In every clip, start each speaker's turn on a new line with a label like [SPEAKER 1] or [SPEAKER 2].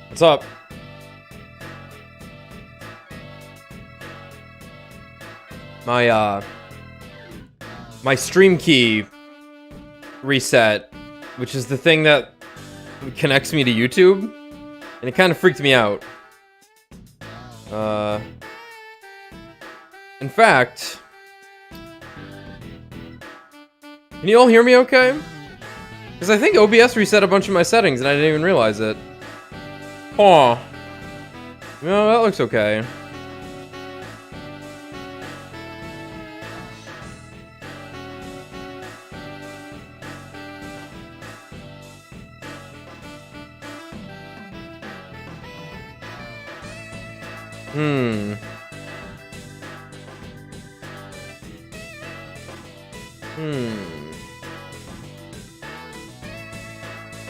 [SPEAKER 1] What's up? My stream key reset, which is the thing that connects me to YouTube, and it kind of freaked me out. In fact, can you all hear me okay? Because I think OBS reset a bunch of my settings and I didn't even realize it. Aw. No, that looks okay.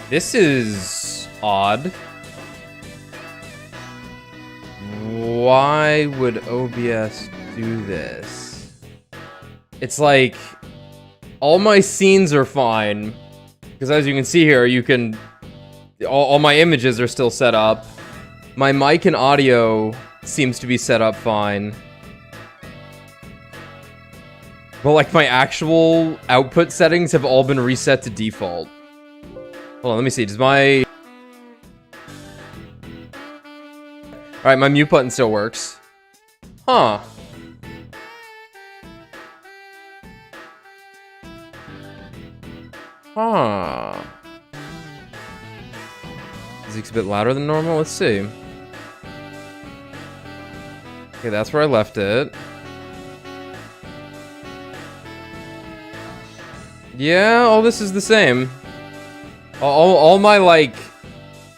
[SPEAKER 1] This is odd. Why would OBS do this? It's like all my scenes are fine because, as you can see here, you can all my images are still set up. My mic and audio seems to be set up fine. But like my actual output settings have all been reset to default. Hold on, let me see. Does my... Alright, my mute button still works. Huh. Huh. Zeke's a bit louder than normal? Let's see. Okay, that's where I left it. Yeah, all this is the same. All my, like,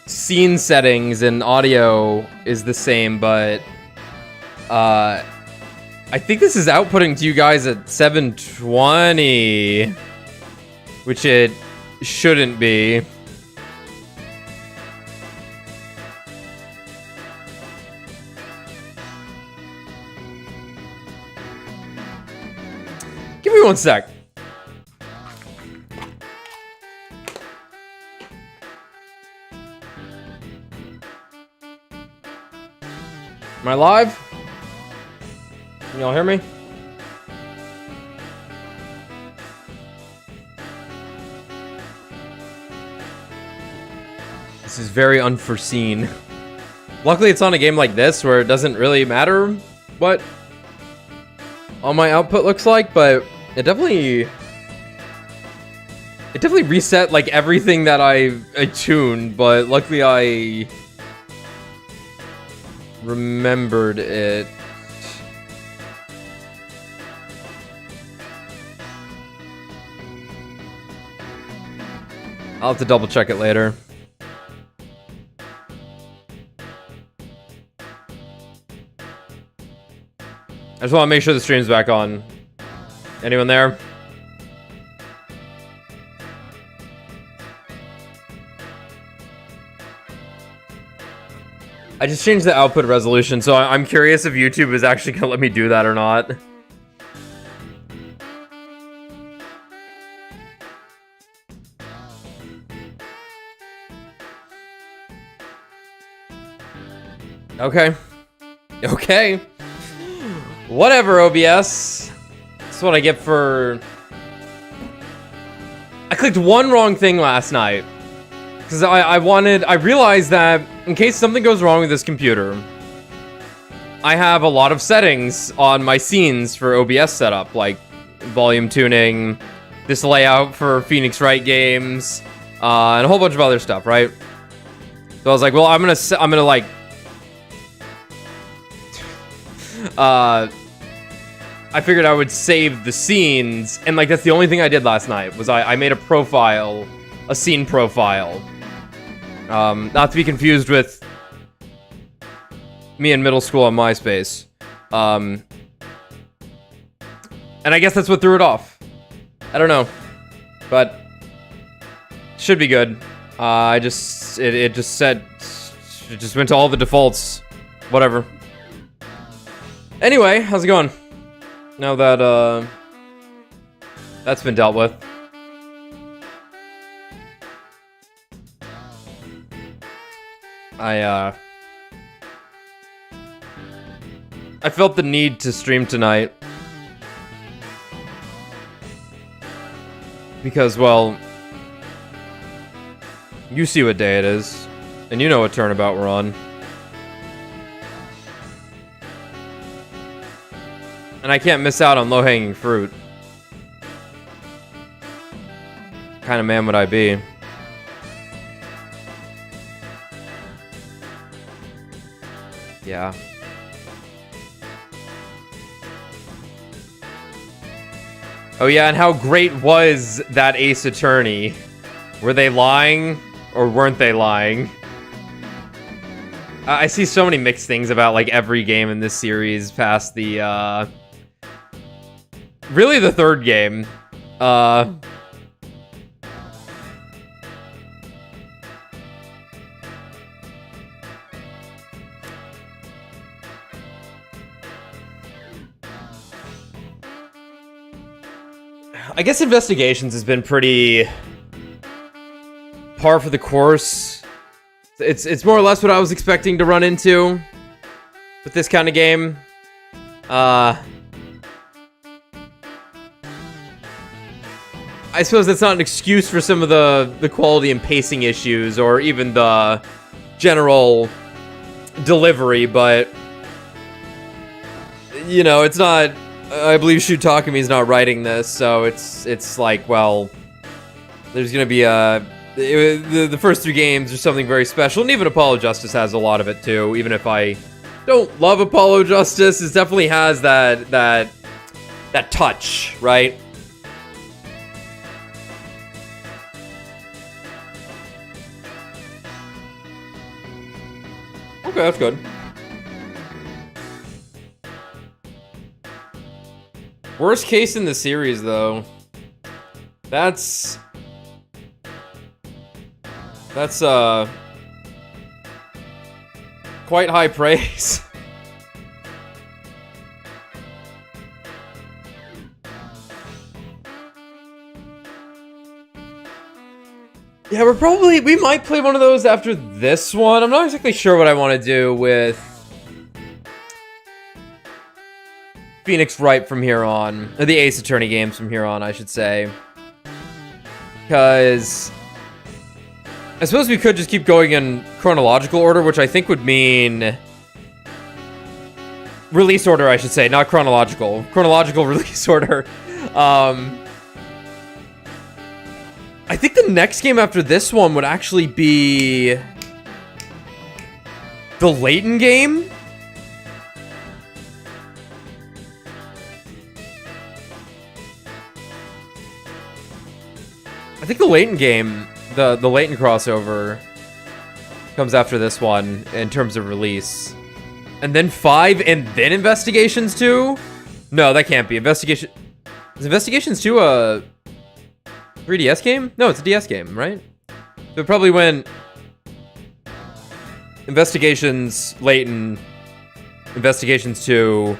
[SPEAKER 1] scene settings and audio is the same, but, I think this is outputting to you guys at 720, which it shouldn't be. Give me one sec. Am I live? Can y'all hear me? This is very unforeseen. Luckily, it's on a game like this where it doesn't really matter what all my output looks like, but it definitely reset like everything that I tuned, but luckily I remembered it. I'll have to double check it later. I just want to make sure the stream's back on. Anyone there? I just changed the output resolution, so I'm curious if YouTube is actually gonna let me do that or not. Okay. Okay. Whatever, OBS. That's what I get for... I clicked one wrong thing last night. Because I realized that in case something goes wrong with this computer, I have a lot of settings on my scenes for OBS setup, like volume tuning, this layout for Phoenix Wright games, and a whole bunch of other stuff, right? So I was like, well, I'm gonna like, I figured I would save the scenes, and like that's the only thing I did last night, was I made a profile, a scene profile. Not to be confused with me in middle school on MySpace. And I guess that's what threw it off. I don't know. But should be good. It just went to all the defaults. Whatever. Anyway, how's it going? Now that, that's been dealt with. I felt the need to stream tonight. Because, well, you see what day it is, and you know what turnabout we're on. And I can't miss out on low-hanging fruit. What kind of man would I be? Yeah. Oh yeah, and how great was that Ace Attorney? Were they lying, or weren't they lying? I see so many mixed things about, like, every game in this series past the, really the third game. I guess Investigations has been pretty par for the course. It's more or less what I was expecting to run into with this kind of game. I suppose that's not an excuse for some of the quality and pacing issues, or even the general delivery, but you know, it's not. I believe Shu Takumi is not writing this, so it's like, well, there's gonna be the first 3 games are something very special, and even Apollo Justice has a lot of it too. Even if I don't love Apollo Justice, it definitely has that touch, right? Okay, that's good. Worst case in the series, though. That's quite high praise. Yeah, we might play one of those after this one. I'm not exactly sure what I want to do with Phoenix Wright from here on. Or the Ace Attorney games from here on, I should say. Because I suppose we could just keep going in chronological order, which I think would mean release order, I should say, not chronological. Chronological release order. I think the next game after this one would actually be the Layton game. I think the Layton game, the Layton crossover, comes after this one in terms of release. And then 5 and then Investigations 2? No, that can't be. Is Investigations 2 a 3DS game? No, it's a DS game, right? So it probably went Investigations, Layton, Investigations 2,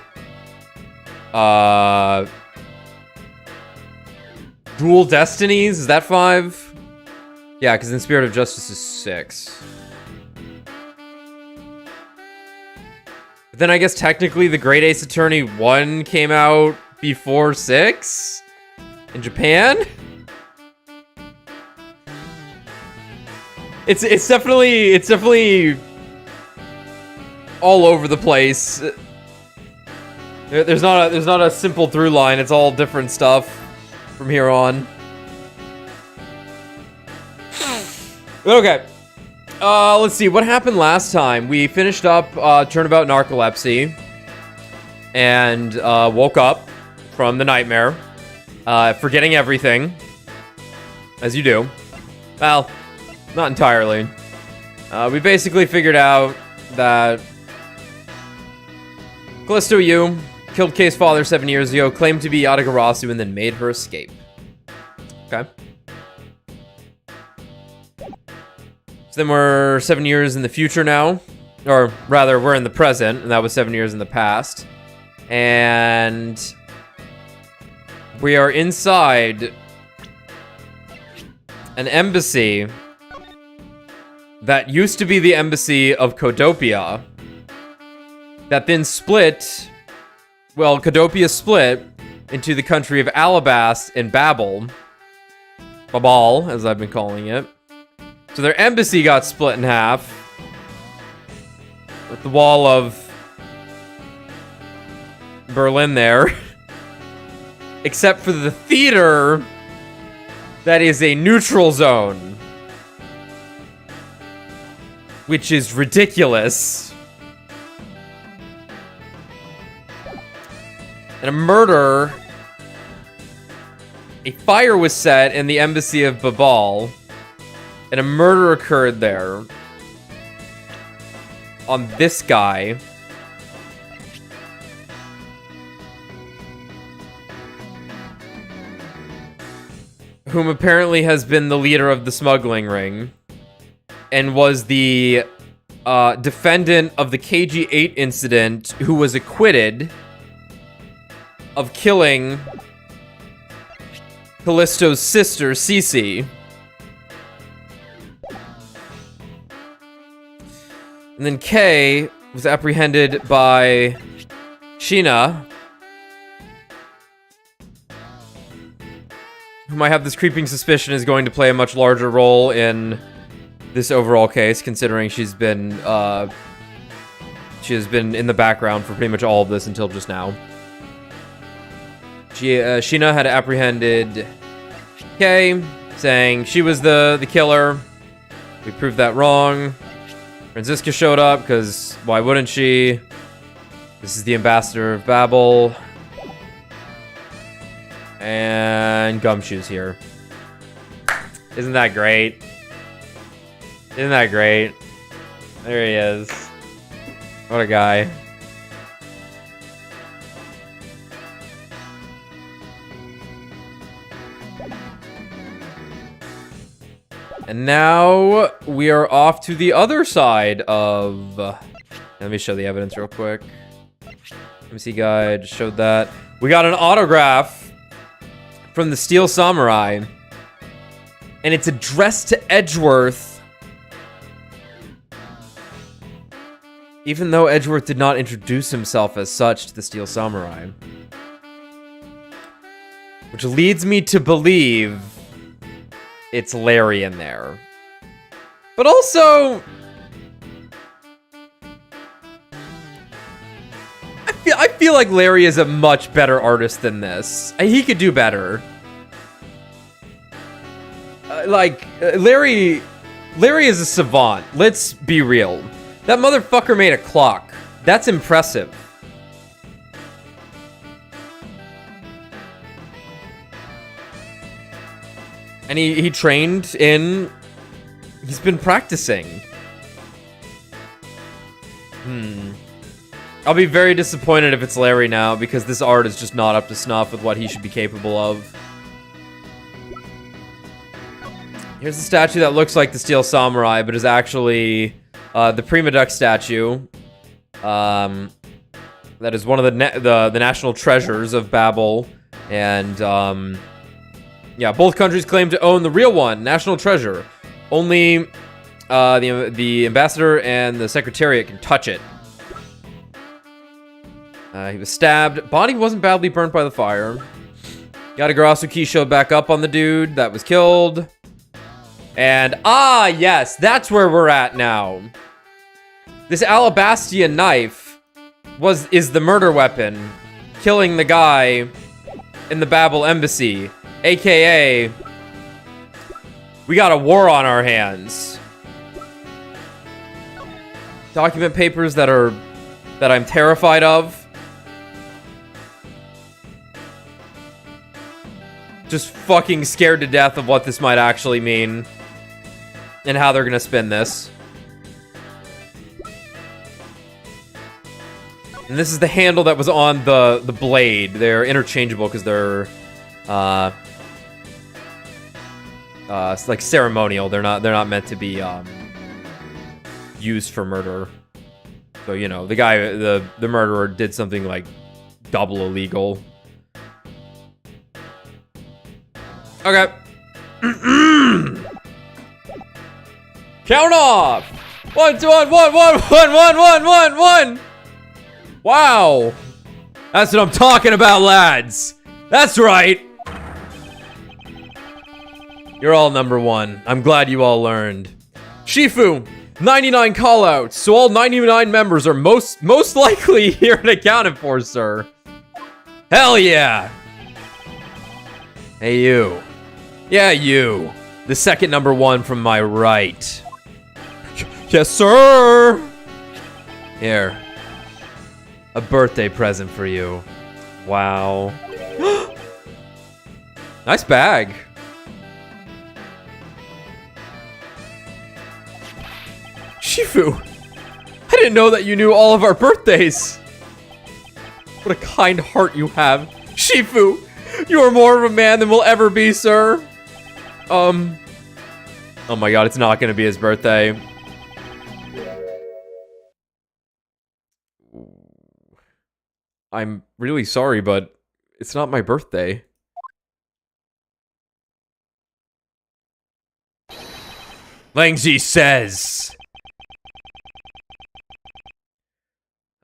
[SPEAKER 1] Dual Destinies, is that 5? Yeah, because In Spirit of Justice is 6. But then I guess technically the Great Ace Attorney 1 came out before 6? In Japan? It's definitely all over the place. There's not a simple through line. It's all different stuff from here on. Okay. Let's see. What happened last time? We finished up Turnabout Narcolepsy. And woke up from the nightmare. Forgetting everything. As you do. Well, not entirely. We basically figured out that Callisto Yu killed Kei's father 7 years ago, claimed to be Yatagarasu, and then made her escape. Okay. So then we're 7 years in the future now. Or rather, we're in the present, and that was 7 years in the past. And We are inside an embassy that used to be the embassy of Codopia. That then split... Well, Codopia split into the country of Alabast and Babel. Babal, as I've been calling it. So their embassy got split in half. With the wall of Berlin there. Except for the theater that is a neutral zone. Which is ridiculous. And a murder... A fire was set in the embassy of Babal. And a murder occurred there. On this guy. Whom apparently has been the leader of the smuggling ring. And was the defendant of the KG-8 incident who was acquitted of killing Callisto's sister, Cece. And then Kay was apprehended by Sheena, whom I have this creeping suspicion is going to play a much larger role in this overall case, considering she has been in the background for pretty much all of this until just now. Sheena had apprehended Kay, saying she was the killer. We proved that wrong. Franziska showed up, because why wouldn't she? This is the ambassador of Babel. And Gumshoe's here. Isn't that great? Isn't that great? There he is. What a guy. And now we are off to the other side of... let me show the evidence real quick. MC Guide showed that. We got an autograph from the Steel Samurai. And it's addressed to Edgeworth. Even though Edgeworth did not introduce himself as such to the Steel Samurai. Which leads me to believe... it's Larry in there. But also... I feel like Larry is a much better artist than this. He could do better. Larry is a savant. Let's be real. That motherfucker made a clock. That's impressive. And he trained in... he's been practicing. I'll be very disappointed if it's Larry now, because this art is just not up to snuff with what he should be capable of. Here's a statue that looks like the Steel Samurai, but is actually the Prima Duck statue. That is one of the national treasures of Babel. And, yeah, both countries claim to own the real one, national treasure. Only the ambassador and the secretariat can touch it. He was stabbed. Body wasn't badly burnt by the fire. Yatagarasu key showed back up on the dude that was killed. And, yes, that's where we're at now. This Alabastian knife is the murder weapon, killing the guy in the Babel embassy. AKA, we got a war on our hands. Document papers that I'm terrified of. Just fucking scared to death of what this might actually mean. And how they're gonna spin this. And this is the handle that was on the blade. They're interchangeable because they're it's like ceremonial. They're not meant to be used for murder. So, you know, the guy, the murderer did something like double illegal. Okay. Count off. 1, 2, 1, 1, 1, 1, 1, 1, 1, 1. Wow. That's what I'm talking about, lads. That's right. You're all number 1. I'm glad you all learned. Shifu, 99 callouts, so all 99 members are most likely here and accounted for, sir. Hell yeah. Hey, you. Yeah, you. The second number 1 from my right. Yes, sir. Here. A birthday present for you. Wow. Nice bag. Shifu, I didn't know that you knew all of our birthdays. What a kind heart you have. Shifu, you are more of a man than we'll ever be, sir. Oh my god, it's not gonna be his birthday. I'm really sorry, but it's not my birthday. Langji says,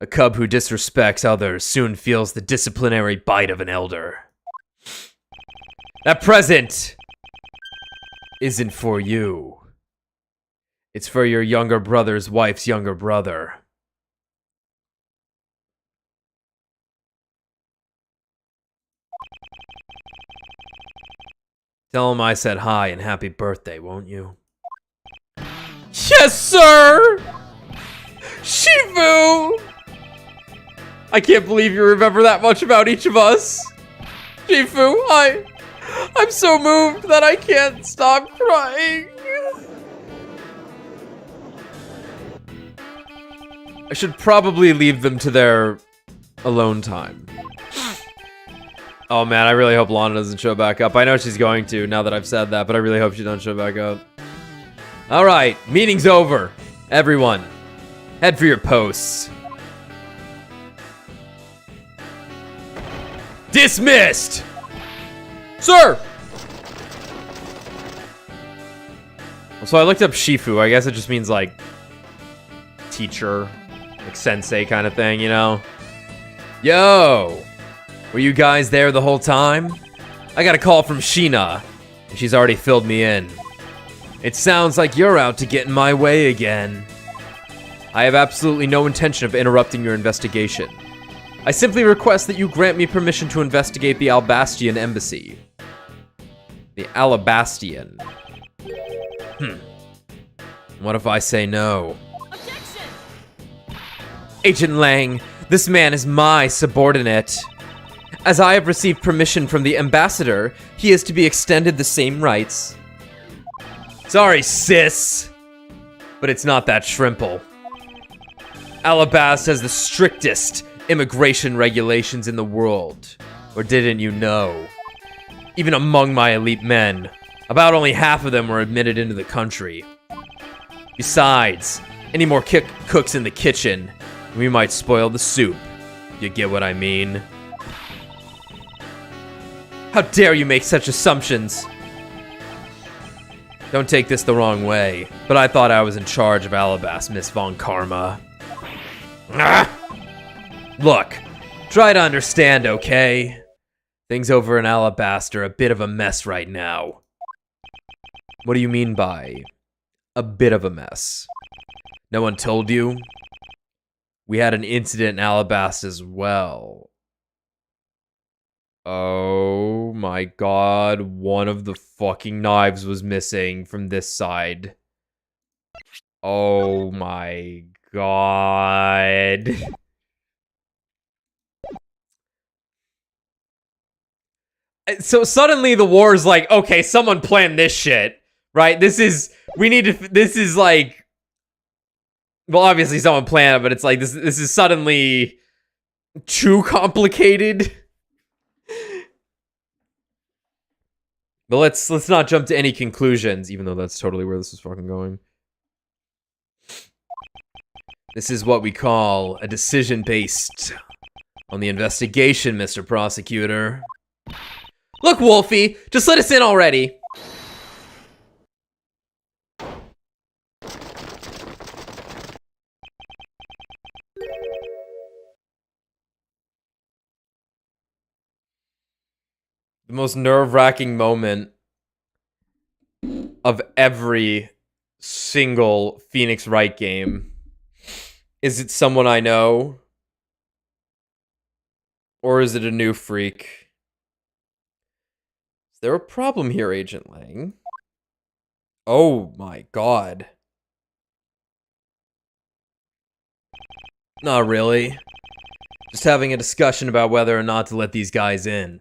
[SPEAKER 1] a cub who disrespects others soon feels the disciplinary bite of an elder. That present isn't for you. It's for your younger brother's wife's younger brother. Tell him I said hi and happy birthday, won't you? Yes, sir! Shifu! I can't believe you remember that much about each of us. Shifu, I'm so moved that I can't stop crying. I should probably leave them to their alone time. Oh man, I really hope Lana doesn't show back up. I know she's going to, now that I've said that, but I really hope she doesn't show back up. Alright, meeting's over. Everyone, head for your posts. Dismissed! Sir! So I looked up Shifu. I guess it just means, like, teacher, like sensei kind of thing, you know? Yo! Were you guys there the whole time? I got a call from Sheena, and she's already filled me in. It sounds like you're out to get in my way again. I have absolutely no intention of interrupting your investigation. I simply request that you grant me permission to investigate the Albastian embassy. The Alabastian. What if I say no? Objection! Agent Lang, this man is my subordinate. As I have received permission from the ambassador, he is to be extended the same rights. Sorry, sis, but it's not that shrimple. Alabast has the strictest immigration regulations in the world. Or didn't you know? Even among my elite men, about only half of them were admitted into the country. Besides, any more cooks in the kitchen, we might spoil the soup. You get what I mean? How dare you make such assumptions? Don't take this the wrong way, but I thought I was in charge of Alabast, Miss Von Karma. Look, try to understand, okay? Things over in Alabast are a bit of a mess right now. What do you mean by a bit of a mess? No one told you? We had an incident in Alabast as well. Oh my god, one of the fucking knives was missing from this side. Oh my god. So suddenly the war is like, okay, someone planned this shit, right? This is like, well, obviously someone planned it, but it's like, this is suddenly too complicated. But let's not jump to any conclusions, even though that's totally where this is fucking going. This is what we call a decision based on the investigation, Mr. Prosecutor. Look, Wolfie, just let us in already. The most nerve-wracking moment of every single Phoenix Wright game. Is it someone I know? Or is it a new freak? Is there a problem here, Agent Lang? Oh my god. Not really. Just having a discussion about whether or not to let these guys in.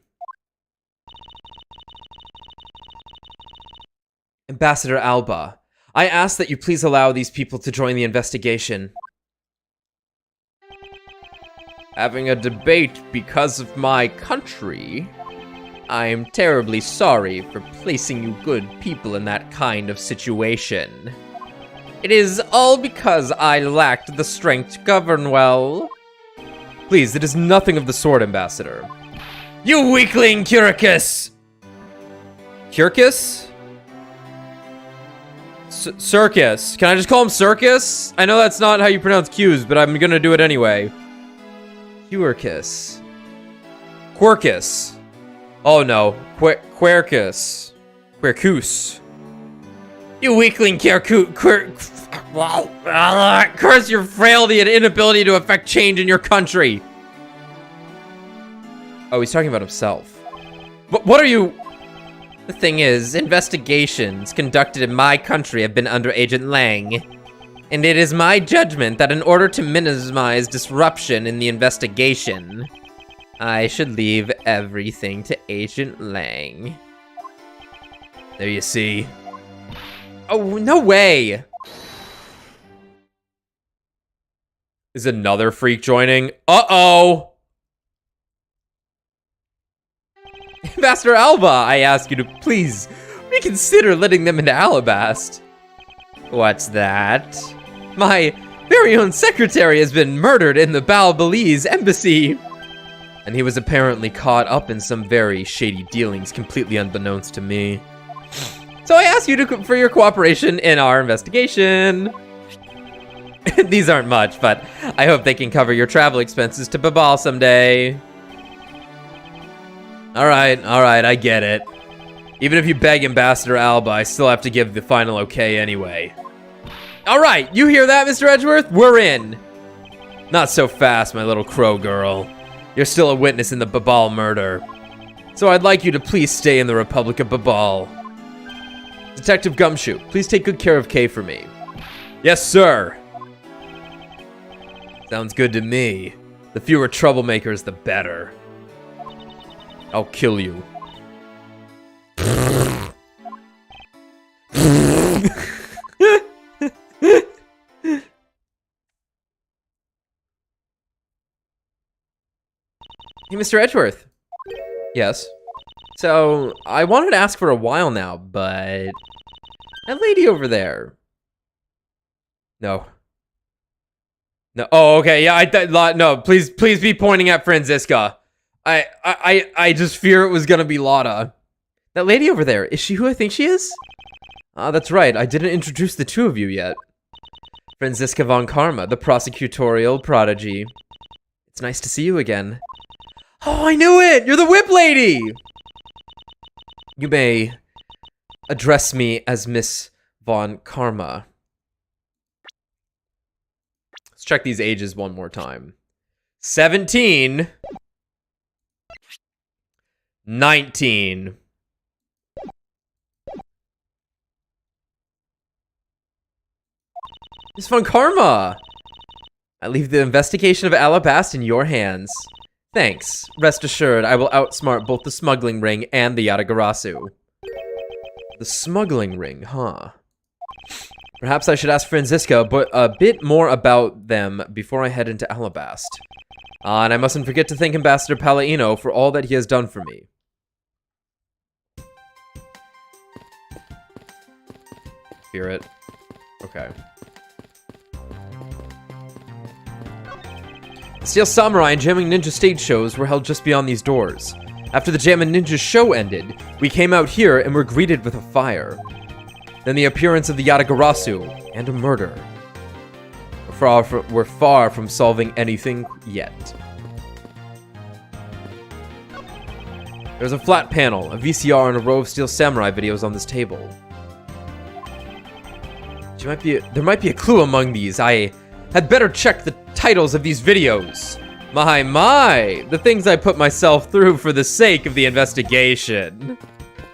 [SPEAKER 1] Ambassador Alba, I ask that you please allow these people to join the investigation. Having a debate because of my country? I am terribly sorry for placing you good people in that kind of situation. It is all because I lacked the strength to govern well. Please, it is nothing of the sort, Ambassador. You weakling, Curicus! Curicus? Circus. Can I just call him Circus? I know that's not how you pronounce Q's, but I'm gonna do it anyway. Quirkus. Quirkus. Oh no. Quirkus. Quirkus. You weakling, curse your frailty and inability to effect change in your country. Oh, he's talking about himself. What are you... The thing is, investigations conducted in my country have been under Agent Lang. And it is my judgment that in order to minimize disruption in the investigation, I should leave everything to Agent Lang. There you see. Oh, no way! Is another freak joining? Uh-oh! Ambassador Alba, I ask you to please reconsider letting them into Alabast. What's that? My very own secretary has been murdered in the Belize embassy. And he was apparently caught up in some very shady dealings completely unbeknownst to me. So I ask you for your cooperation in our investigation. These aren't much, but I hope they can cover your travel expenses to Babal someday. Alright, I get it. Even if you beg Ambassador Alba, I still have to give the final okay anyway. Alright, you hear that, Mr. Edgeworth? We're in. Not so fast, my little crow girl. You're still a witness in the Babal murder. So I'd like you to please stay in the Republic of Babal. Detective Gumshoe, please take good care of Kay for me. Yes, sir. Sounds good to me. The fewer troublemakers, the better. I'll kill you. Hey, Mr. Edgeworth. Yes. So, I wanted to ask for a while now, but... That lady over there... No. No. Oh, okay. Yeah, no, please be pointing at Franziska. I just fear it was gonna be Lotta. That lady over there, is she who I think she is? That's right. I didn't introduce the two of you yet. Franziska von Karma, the prosecutorial prodigy. It's nice to see you again. Oh, I knew it! You're the whip lady! You may address me as Miss von Karma. Let's check these ages one more time. 17. 19. Miss von Karma! I leave the investigation of Alabast in your hands. Thanks. Rest assured, I will outsmart both the smuggling ring and the Yatagarasu. The smuggling ring, huh? Perhaps I should ask Franziska a bit more about them before I head into Alabast. And I mustn't forget to thank Ambassador Palladino for all that he has done for me. Fear it. Okay. Steel Samurai and Jamming Ninja stage shows were held just beyond these doors. After the Jammin' Ninja show ended, we came out here and were greeted with a fire. Then the appearance of the Yatagarasu and a murder. We're far from solving anything yet. There's a flat panel, a VCR, and a row of Steel Samurai videos on this table. There might be a clue among these. I had better check the titles of these videos. My, the things I put myself through for the sake of the investigation.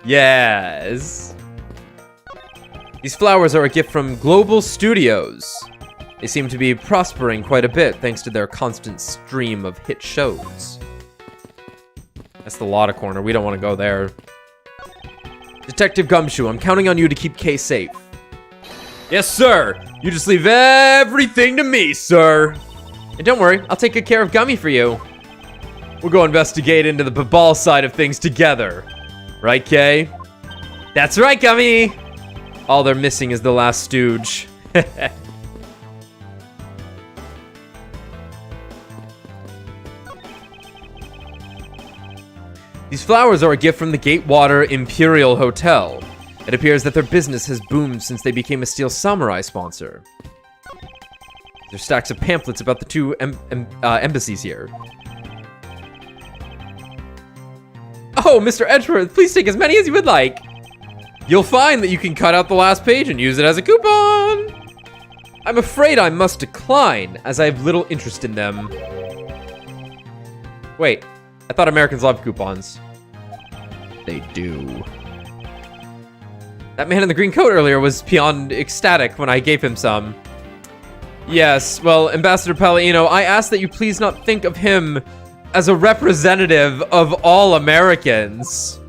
[SPEAKER 1] Yes. These flowers are a gift from Global Studios. They seem to be prospering quite a bit thanks to their constant stream of hit shows. That's the Lotta Corner. We don't want to go there. Detective Gumshoe, I'm counting on you to keep Kay safe. Yes, sir. You just leave everything to me, sir. And don't worry, I'll take good care of Gummy for you. We'll go investigate into the Babal side of things together. Right, Kay? That's right, Gummy! All they're missing is the last stooge. These flowers are a gift from the Gatewater Imperial Hotel. It appears that their business has boomed since they became a Steel Samurai sponsor. There's stacks of pamphlets about the two embassies here. Oh, Mr. Edgeworth, please take as many as you would like. You'll find that you can cut out the last page and use it as a coupon. I'm afraid I must decline, as I have little interest in them. Wait, I thought Americans love coupons. They do. That man in the green coat earlier was beyond ecstatic when I gave him some. Yes, well, Ambassador Palladino, I ask that you please not think of him as a representative of all Americans.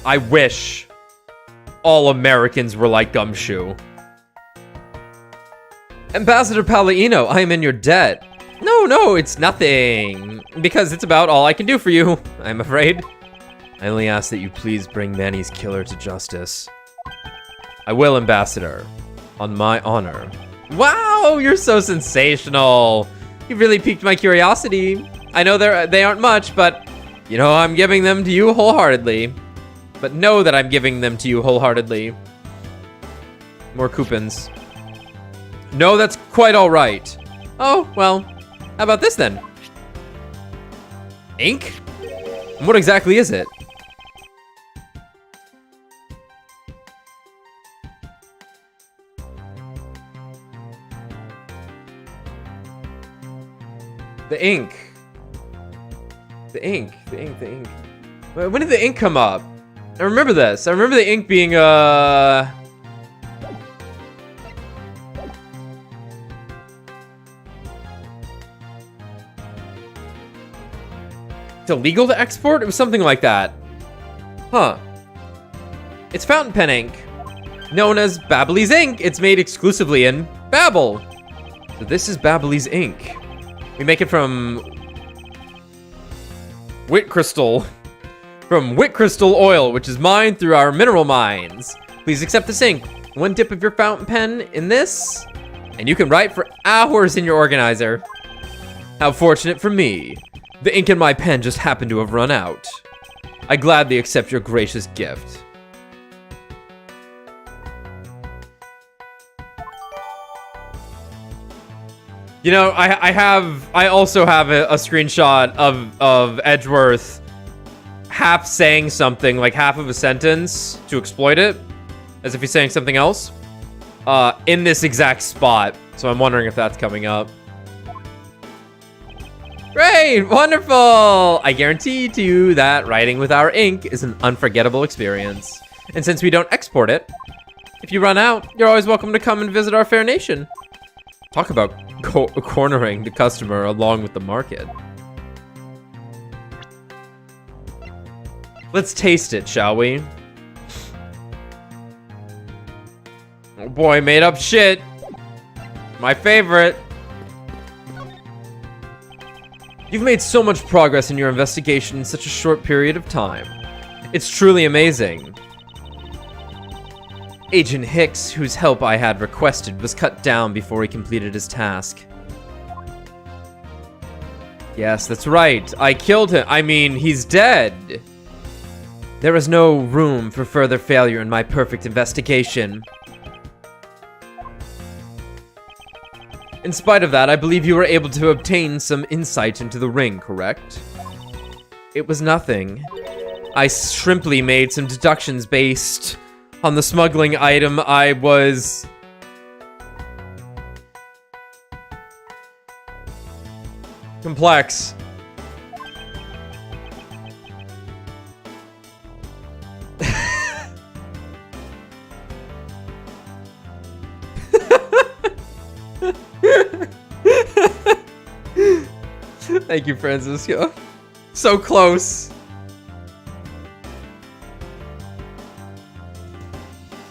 [SPEAKER 1] I wish all Americans were like Gumshoe. Ambassador Palladino, I am in your debt. No, it's nothing. Because it's about all I can do for you, I'm afraid. I only ask that you please bring Manny's killer to justice. I will, Ambassador. On my honor. Wow, you're so sensational. You really piqued my curiosity. I know they aren't much, but you know I'm giving them to you wholeheartedly. But know that I'm giving them to you wholeheartedly. More coupons. No, that's quite all right. Oh, well, how about this then? Ink? And what exactly is it? The ink. The ink. When did the ink come up? I remember this. I remember the ink being, It's illegal to export? It was something like that. Huh. It's fountain pen ink. Known as Babbly's ink. It's made exclusively in Babble. So this is Babbly's ink. We make it from Wit Crystal. From Wit Crystal oil, which is mined through our mineral mines. Please accept this ink. One dip of your fountain pen in this, and you can write for hours in your organizer. How fortunate for me. The ink in my pen just happened to have run out. I gladly accept your gracious gift. You know, I also have a screenshot of Edgeworth half saying something, like half of a sentence to exploit it, as if he's saying something else, in this exact spot. So I'm wondering if that's coming up. Great, wonderful! I guarantee to you that writing with our ink is an unforgettable experience. And since we don't export it, if you run out, you're always welcome to come and visit our fair nation. Talk about cornering the customer along with the market. Let's taste it, shall we? Oh boy, made up shit. My favorite. You've made so much progress in your investigation in such a short period of time. It's truly amazing. Agent Hicks, whose help I had requested, was cut down before he completed his task. Yes, that's right. I killed him. I mean, he's dead. There is no room for further failure in my perfect investigation. In spite of that, I believe you were able to obtain some insight into the ring, correct? It was nothing. I simply made some deductions based on the smuggling item I was... complex. Thank you, Francisco. So close.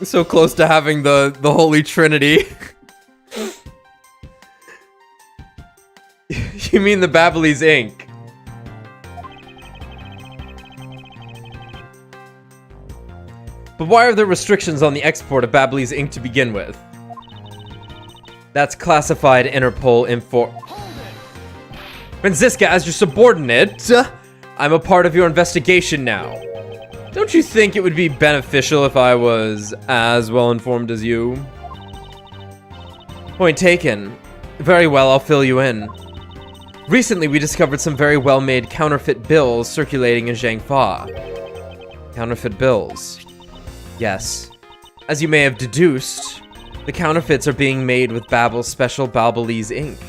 [SPEAKER 1] So close to having the Holy Trinity. You mean the Ablaze ink? But why are there restrictions on the export of Ablaze ink to begin with? That's classified Interpol info. Franziska, as your subordinate, I'm a part of your investigation now. Don't you think it would be beneficial if I was as well informed as you? Point taken. Very well, I'll fill you in. Recently, we discovered some very well-made counterfeit bills circulating in Zhangfa. Counterfeit bills. Yes. As you may have deduced, the counterfeits are being made with Babel's special Ablaze ink.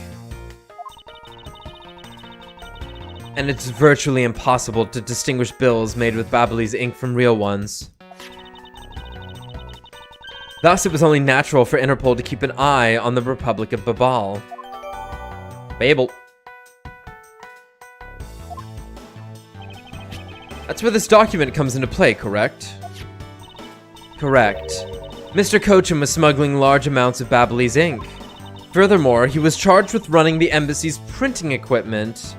[SPEAKER 1] And it's virtually impossible to distinguish bills made with Ablaze ink from real ones. Thus, it was only natural for Interpol to keep an eye on the Republic of Babel. Babel. That's where this document comes into play, correct? Correct. Mr. Cochin was smuggling large amounts of Ablaze ink. Furthermore, he was charged with running the embassy's printing equipment.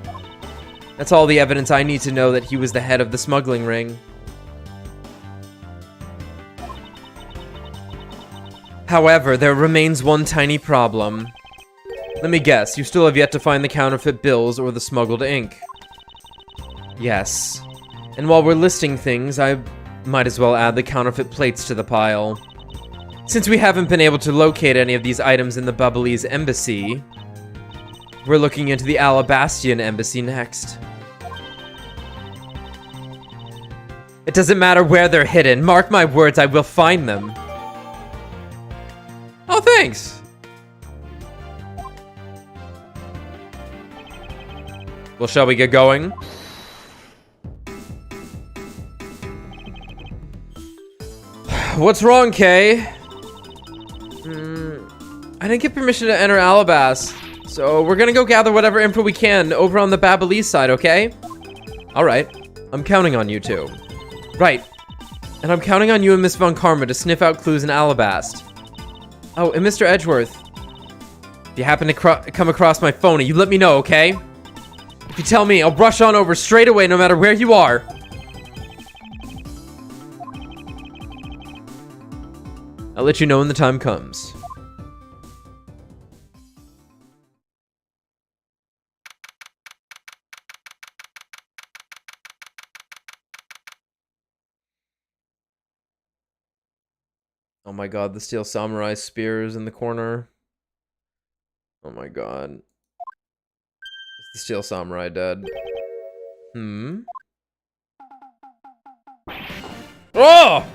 [SPEAKER 1] That's all the evidence I need to know that he was the head of the smuggling ring. However, there remains one tiny problem. Let me guess, you still have yet to find the counterfeit bills or the smuggled ink. Yes. And while we're listing things, I might as well add the counterfeit plates to the pile. Since we haven't been able to locate any of these items in the Babelese embassy, we're looking into the Alabastian embassy next. It doesn't matter where they're hidden. Mark my words, I will find them. Oh, thanks. Well, shall we get going? What's wrong, Kay? I didn't get permission to enter Alabas, so we're gonna go gather whatever info we can over on the Babelese side, okay? Alright, I'm counting on you two. Right, and I'm counting on you and Miss Von Karma to sniff out clues in Alabast. Oh, and Mr. Edgeworth, if you happen to come across my phone, you let me know, okay? If you tell me, I'll rush on over straight away no matter where you are. I'll let you know when the time comes. Oh my god, the Steel Samurai spear is in the corner. Oh my god. Is the Steel Samurai dead? Oh!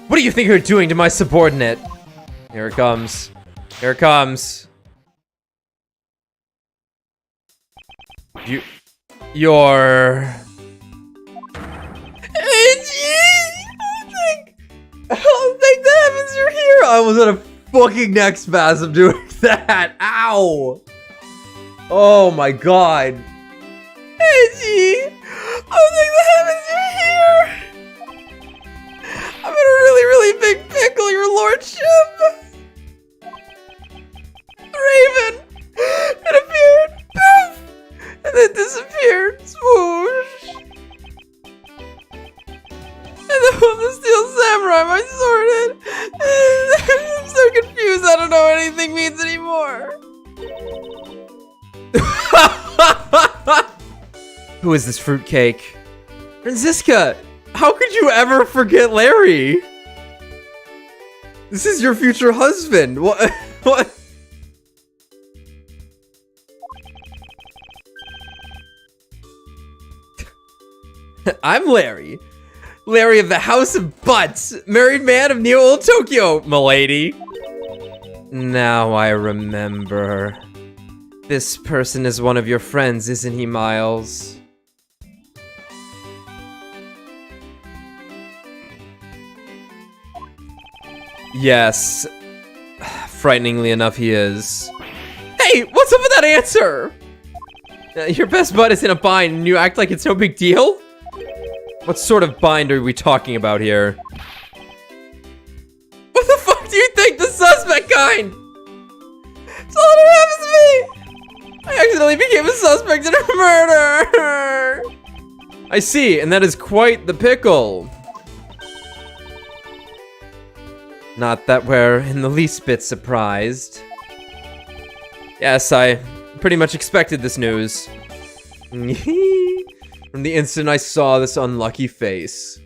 [SPEAKER 1] What do you think you're doing to my subordinate? Here it comes. Here it comes. You're... I don't think that happens, you're here! I was at a fucking neck spasm doing that! Ow! Oh my god. Edgy! I don't think that happens, you're here! I'm in a really, really big pickle, your lordship! Raven! It appeared! Poof! And then disappeared! Swoosh! And then the Steel Samurai am I sorted? I'm so confused. I don't know what anything means anymore. Who is this fruitcake? Franziska, how could you ever forget Larry? This is your future husband. What? What? I'm Larry. Larry of the House of Butts, married man of Neo Old Tokyo, m'lady. Now I remember. This person is one of your friends, isn't he, Miles? Yes. Frighteningly enough, he is. Hey, what's up with that answer? Your best bud is in a bind and you act like it's no big deal? What sort of bind are we talking about here? What the fuck do you think? The suspect kind! That's all that happens to me! I accidentally became a suspect in a murder! I see, and that is quite the pickle. Not that we're in the least bit surprised. Yes, I pretty much expected this news. From the instant I saw this unlucky face.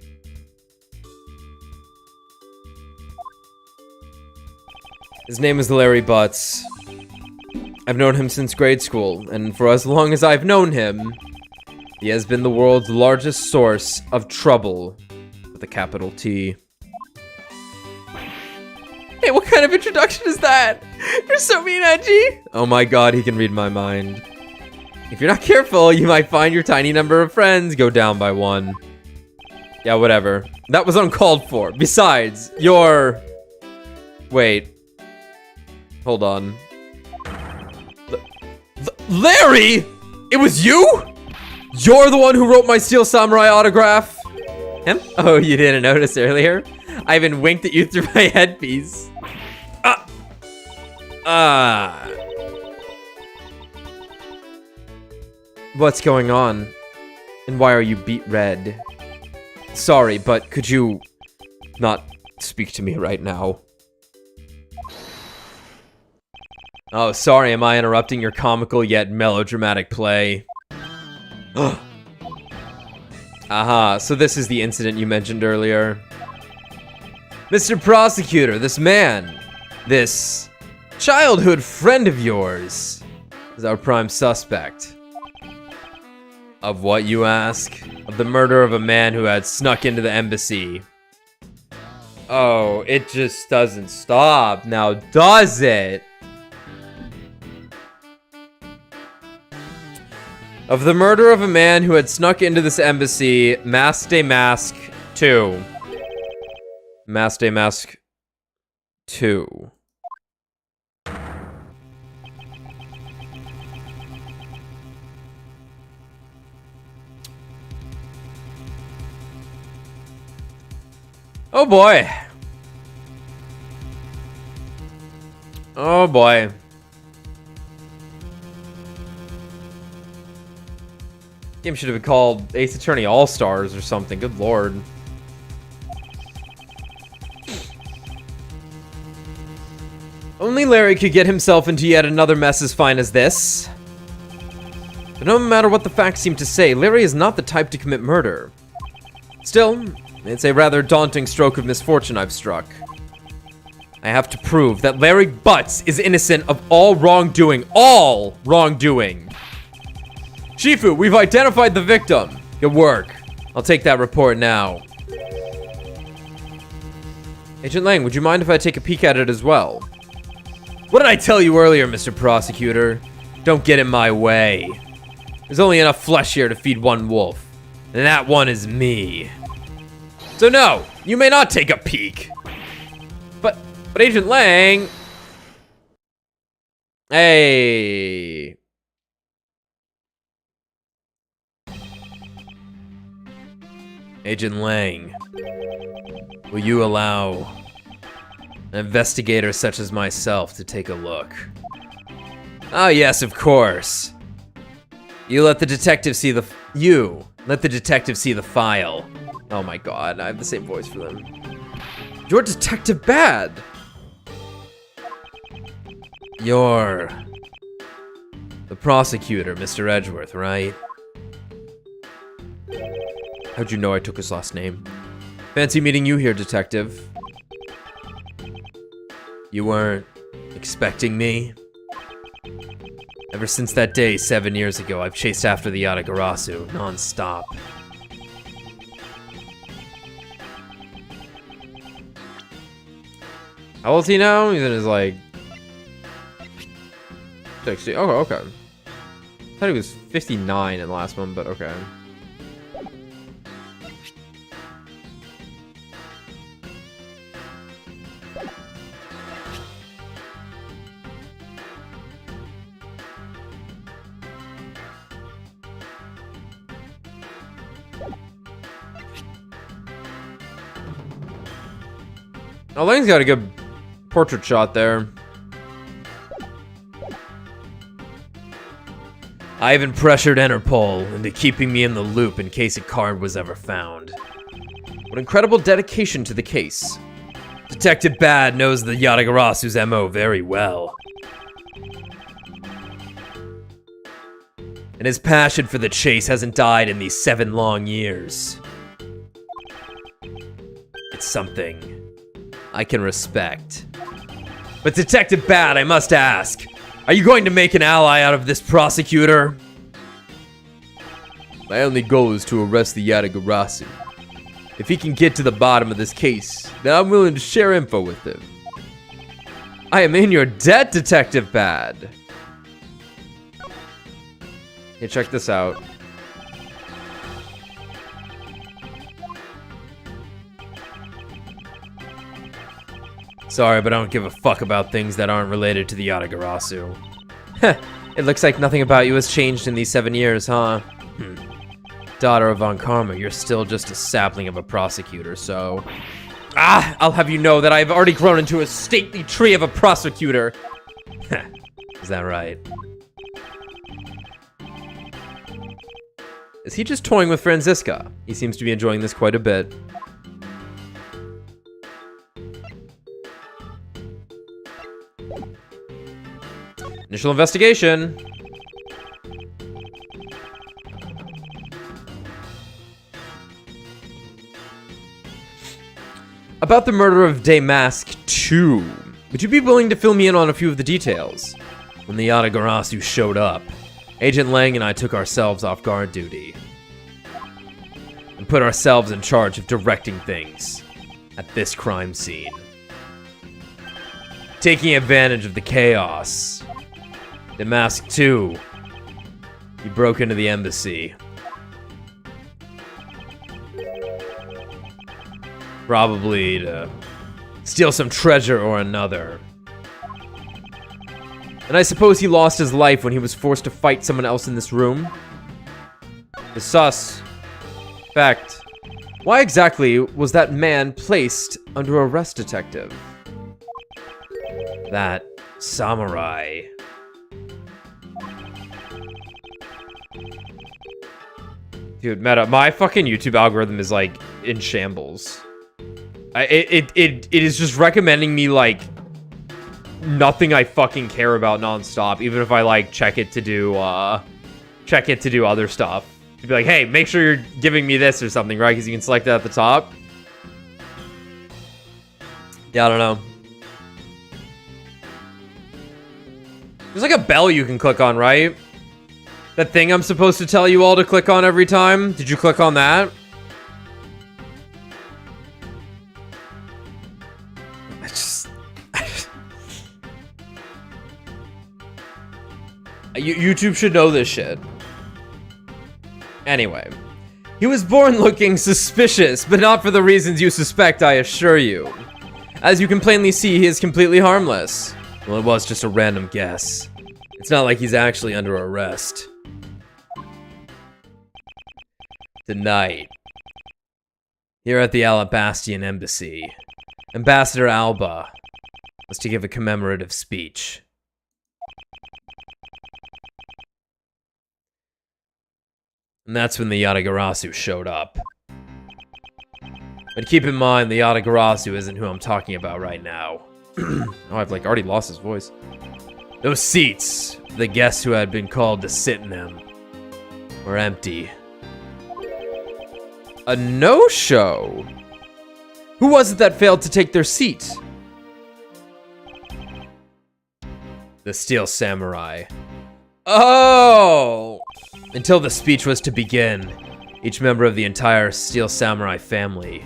[SPEAKER 1] His name is Larry Butts. I've known him since grade school, and for as long as I've known him, he has been the world's largest source of trouble, with a capital T. Hey, what kind of introduction is that? You're so mean, edgy. Oh my god, he can read my mind. If you're not careful, you might find your tiny number of friends go down by one. Yeah, whatever. That was uncalled for. Besides, you're... Wait. Hold on. Larry! It was you? You're the one who wrote my Steel Samurai autograph? Him? Oh, you didn't notice earlier? I even winked at you through my headpiece. What's going on? And why are you beet red? Sorry, but could you not speak to me right now? Oh, sorry, am I interrupting your comical yet melodramatic play? Aha, so this is the incident you mentioned earlier. Mr. Prosecutor, this man, this childhood friend of yours, is our prime suspect. Of what, you ask? Of the murder of a man who had snuck into the embassy. Oh, it just doesn't stop, now does it? Of the murder of a man who had snuck into this embassy, Mask Day Mask 2. Mask Day Mask 2. Oh boy. Oh boy. Game should have been called Ace Attorney All-Stars or something. Good lord. Only Larry could get himself into yet another mess as fine as this. But no matter what the facts seem to say, Larry is not the type to commit murder. Still, it's a rather daunting stroke of misfortune I've struck. I have to prove that Larry Butts is innocent of all wrongdoing. All wrongdoing. Shifu, we've identified the victim. Good work. I'll take that report now. Agent Lang, would you mind if I take a peek at it as well? What did I tell you earlier, Mr. Prosecutor? Don't get in my way. There's only enough flesh here to feed one wolf. And that one is me. So no, you may not take a peek. But Agent Lang... Hey... Agent Lang, will you allow an investigator such as myself to take a look? Oh yes, of course. Let the detective see the file. Oh my god, I have the same voice for them. You're Detective Bad! You're... the prosecutor, Mr. Edgeworth, right? How'd you know I took his last name? Fancy meeting you here, Detective. You weren't expecting me? Ever since that day 7 years ago, I've chased after the Yatagarasu non-stop. How old is he now? He's in his, like... 60. Oh, okay. I thought he was 59 in the last one, but okay. Oh, Lane's got a good portrait shot there. I even pressured Interpol into keeping me in the loop in case a card was ever found. What incredible dedication to the case. Detective Bad knows the Yatagarasu's MO very well. And his passion for the chase hasn't died in these 7 long years. It's something I can respect. But Detective Bad, I must ask, are you going to make an ally out of this prosecutor? My only goal is to arrest the Yatagarasu. If he can get to the bottom of this case, then I'm willing to share info with him. I am in your debt, Detective Bad. Hey, check this out. Sorry, but I don't give a fuck about things that aren't related to the Yatagarasu. Heh, it looks like nothing about you has changed in these 7 years, huh? Daughter of Von Karma, you're still just a sapling of a prosecutor, so... Ah! I'll have you know that I've already grown into a stately tree of a prosecutor! Is that right? Is he just toying with Franziska? He seems to be enjoying this quite a bit. Initial investigation. About the murder of Damask 2. Would you be willing to fill me in on a few of the details? When the Yatagarasu showed up, Agent Lang and I took ourselves off guard duty. And put ourselves in charge of directing things at this crime scene. Taking advantage of the chaos. Damask 2. He broke into the embassy. Probably to steal some treasure or another. And I suppose he lost his life when he was forced to fight someone else in this room? The sus. Fact. Why exactly was that man placed under arrest, Detective? That samurai. Dude, Meta, my fucking YouTube algorithm is like in shambles. It is just recommending me like nothing I fucking care about nonstop, even if I like check it to do other stuff. To be like, hey, make sure you're giving me this or something, right? Because you can select that at the top. Yeah, I don't know. There's like a bell you can click on, right? That thing I'm supposed to tell you all to click on every time? Did you click on that? YouTube should know this shit. Anyway. He was born looking suspicious, but not for the reasons you suspect, I assure you. As you can plainly see, he is completely harmless. Well, it was just a random guess. It's not like he's actually under arrest. Tonight, here at the Alabastian Embassy, Ambassador Alba was to give a commemorative speech. And that's when the Yatagarasu showed up. But keep in mind, the Yatagarasu isn't who I'm talking about right now. Oh, I've like already lost his voice. Those seats, the guests who had been called to sit in them, were empty. A no-show? Who was it that failed to take their seat? The Steel Samurai. Oh! Until the speech was to begin, each member of the entire Steel Samurai family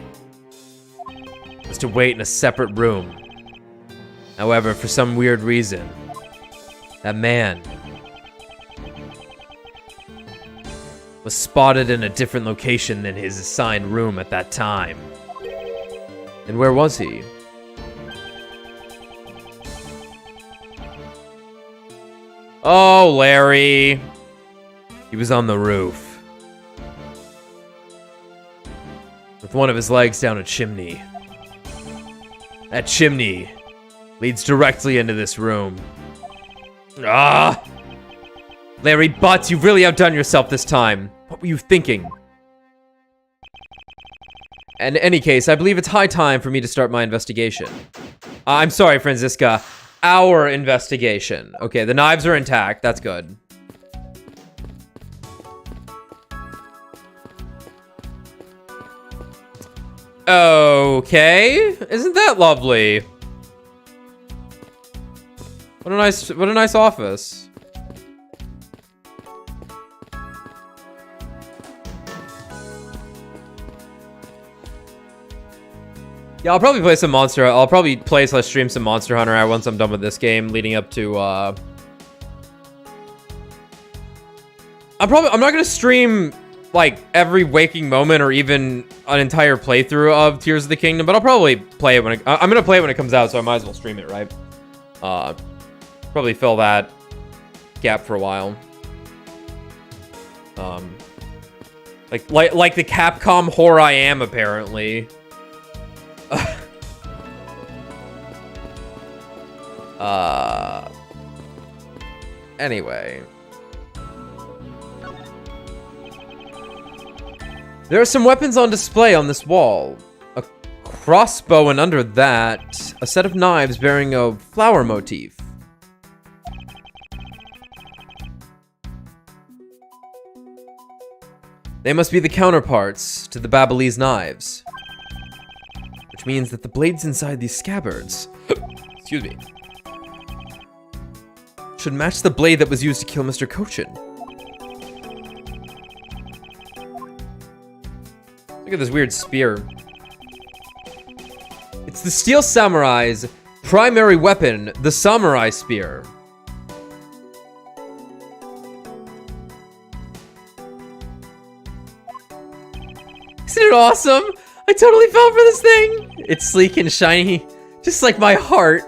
[SPEAKER 1] was to wait in a separate room. However, for some weird reason, that man was spotted in a different location than his assigned room at that time. And where was he? Oh, Larry. He was on the roof, with one of his legs down a chimney. That chimney leads directly into this room. Ah! Larry Butts, you've really outdone yourself this time. What were you thinking? In any case, I believe it's high time for me to start my investigation. I'm sorry, Franziska. Our investigation. Okay, the knives are intact. That's good. Okay. Isn't that lovely? What a nice office. Yeah, I'll probably play some Monster. I'll probably play / stream some Monster Hunter once I'm done with this game, leading up to I'm not gonna stream like every waking moment or even an entire playthrough of Tears of the Kingdom, but I'll probably play it when I'm gonna play it when it comes out, so I might as well stream it, right? Probably fill that gap for a while. Like the Capcom whore I am, apparently. Anyway. There are some weapons on display on this wall. A crossbow, and under that, a set of knives bearing a flower motif. They must be the counterparts to the Ablaze knives. Which means that the blades inside these scabbards, excuse me, should match the blade that was used to kill Mr. Cochin. Look at this weird spear. It's the Steel Samurai's primary weapon, the Samurai Spear. Isn't it awesome? I totally fell for this thing. It's sleek and shiny, just like my heart.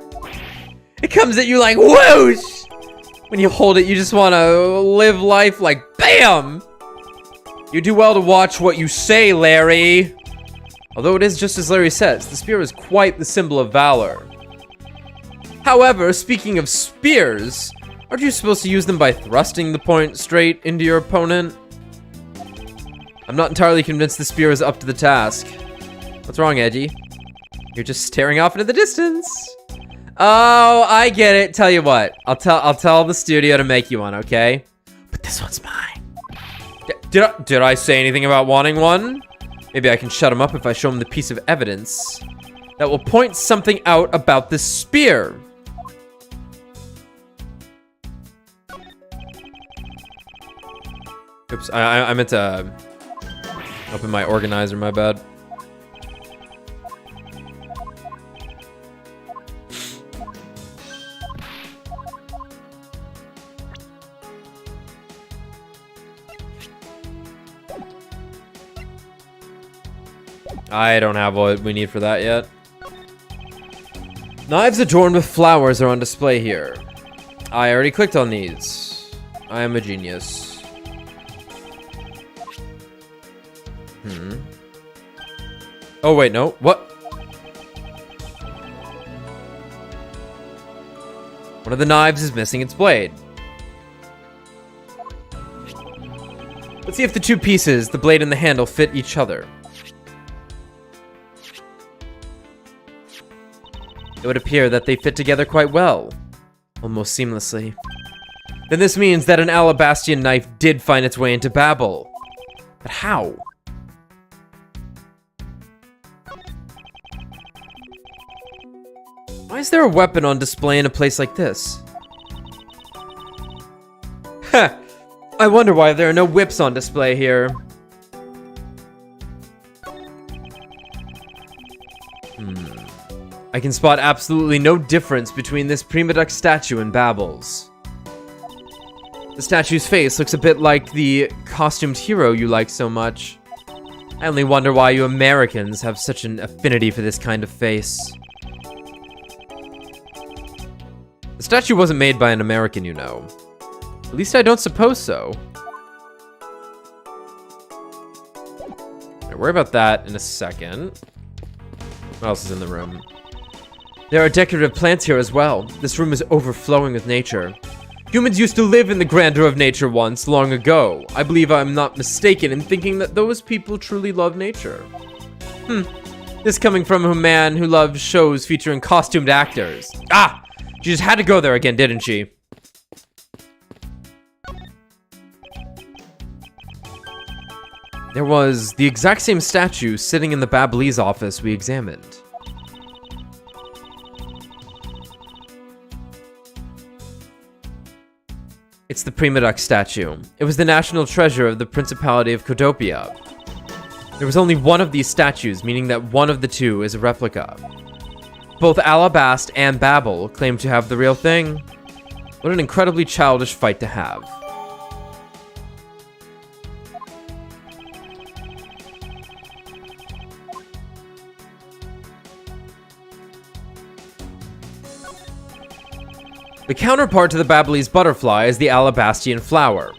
[SPEAKER 1] It comes at you like whoosh. When you hold it, you just want to live life like BAM! You do well to watch what you say, Larry. Although it is just as Larry says, the spear is quite the symbol of valor. However, speaking of spears, aren't you supposed to use them by thrusting the point straight into your opponent? I'm not entirely convinced the spear is up to the task. What's wrong, Edgy? You're just staring off into the distance. Oh, I get it. Tell you what, I'll tell the studio to make you one, okay? But this one's mine. Did I say anything about wanting one? Maybe I can shut him up if I show him the piece of evidence that will point something out about this spear. Oops, I meant to open my organizer, my bad. I don't have what we need for that yet. Knives adorned with flowers are on display here. I already clicked on these. I am a genius. Oh wait, no. What? One of the knives is missing its blade. Let's see if the two pieces, the blade and the handle, fit each other. it would appear that they fit together quite well. Almost seamlessly. Then this means that an Alabastian knife did find its way into Babel. But how? Why is there a weapon on display in a place like this? Heh! I wonder why there are no whips on display here. I can spot absolutely no difference between this Prima Duck statue and Babel's. The statue's face looks a bit like the costumed hero you like so much. I only wonder why you Americans have such an affinity for this kind of face. The statue wasn't made by an American, you know. At least I don't suppose so. I'll worry about that in a second. What else is in the room? There are decorative plants here as well. This room is overflowing with nature. Humans used to live in the grandeur of nature once, long ago. I believe I'm not mistaken in thinking that those people truly love nature. This coming from a man who loves shows featuring costumed actors. Ah! She just had to go there again, didn't she? There was the exact same statue sitting in the Ablaze office we examined. It's the Prima Duck statue. It was the national treasure of the Principality of Codopia. There was only one of these statues, meaning that one of the two is a replica. Both Alabast and Babel claim to have the real thing. What an incredibly childish fight to have. The counterpart to the Babelese butterfly is the Alabastian flower.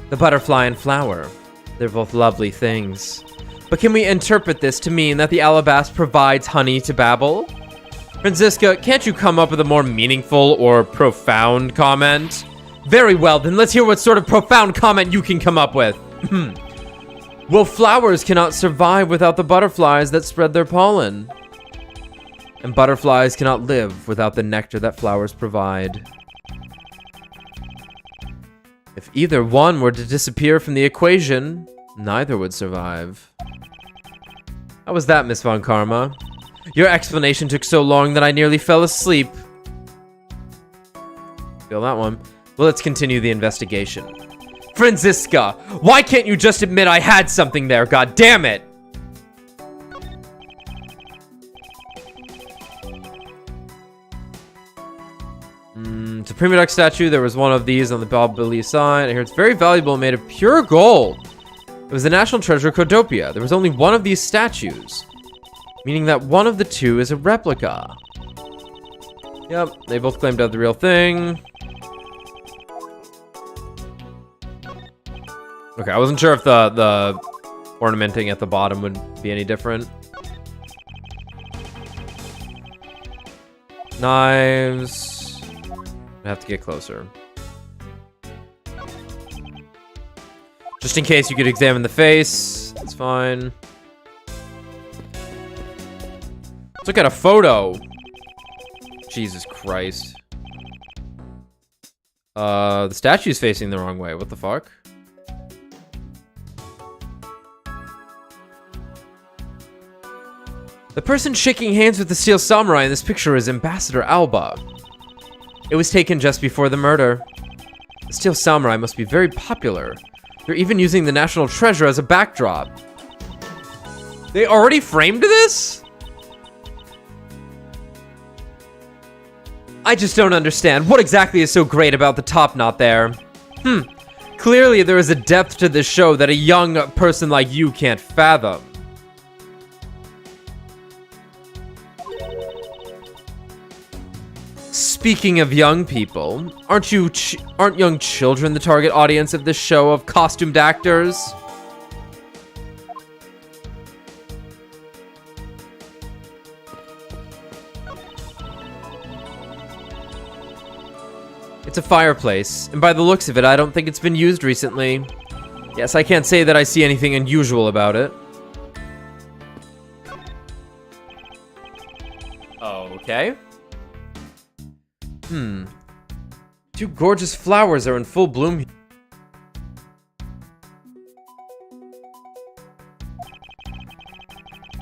[SPEAKER 1] The butterfly and flower. They're both lovely things. But can we interpret this to mean that the Alabast provides honey to Babel? Franziska, can't you come up with a more meaningful or profound comment? Very well, then let's hear what sort of profound comment you can come up with. Well, flowers cannot survive without the butterflies that spread their pollen. And butterflies cannot live without the nectar that flowers provide. If either one were to disappear from the equation, neither would survive. How was that, Miss Von Karma? Your explanation took so long that I nearly fell asleep. Feel that one. Well, let's continue the investigation. Franziska, why can't you just admit I had something there, god damn it? It's a Prima Duck statue. There was one of these on the Babelese side. I hear it's very valuable, made of pure gold. It was the national treasure of Codopia. There was only one of these statues, meaning that one of the two is a replica. Yep, they both claimed to have the real thing. Okay, I wasn't sure if the ornamenting at the bottom would be any different. Knives. I have to get closer. Just in case you could examine the face. That's fine. Let's look at a photo. Jesus Christ. The statue's facing the wrong way. What the fuck? The person shaking hands with the Steel Samurai in this picture is Ambassador Alba. It was taken just before the murder. The Steel Samurai must be very popular. They're even using the national treasure as a backdrop. They already framed this? I just don't understand. What exactly is so great about the top knot there? Clearly there is a depth to this show that a young person like you can't fathom. Speaking of young people, aren't young children the target audience of this show of costumed actors? It's a fireplace, and by the looks of it, I don't think it's been used recently. Yes, I can't say that I see anything unusual about it. Okay. Two gorgeous flowers are in full bloom here.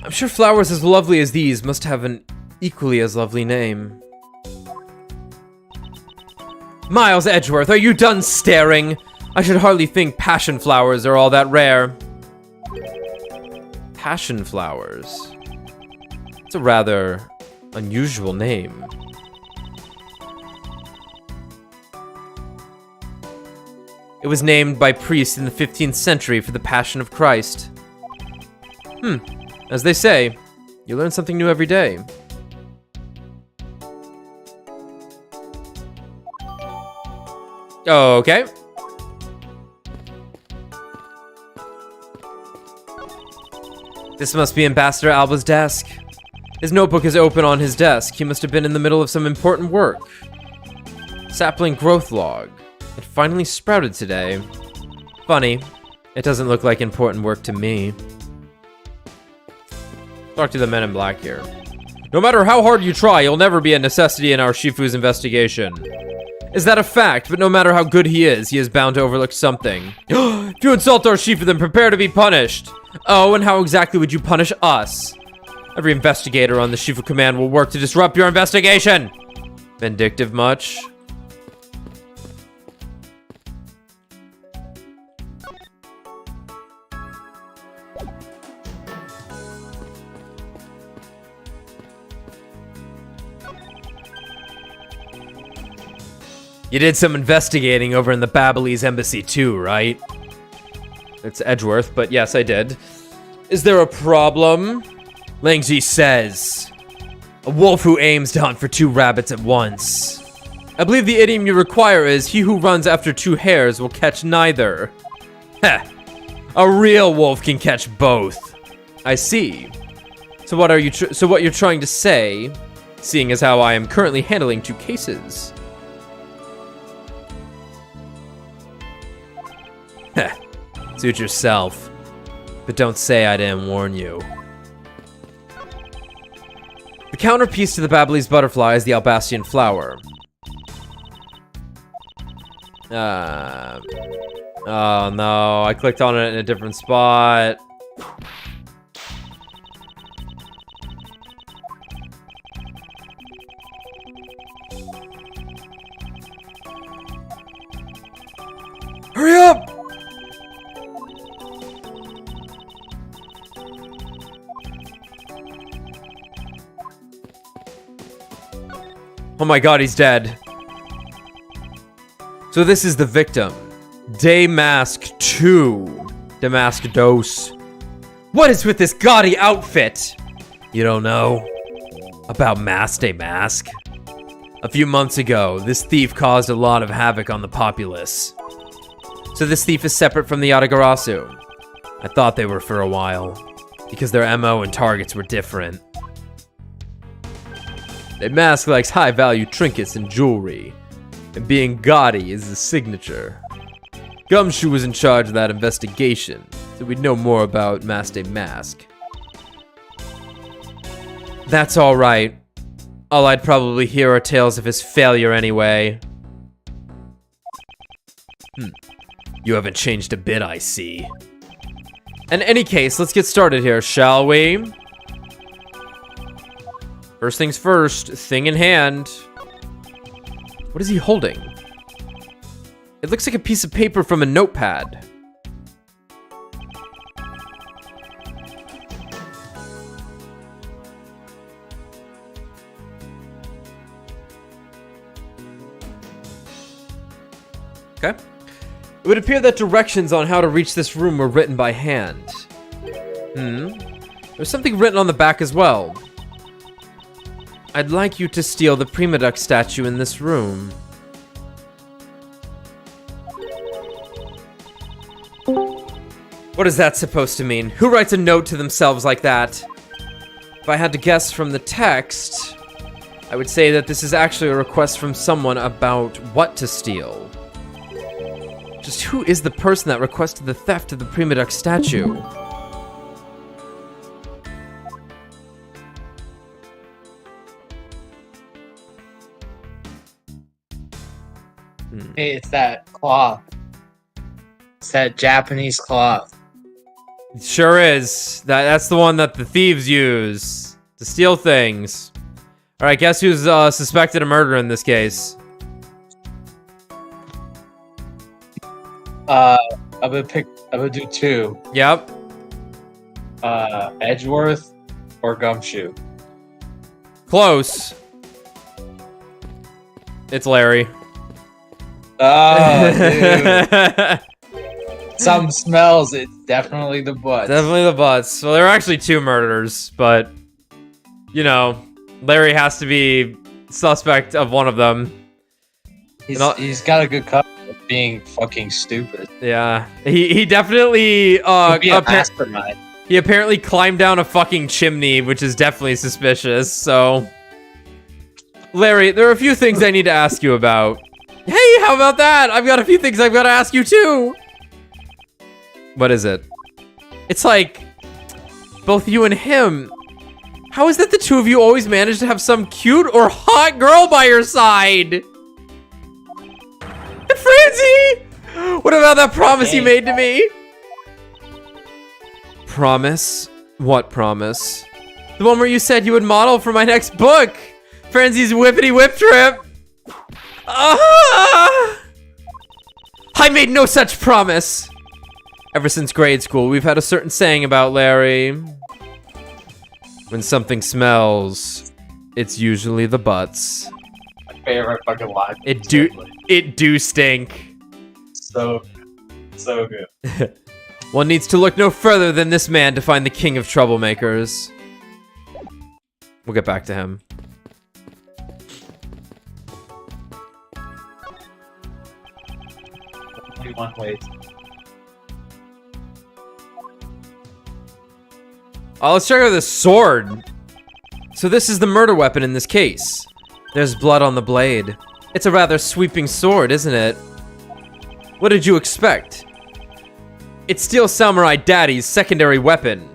[SPEAKER 1] I'm sure flowers as lovely as these must have an equally as lovely name. Miles Edgeworth, are you done staring? I should hardly think passion flowers are all that rare. Passion flowers? It's a rather unusual name. It was named by priests in the 15th century for the Passion of Christ. As they say, you learn something new every day. Okay. This must be Ambassador Alba's desk. His notebook is open on his desk. He must have been in the middle of some important work. Sapling growth log. It finally sprouted today. Funny. It doesn't look like important work to me. Talk to the men in black here. No matter how hard you try, you'll never be a necessity in our Shifu's investigation. Is that a fact? But no matter how good he is bound to overlook something. If you insult our Shifu, then prepare to be punished. Oh, and how exactly would you punish us? Every investigator on the Shifu command will work to disrupt your investigation. Vindictive much? You did some investigating over in the Ablaze embassy too, right? It's Edgeworth, but yes, I did. Is there a problem? Langji says. A wolf who aims to hunt for two rabbits at once. I believe the idiom you require is, he who runs after two hares will catch neither. Heh. A real wolf can catch both. I see. So what you're trying to say, seeing as how I am currently handling two cases. Heh. Suit yourself. But don't say I didn't warn you. The counterpiece to the Ablaze butterfly is the Albastian flower. Oh no, I clicked on it in a different spot. Hurry up! Oh my god, he's dead. So this is the victim. Damask 2. Damask Dose. What is with this gaudy outfit? You don't know about Damask? A few months ago, this thief caused a lot of havoc on the populace. So this thief is separate from the Yatagarasu. I thought they were for a while, because their MO and targets were different. Damask likes high-value trinkets and jewelry, and being gaudy is his signature. Gumshoe was in charge of that investigation, so we'd know more about Master Mask. That's alright. All I'd probably hear are tales of his failure anyway. You haven't changed a bit, I see. In any case, let's get started here, shall we? First things first, thing in hand. What is he holding? It looks like a piece of paper from a notepad. Okay. It would appear that directions on how to reach this room were written by hand. There's something written on the back as well. I'd like you to steal the Prima Duck statue in this room. What is that supposed to mean? Who writes a note to themselves like that? If I had to guess from the text, I would say that this is actually a request from someone about what to steal. Just who is the person that requested the theft of the Prima Duck statue?
[SPEAKER 2] Hey, it's that cloth. It's that Japanese cloth.
[SPEAKER 1] It sure is. That's the one that the thieves use to steal things. All right, guess who's suspected of murder in this case?
[SPEAKER 2] I'm gonna do two.
[SPEAKER 1] Yep.
[SPEAKER 2] Edgeworth or Gumshoe.
[SPEAKER 1] Close. It's Larry.
[SPEAKER 2] Oh, dude. Some smells. It's definitely the butts.
[SPEAKER 1] Definitely the butts. Well, there are actually two murders, but you know, Larry has to be suspect of one of them.
[SPEAKER 2] He's got a good cover of being fucking stupid.
[SPEAKER 1] Yeah, he definitely
[SPEAKER 2] He'd be a mastermind.
[SPEAKER 1] He apparently climbed down a fucking chimney, which is definitely suspicious. So, Larry, there are a few things I need to ask you about. Hey, how about that? I've got a few things I've got to ask you too. What is it? It's like both you and him. How is it the two of you always manage to have some cute or hot girl by your side? And Francie! What about that promise you made to me? Promise? What promise? The one where you said you would model for my next book. Francie's Whippity Whip Trip. I made no such promise. Ever since grade school, we've had a certain saying about Larry. When something smells, it's usually the butts.
[SPEAKER 2] My favorite fucking line.
[SPEAKER 1] It do stink.
[SPEAKER 2] So good.
[SPEAKER 1] One needs to look no further than this man to find the king of troublemakers. We'll get back to him.
[SPEAKER 2] Only one way.
[SPEAKER 1] Oh, let's check out this sword. So this is the murder weapon in this case. There's blood on the blade. It's a rather sweeping sword, isn't it? What did you expect? It's Steel Samurai Daddy's secondary weapon.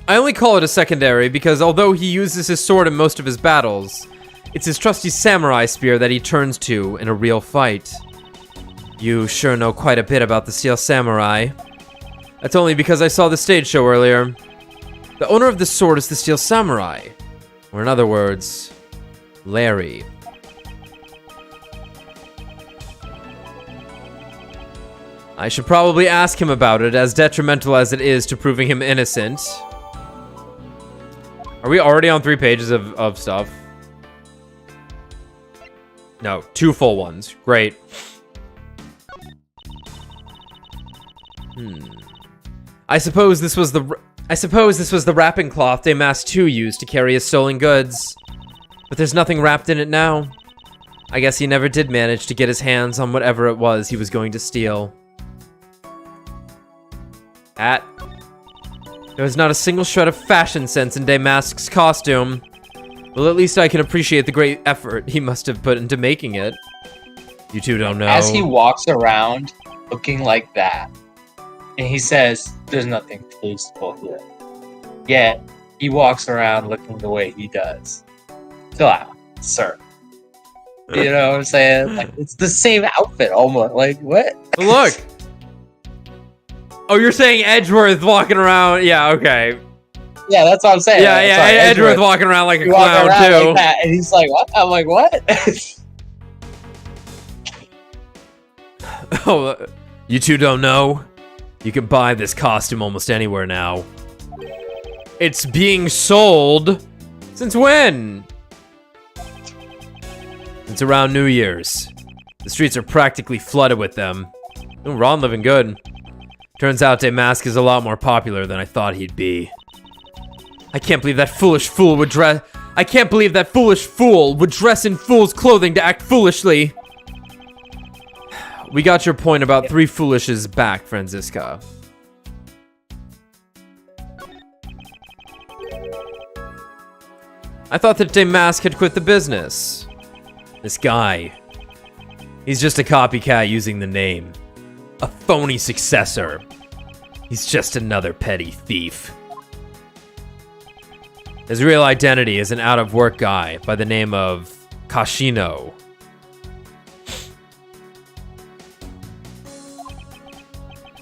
[SPEAKER 1] I only call it a secondary because although he uses his sword in most of his battles, it's his trusty samurai spear that he turns to in a real fight. You sure know quite a bit about the Steel Samurai. That's only because I saw the stage show earlier. The owner of this sword is the Steel Samurai. Or in other words, Larry. I should probably ask him about it, as detrimental as it is to proving him innocent. Are we already on 3 pages of stuff? No, 2 full ones. Great. I suppose this was the wrapping cloth Damas 2 used to carry his stolen goods. But there's nothing wrapped in it now. I guess he never did manage to get his hands on whatever it was he was going to steal. There was not a single shred of fashion sense in Damask's costume. Well, at least I can appreciate the great effort he must have put into making it. You two don't know.
[SPEAKER 2] As he walks around looking like that, and he says, there's nothing tasteful here. Yet, he walks around looking the way he does. Chill out, sir. You know what I'm saying? Like, it's the same outfit almost. Like, what?
[SPEAKER 1] Look! Oh, you're saying Edgeworth walking around? Yeah, okay.
[SPEAKER 2] Yeah, that's what I'm saying.
[SPEAKER 1] Yeah, Edgeworth walking around like a clown, too.
[SPEAKER 2] Like that, and he's like, what? I'm like, what?
[SPEAKER 1] Oh, you two don't know? You can buy this costume almost anywhere now. It's being sold? Since when? Since around New Year's. The streets are practically flooded with them. Ooh, Ron living good. Turns out Damask is a lot more popular than I thought he'd be. I can't believe that foolish fool would dress in fool's clothing to act foolishly. We got your point about 3 foolishes back, Franziska. I thought that Damask had quit the business. This guy. He's just a copycat using the name. A phony successor. He's just another petty thief. His real identity is an out-of-work guy by the name of Kashino.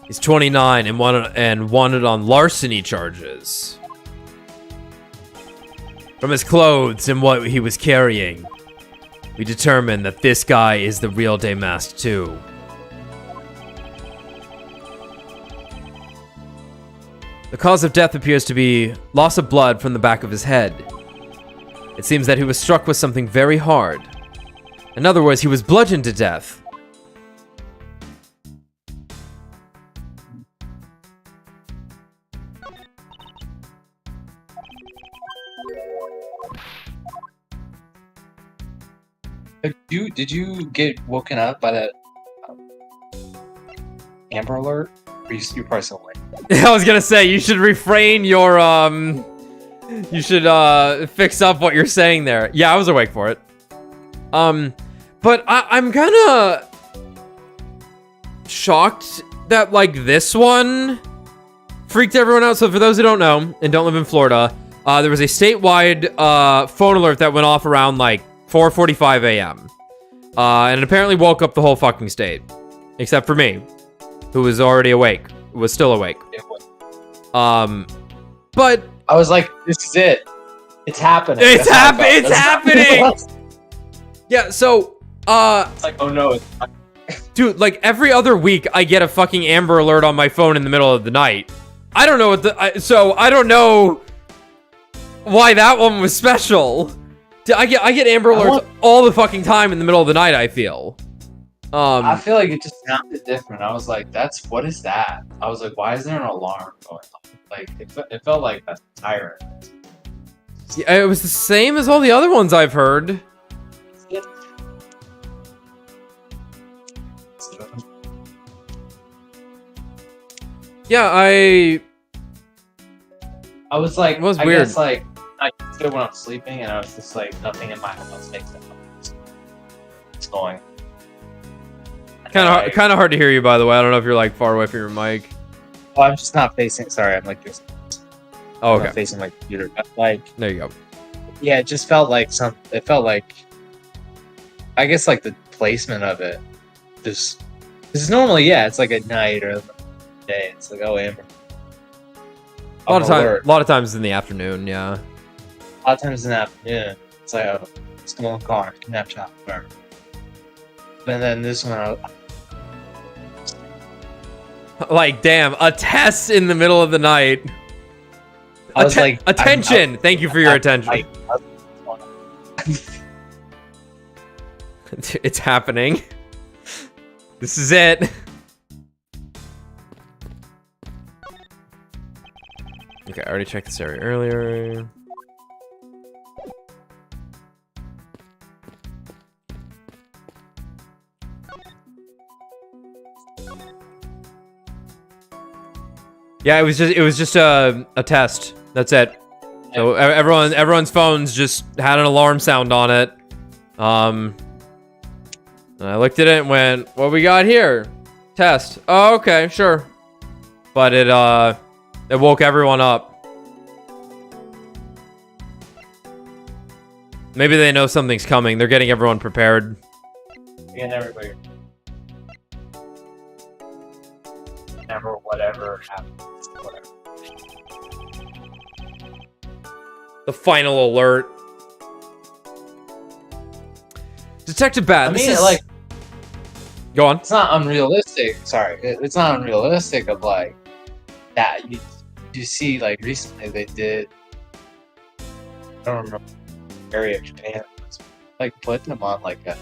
[SPEAKER 1] He's 29 and wanted on larceny charges. From his clothes and what he was carrying, we determined that this guy is the real Damask 2. The cause of death appears to be loss of blood from the back of his head. It seems that he was struck with something very hard. In other words, he was bludgeoned to death.
[SPEAKER 2] Did you get woken up by that Amber Alert? Or you're probably still awake.
[SPEAKER 1] I was gonna say, you should refrain your, you should, fix up what you're saying there. Yeah, I was awake for it. But I'm kinda shocked that, like, this one freaked everyone out. So for those who don't know, and don't live in Florida, there was a statewide, phone alert that went off around, like, 4:45 a.m. And it apparently woke up the whole fucking state. Except for me, who was already awake. Was still awake. But...
[SPEAKER 2] I was like, this is it. It's happening.
[SPEAKER 1] It's happening! Yeah, so,
[SPEAKER 2] It's like, oh no, it's not.
[SPEAKER 1] Dude, like, every other week, I get a fucking Amber Alert on my phone in the middle of the night. I don't know what so, I don't know why that one was special. I get Amber Alerts all the fucking time in the middle of the night, I feel.
[SPEAKER 2] I feel like it just sounded different. I was like, what is that? I was like, why is there an alarm going on? Like, it felt like a siren.
[SPEAKER 1] Yeah, it was the same as all the other ones I've heard. Yeah, I was like,
[SPEAKER 2] it
[SPEAKER 1] was
[SPEAKER 2] I
[SPEAKER 1] weird.
[SPEAKER 2] guess, like, I did when I'm sleeping, and I was just like, nothing in my house makes that noise. It's going.
[SPEAKER 1] Kind of hard to hear you, by the way. I don't know if you're like far away from your mic.
[SPEAKER 2] Oh, I'm just not facing. Sorry, I'm like just.
[SPEAKER 1] Oh,
[SPEAKER 2] I'm
[SPEAKER 1] okay.
[SPEAKER 2] not facing my computer. But, like,
[SPEAKER 1] There you go.
[SPEAKER 2] yeah, it just felt like It felt like, I guess, like the placement of it. This is normally, yeah, it's like at night or day. It's like, oh, Amber.
[SPEAKER 1] A lot of times in the afternoon, yeah.
[SPEAKER 2] A lot of times in the afternoon, it's like, oh, it's going on car, Snapchat, whatever. And then this one,
[SPEAKER 1] Like, damn, a test in the middle of the night.
[SPEAKER 2] I was like,
[SPEAKER 1] attention! Thank you for your attention. It's happening. This is it. Okay, I already checked this area earlier. Yeah, it was just a test. That's it. So everyone's phones just had an alarm sound on it. And I looked at it and went, "What we got here? Test. Oh, okay, sure." But it woke everyone up. Maybe they know something's coming. They're getting everyone prepared.
[SPEAKER 2] Getting everybody. Never whatever happens. Whatever.
[SPEAKER 1] The final alert. Detective Bat.
[SPEAKER 2] Like,
[SPEAKER 1] go on.
[SPEAKER 2] it's not unrealistic. Sorry, it's not unrealistic. Of like that, you see, like recently they did. I don't remember area of Japan, like putting them on like a,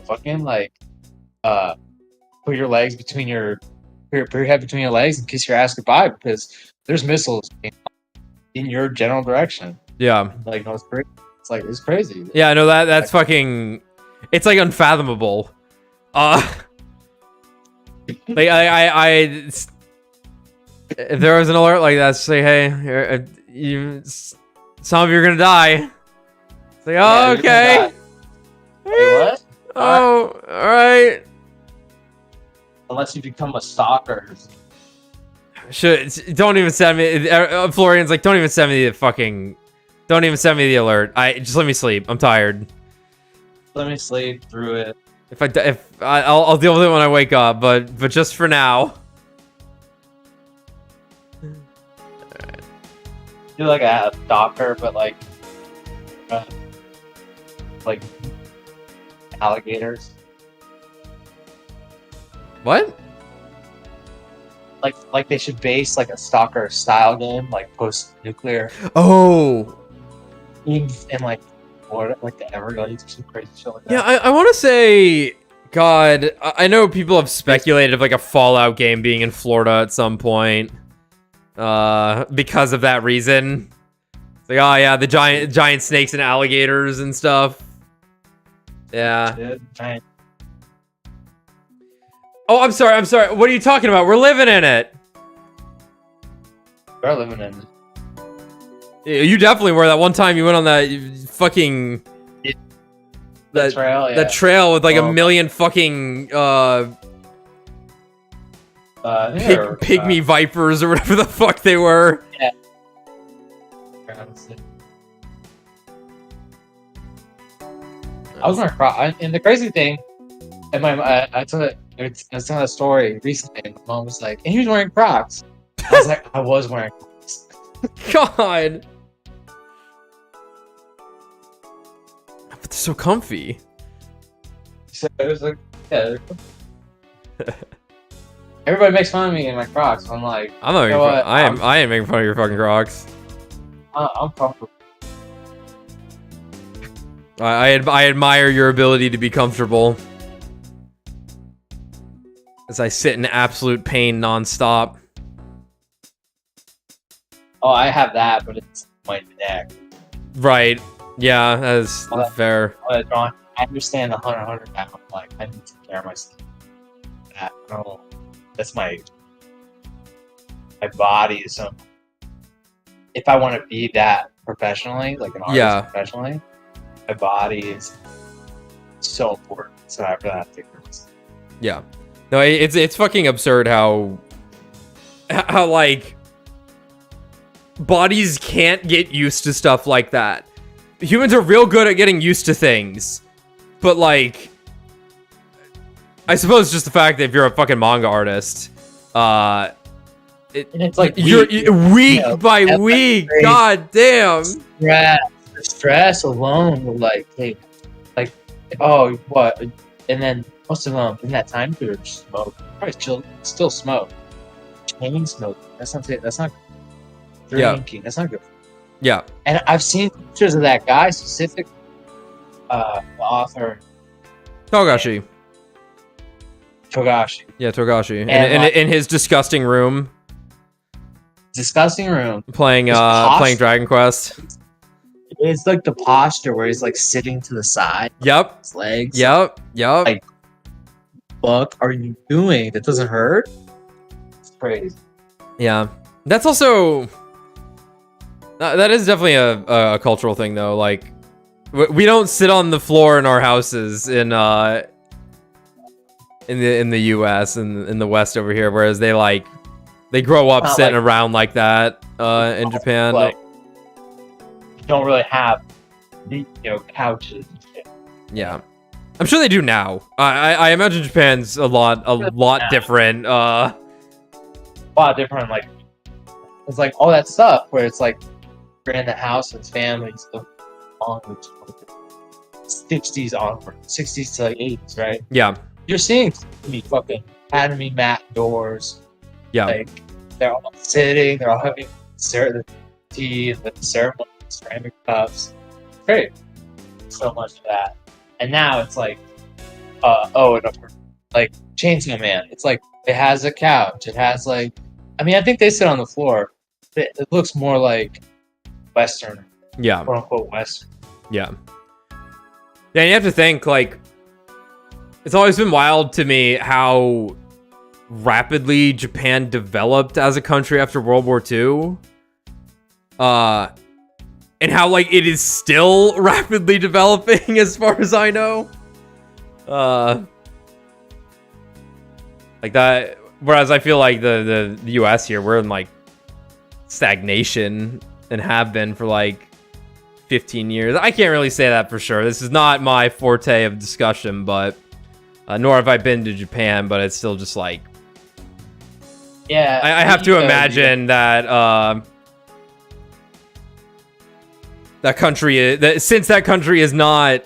[SPEAKER 2] fucking like, put your legs between your head between your legs and kiss your ass goodbye because there's missiles in your general direction.
[SPEAKER 1] Yeah.
[SPEAKER 2] Like, no, it's crazy.
[SPEAKER 1] Yeah, I know that's fucking. It's like unfathomable. Like if there was an alert like that, say, hey, some of you are gonna die. It's like, oh, okay.
[SPEAKER 2] Wait, what?
[SPEAKER 1] Oh, all right.
[SPEAKER 2] Unless you become a stalker.
[SPEAKER 1] Don't even send me. Florian's like, don't even send me the fucking Don't even send me the alert. Just let me sleep. I'm tired.
[SPEAKER 2] Let me sleep through it.
[SPEAKER 1] I'll deal with it when I wake up, but just for now.
[SPEAKER 2] Do like a stalker, but like alligators.
[SPEAKER 1] What?
[SPEAKER 2] Like they should base like a stalker style game, like post-nuclear.
[SPEAKER 1] Oh.
[SPEAKER 2] In like Florida, like the Everglades or some crazy shit like that.
[SPEAKER 1] Yeah, I want to say, God, I know people have speculated of like a Fallout game being in Florida at some point, because of that reason. It's like, oh yeah, the giant snakes and alligators and stuff. Yeah.
[SPEAKER 2] Giant.
[SPEAKER 1] Oh, I'm sorry. What are you talking about? We're living in it.
[SPEAKER 2] We're living in it.
[SPEAKER 1] You definitely were. That one time you went on that fucking
[SPEAKER 2] The trail, yeah.
[SPEAKER 1] that trail with like a million fucking pygmy vipers or whatever the fuck they were.
[SPEAKER 2] Yeah. I was wearing Crocs, and the crazy thing, and I told a story recently, and my mom was like, "And he was wearing Crocs." I was like, "I was wearing Crocs."
[SPEAKER 1] God. But they're so comfy.
[SPEAKER 2] So it was like, yeah. Everybody makes fun of me in my Crocs. I'm like,
[SPEAKER 1] I'm not. I am making fun of your fucking Crocs.
[SPEAKER 2] I'm comfortable.
[SPEAKER 1] I admire your ability to be comfortable. As I sit in absolute pain nonstop.
[SPEAKER 2] Oh, I have that, but it's my neck.
[SPEAKER 1] Right. Yeah, that's fair.
[SPEAKER 2] I understand 100 now. I'm like, I need to take care of myself. That's my body. So if I want to be that professionally, like an artist professionally, my body is so important. So I really have to take care of myself.
[SPEAKER 1] Yeah. No, it's fucking absurd how like bodies can't get used to stuff like that. Humans are real good at getting used to things, but like, I suppose just the fact that if you're a fucking manga artist,
[SPEAKER 2] it's like
[SPEAKER 1] you're week by week. God damn.
[SPEAKER 2] Stress alone will like take, like, oh what, and then most of them in that time period smoke. Probably still smoke. Chain smoking. That's not drinking. That's not good.
[SPEAKER 1] Yeah.
[SPEAKER 2] And I've seen pictures of that guy specific, the author
[SPEAKER 1] Togashi.
[SPEAKER 2] Yeah,
[SPEAKER 1] Togashi.
[SPEAKER 2] And
[SPEAKER 1] in his disgusting room. Playing Dragon Quest.
[SPEAKER 2] It's like the posture where he's like sitting to the side.
[SPEAKER 1] Yep.
[SPEAKER 2] His legs.
[SPEAKER 1] Yep.
[SPEAKER 2] Like, what are you doing? That doesn't hurt? It's crazy.
[SPEAKER 1] Yeah. That's also... that is definitely a cultural thing, though. Like, we don't sit on the floor in our houses in the U.S. and in the West over here, whereas they grow up sitting around like that in Japan.
[SPEAKER 2] Like, you don't really have couches and shit.
[SPEAKER 1] Yeah, I'm sure they do now. I imagine Japan's a lot different. A
[SPEAKER 2] lot different. Like, it's like all that stuff where it's like you're in the house with families onwards, 60s onward, 60s to like 80s, right?
[SPEAKER 1] Yeah.
[SPEAKER 2] You're seeing me fucking Academy mat doors.
[SPEAKER 1] Yeah.
[SPEAKER 2] Like, they're all sitting, they're all having the tea and the ceremony, ceramic cups. Great. So much of that. And now it's like, like Chainsaw Man. It's like, it has a couch. It has like, I mean, I think they sit on the floor. It looks more like Western.
[SPEAKER 1] Yeah.
[SPEAKER 2] Quote unquote Western.
[SPEAKER 1] Yeah. Yeah, and you have to think, like, it's always been wild to me how rapidly Japan developed as a country after World War II. And how, like, it is still rapidly developing as far as I know. Like that, whereas I feel like the US here, we're in, like, stagnation and have been for, like, 15 years. I can't really say that for sure. This is not my forte of discussion, but nor have I been to Japan, but it's still just like,
[SPEAKER 2] Yeah,
[SPEAKER 1] I have to imagine that that country is, since that country is not,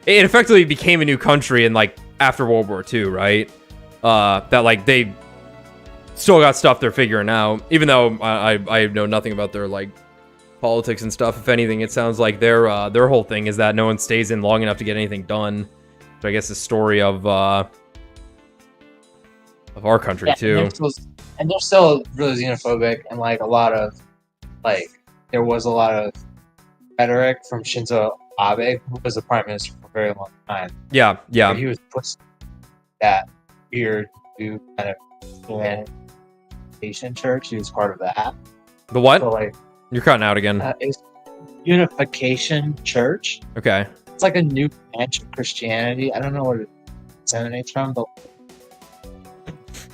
[SPEAKER 1] it effectively became a new country in like after World War II, right? That like they still got stuff they're figuring out, even though I know nothing about their like politics and stuff. If anything, it sounds like their whole thing is that no one stays in long enough to get anything done. So I guess the story of our country too.
[SPEAKER 2] And they're still really xenophobic, and like a lot of like there was a lot of rhetoric from Shinzo Abe, who was the prime minister for a very long time.
[SPEAKER 1] Yeah.
[SPEAKER 2] Where he was pushing that weird new kind of Asian church. He was part of that.
[SPEAKER 1] The what?
[SPEAKER 2] So like
[SPEAKER 1] You're cutting out again.
[SPEAKER 2] It's Unification Church.
[SPEAKER 1] Okay.
[SPEAKER 2] It's like a new branch of Christianity. I don't know what it emanates from, but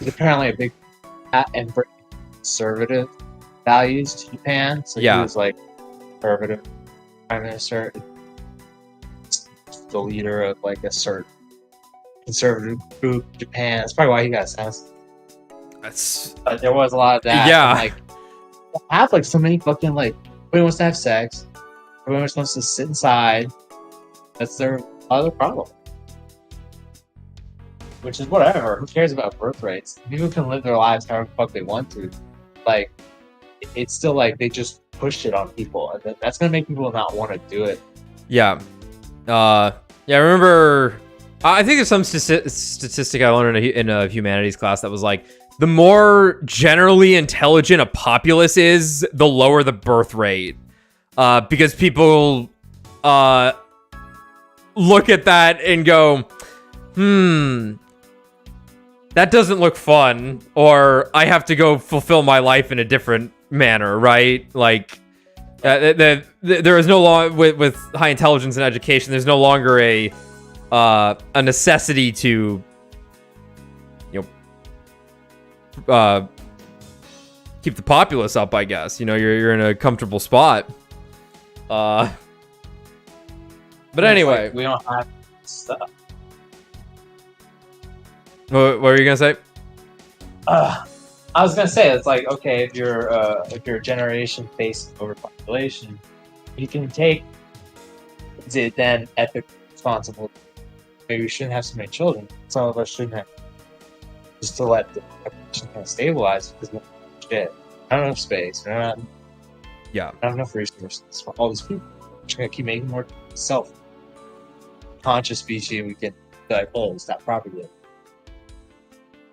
[SPEAKER 2] it's apparently a big and bring conservative values to Japan. So
[SPEAKER 1] yeah.
[SPEAKER 2] He was like conservative prime minister, the leader of like a certain conservative group in Japan. That's probably why he got sentenced. But there was a lot of that.
[SPEAKER 1] Yeah.
[SPEAKER 2] And, like, have like so many fucking like everybody wants to have sex, everyone just wants to sit inside. That's their other problem. Which is whatever. Who cares about birth rates? People can live their lives however the fuck they want to. Like, it's still like they just pushed it on people, and that's gonna make people not want to do it.
[SPEAKER 1] Yeah. I remember. I think there's some statistic I learned in a humanities class that was like, the more generally intelligent a populace is, the lower the birth rate, because people look at that and go, that doesn't look fun, or I have to go fulfill my life in a different manner, right? Like, there is no longer, with high intelligence and education, there's no longer a necessity to, keep the populace up, I guess. You're in a comfortable spot. But anyway,
[SPEAKER 2] like we don't have stuff.
[SPEAKER 1] What were you gonna say?
[SPEAKER 2] I was gonna say, it's like, okay, if you're a generation facing overpopulation, you can take it then ethically responsible. Maybe we shouldn't have so many children. Some of us shouldn't have, just to let the population kind of stabilize, because we don't have shit. I don't have space. I don't have enough resources for all these people. We're just gonna keep making more self-conscious species. We can be like, oh, stop propagating.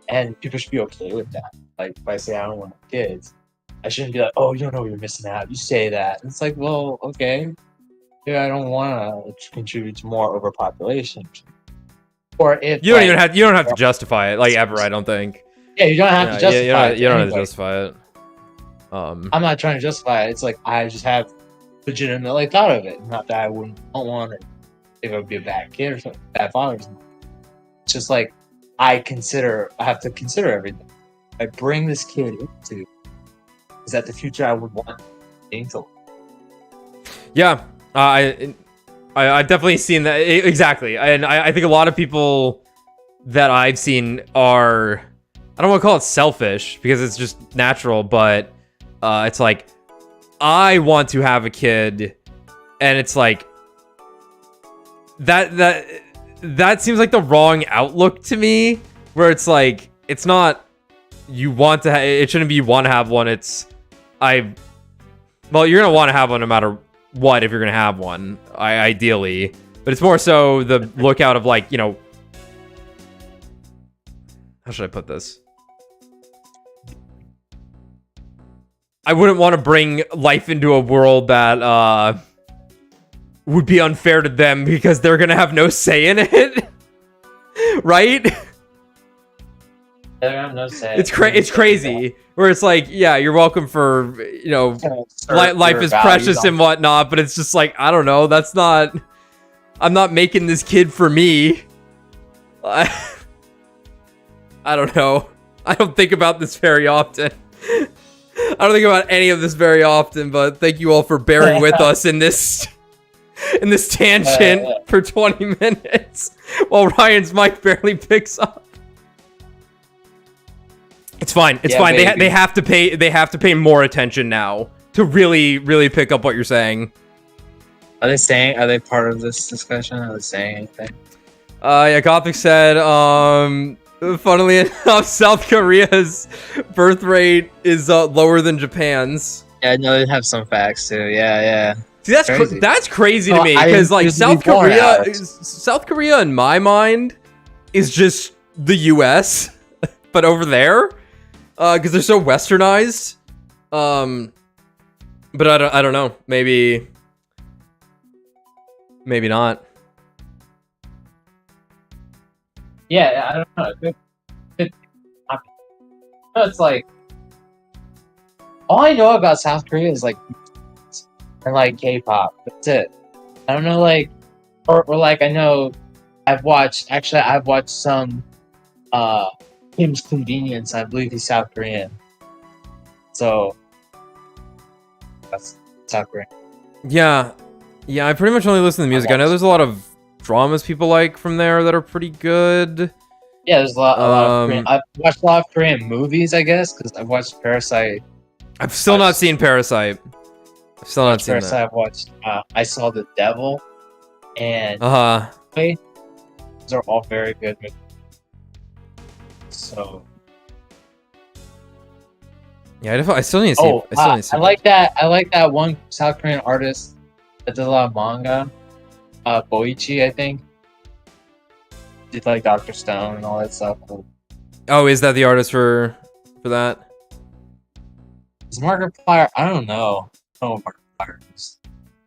[SPEAKER 2] And people should be okay with that. Like, if I say I don't want kids, I shouldn't be like, oh, you don't know you're missing out. You say that. And it's like, well, okay. Yeah, I don't want to contribute to more overpopulation. Or if
[SPEAKER 1] you don't have to justify it, like, ever. I don't think.
[SPEAKER 2] Yeah, you don't have to justify it.
[SPEAKER 1] You don't have to justify it.
[SPEAKER 2] I'm not trying to justify it. It's like I just have legitimately thought of it. Not that I don't want it. If I would be a bad kid or something, bad father or something. It's just like I have to consider everything. I bring this kid into, is that the future I would want into?
[SPEAKER 1] Yeah, I've definitely seen that, exactly, and I think a lot of people that I've seen are, I don't want to call it selfish because it's just natural, but it's like, I want to have a kid, and it's like that seems like the wrong outlook to me, where it's like, it's not you want to it shouldn't be you want to have one, it's you're gonna want to have one no matter what if you're gonna have one, ideally, but it's more so the lookout of like, how should I put this? I wouldn't want to bring life into a world that would be unfair to them because they're gonna have no say in it. Right?
[SPEAKER 2] They have no say.
[SPEAKER 1] It's crazy. Where it's like, yeah, you're welcome for, life is precious and whatnot, but it's just like, I don't know, I'm not making this kid for me. I don't know. I don't think about this very often. I don't think about any of this very often, but thank you all for bearing with us in this tangent for 20 minutes while Ryan's mic barely picks up. It's fine. It's fine. They have to pay more attention now to really pick up what you're saying.
[SPEAKER 2] Are they part of this discussion? Are they saying anything?
[SPEAKER 1] Yeah, Gothic said, funnily enough, South Korea's birth rate is lower than Japan's.
[SPEAKER 2] Yeah, I know they have some facts too. Yeah.
[SPEAKER 1] See, that's crazy to me, because like South Korea in my mind is just the US, but over there, because they're so westernized. But I don't know. Maybe not.
[SPEAKER 2] Yeah, I don't know. It's like all I know about South Korea is like and like K-pop. That's it. I don't know, like or like I know I've watched some Kim's Convenience. I believe he's South Korean. So that's South Korean.
[SPEAKER 1] Yeah, I pretty much only listen to the music. I know there's a lot of dramas people like from there that are pretty good.
[SPEAKER 2] Yeah, there's a lot of Korean. I've watched a lot of Korean movies, I guess, because I've watched Parasite.
[SPEAKER 1] I've still not seen Parasite. I've still not seen
[SPEAKER 2] Parasite.
[SPEAKER 1] that.
[SPEAKER 2] I've watched I Saw the Devil, and those are all very good movies. So
[SPEAKER 1] yeah, I still need to see.
[SPEAKER 2] I like that one South Korean artist that does a lot of manga. Boichi, I think. Did like Dr. Stone and all that stuff.
[SPEAKER 1] Oh, is that the artist for that?
[SPEAKER 2] Is Markiplier? I don't know. Oh, Markiplier is.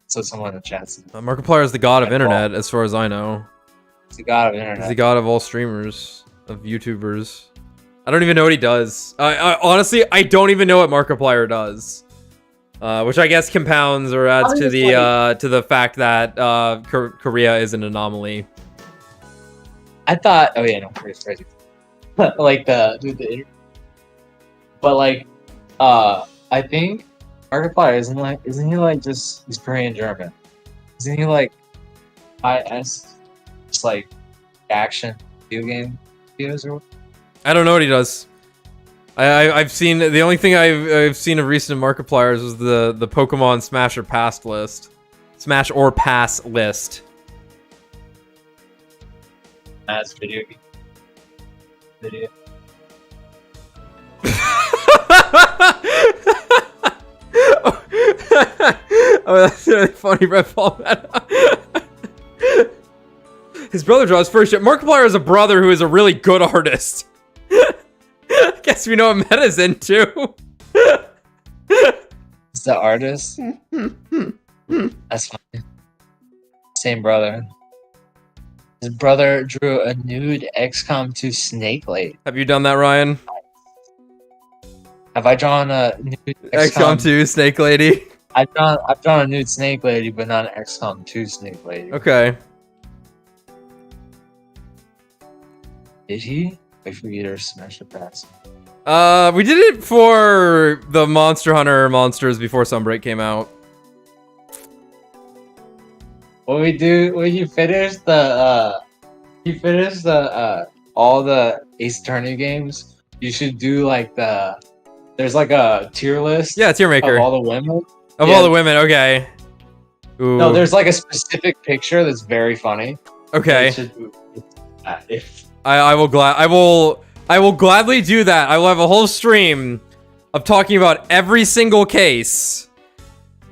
[SPEAKER 2] So someone in the chat said.
[SPEAKER 1] Markiplier is the god of internet, as far as I know.
[SPEAKER 2] He's the god of internet.
[SPEAKER 1] He's the god of all streamers, of YouTubers. I don't even know what he does. I honestly, I don't even know what Markiplier does. Which I guess compounds or adds to the fact that Korea is an anomaly.
[SPEAKER 2] I thought, oh yeah, no, Korea's crazy. Like the but like, I think Markiplier isn't he like just he's Korean German? Isn't he like IS just like action video game videos or what?
[SPEAKER 1] I don't know what he does. I've seen the only thing I've seen of recent Markipliers was the Pokemon Smash or Pass list. Smash or Pass list.
[SPEAKER 2] That's video.
[SPEAKER 1] Oh, that's really funny, Red Ball Meta. His brother draws first shit. Markiplier has a brother who is a really good artist. Guess we know what Meta's into.
[SPEAKER 2] It's the artist. That's fine. Same brother. His brother drew a nude XCOM 2 Snake Lady.
[SPEAKER 1] Have you done that, Ryan?
[SPEAKER 2] Have I drawn a nude
[SPEAKER 1] XCOM 2 Snake Lady?
[SPEAKER 2] I've drawn a nude Snake Lady, but not an XCOM 2 Snake Lady.
[SPEAKER 1] Okay.
[SPEAKER 2] Did he? WaifuEater Smash or Pass?
[SPEAKER 1] We did it for the Monster Hunter monsters before Sunbreak came out.
[SPEAKER 2] When you finish the all the Ace Attorney games, you should do like there's like a tier list.
[SPEAKER 1] Yeah, tier maker.
[SPEAKER 2] Of all the women.
[SPEAKER 1] All the women, okay. Ooh.
[SPEAKER 2] No, there's like a specific picture that's very funny.
[SPEAKER 1] Okay.
[SPEAKER 2] If
[SPEAKER 1] I will gladly do that. I will have a whole stream of talking about every single case.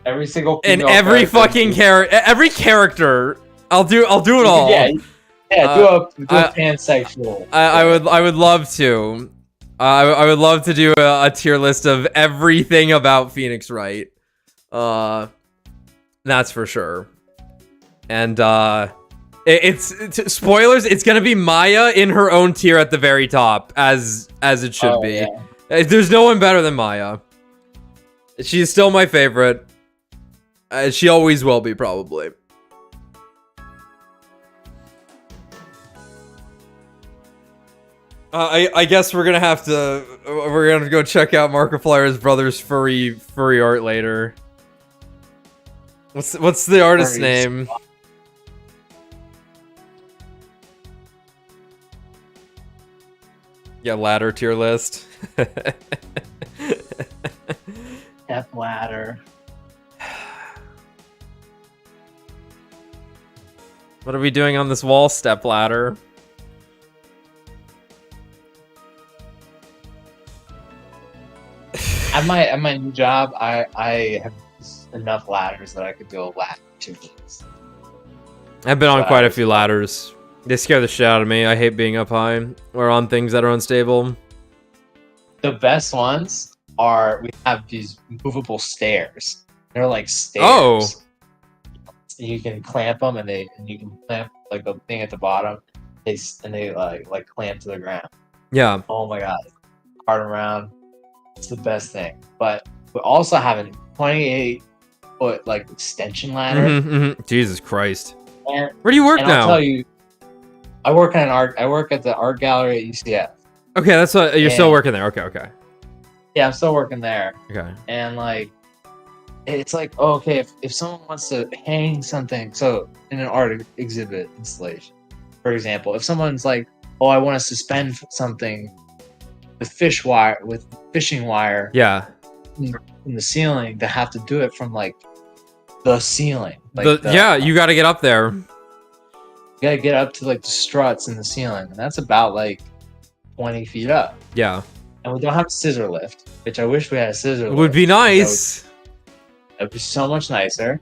[SPEAKER 2] Every single
[SPEAKER 1] and every fucking every character. I'll do it all.
[SPEAKER 2] Yeah, do a pansexual.
[SPEAKER 1] I would love to. I would love to do a tier list of everything about Phoenix Wright. That's for sure. And it's spoilers. It's gonna be Maya in her own tier at the very top, as it should be. Yeah. There's no one better than Maya. She's still my favorite. She always will be, probably. I guess we're gonna have to. We're gonna go check out Markiplier's brother's furry art later. What's the artist's name? Yeah, ladder tier list.
[SPEAKER 2] Step ladder.
[SPEAKER 1] What are we doing on this wall step ladder?
[SPEAKER 2] At my new job, I have enough ladders that I could go ladder 2 weeks.
[SPEAKER 1] I've been on quite a few ladders. They scare the shit out of me. I hate being up high or on things that are unstable.
[SPEAKER 2] The best ones are we have these movable stairs. They're like stairs.
[SPEAKER 1] Oh.
[SPEAKER 2] You can clamp them, and you can clamp like the thing at the bottom. They like clamp to the ground.
[SPEAKER 1] Yeah.
[SPEAKER 2] Oh my god, cart around. It's the best thing. But we also have a 28-foot like extension ladder.
[SPEAKER 1] Jesus Christ.
[SPEAKER 2] And,
[SPEAKER 1] where do you work
[SPEAKER 2] and
[SPEAKER 1] now?
[SPEAKER 2] I'll tell you, I work at the art gallery at UCF.
[SPEAKER 1] Okay, that's what you're still working there. Okay.
[SPEAKER 2] Yeah, I'm still working there.
[SPEAKER 1] Okay.
[SPEAKER 2] And like, it's like, oh, okay, if someone wants to hang something, so in an art exhibit installation, for example, if someone's like, oh, I want to suspend something with fishing wire,
[SPEAKER 1] yeah,
[SPEAKER 2] in the ceiling, they have to do it from like the ceiling. Like
[SPEAKER 1] you got to get up there.
[SPEAKER 2] You got to get up to like the struts in the ceiling, and that's about like 20 feet up.
[SPEAKER 1] Yeah.
[SPEAKER 2] And we don't have a scissor lift, which I wish we had a scissor lift.
[SPEAKER 1] It would be nice.
[SPEAKER 2] That would be so much nicer.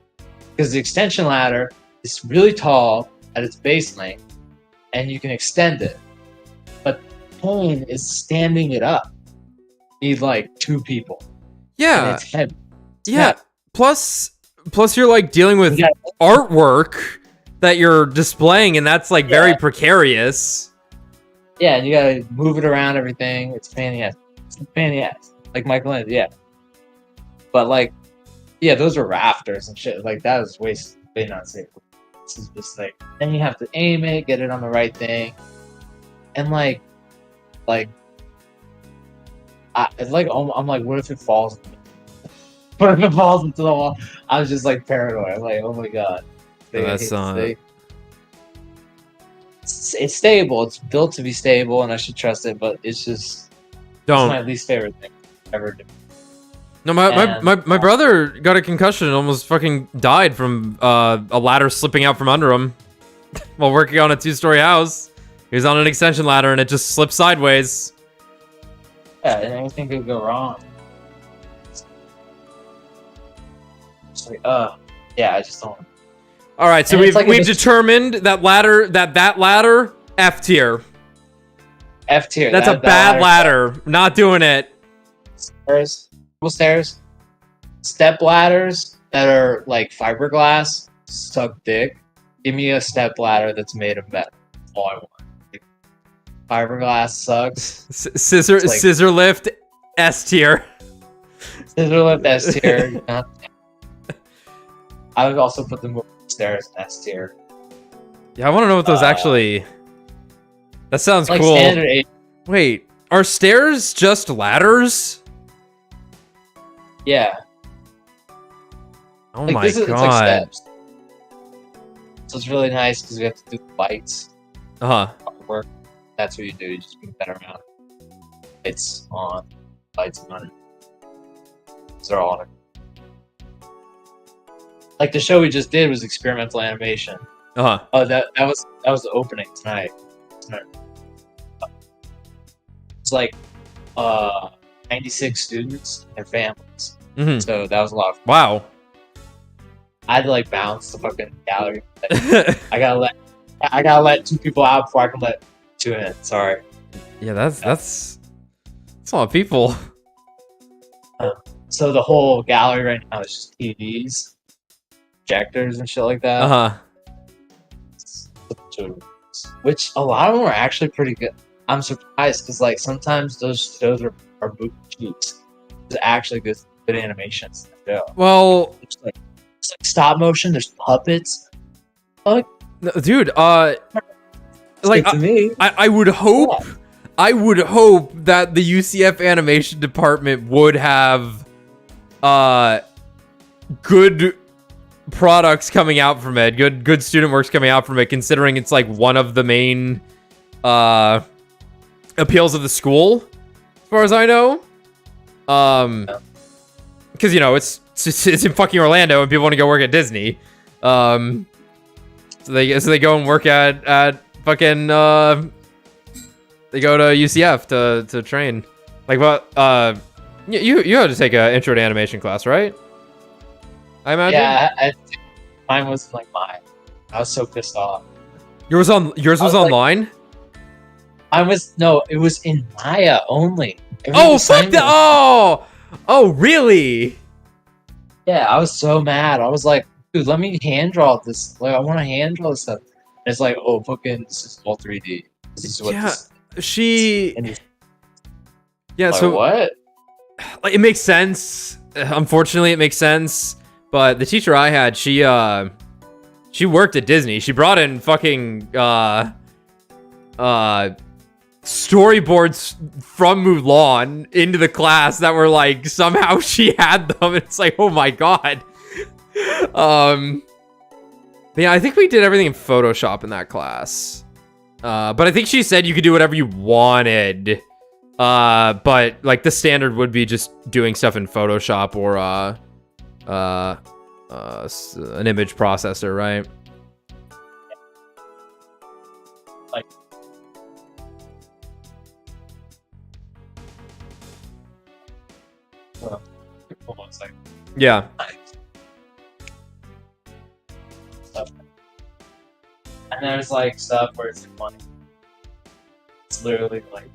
[SPEAKER 2] Because the extension ladder is really tall at its base length, and you can extend it. But pain is standing it up. You need like 2 people.
[SPEAKER 1] Yeah.
[SPEAKER 2] And it's heavy.
[SPEAKER 1] Yeah. Plus you're like dealing with artwork that you're displaying, and that's like very precarious.
[SPEAKER 2] Yeah, and you gotta move it around everything. It's a pain in the ass. It's a pain in the ass. Like Michelangelo, yeah. But like, yeah, those are rafters and shit. Like that is way not safe. This is just like, then you have to aim it, get it on the right thing, and like, I'm like, what if it falls? What if it falls into the wall? I was just like paranoid. I'm like, oh my god. It's stable. It's built to be stable, and I should trust it. But it's just it's my least favorite thing ever do.
[SPEAKER 1] No, my brother got a concussion and almost fucking died from a ladder slipping out from under him while working on a 2-story house. He was on an extension ladder and it just slipped sideways.
[SPEAKER 2] Yeah, and anything could go wrong. It's like, yeah, I just don't.
[SPEAKER 1] All right, so we've determined that ladder F tier.
[SPEAKER 2] F tier.
[SPEAKER 1] That's a bad ladder. Not doing it.
[SPEAKER 2] Stairs, step ladders that are like fiberglass suck dick. Give me a step ladder that's made of metal. That's all I want. Like, fiberglass sucks.
[SPEAKER 1] Scissor lift S tier.
[SPEAKER 2] Scissor lift S tier. I would also put the stairs in S tier.
[SPEAKER 1] Yeah, I want to know what those actually. That sounds
[SPEAKER 2] like
[SPEAKER 1] cool.
[SPEAKER 2] Standard
[SPEAKER 1] Wait, are stairs just ladders?
[SPEAKER 2] Yeah.
[SPEAKER 1] Oh
[SPEAKER 2] like,
[SPEAKER 1] my
[SPEAKER 2] god. It's like steps. So it's really nice because we have to do the lights. Work. That's what you do. You just move that around. Lights on. Lights on. They're all on it. Like the show we just did was experimental animation. Oh, that was the opening tonight. It's like 96 students and families. So that was a lot of fun.
[SPEAKER 1] Wow.
[SPEAKER 2] I had to like bounce the fucking gallery. I gotta let 2 people out before I can let 2 in. Sorry.
[SPEAKER 1] Yeah, that's a lot of people.
[SPEAKER 2] So the whole gallery right now is just TVs, projectors, and shit like that. Which a lot of them are actually pretty good. I'm surprised because like sometimes those shows are booty cheeks. There's actually good animations.
[SPEAKER 1] Well,
[SPEAKER 2] it's like stop motion. There's puppets.
[SPEAKER 1] Dude, like
[SPEAKER 2] to me.
[SPEAKER 1] I would hope I would hope that the UCF animation department would have good products coming out from it, good student works coming out from it, considering it's like one of the main appeals of the school, as far as I know. Because you know it's in fucking Orlando and people want to go work at Disney. So they go and work at fucking they go to UCF to train. Like what? You had to take an intro to animation class, right? I imagine.
[SPEAKER 2] Yeah, mine was like mine. I was so pissed off.
[SPEAKER 1] Yours was online.
[SPEAKER 2] It was in Maya only.
[SPEAKER 1] Oh fuck that! Oh really?
[SPEAKER 2] Yeah, I was so mad. I was like, dude, let me hand draw this. Like, I want to hand draw this stuff. And it's like, oh, fucking, this is all 3D. This is what.
[SPEAKER 1] Yeah,
[SPEAKER 2] Yeah.
[SPEAKER 1] So
[SPEAKER 2] what?
[SPEAKER 1] Like, it makes sense. Unfortunately, it makes sense. But the teacher I had, she worked at Disney. She brought in fucking storyboards from Mulan into the class that were like somehow she had them. It's like, oh my god. But yeah, I think we did everything in Photoshop in that class. But I think she said you could do whatever you wanted. But like the standard would be just doing stuff in Photoshop or an image processor, right?
[SPEAKER 2] Like, hold on a second.
[SPEAKER 1] Yeah.
[SPEAKER 2] And there's like stuff where it's funny. It's literally like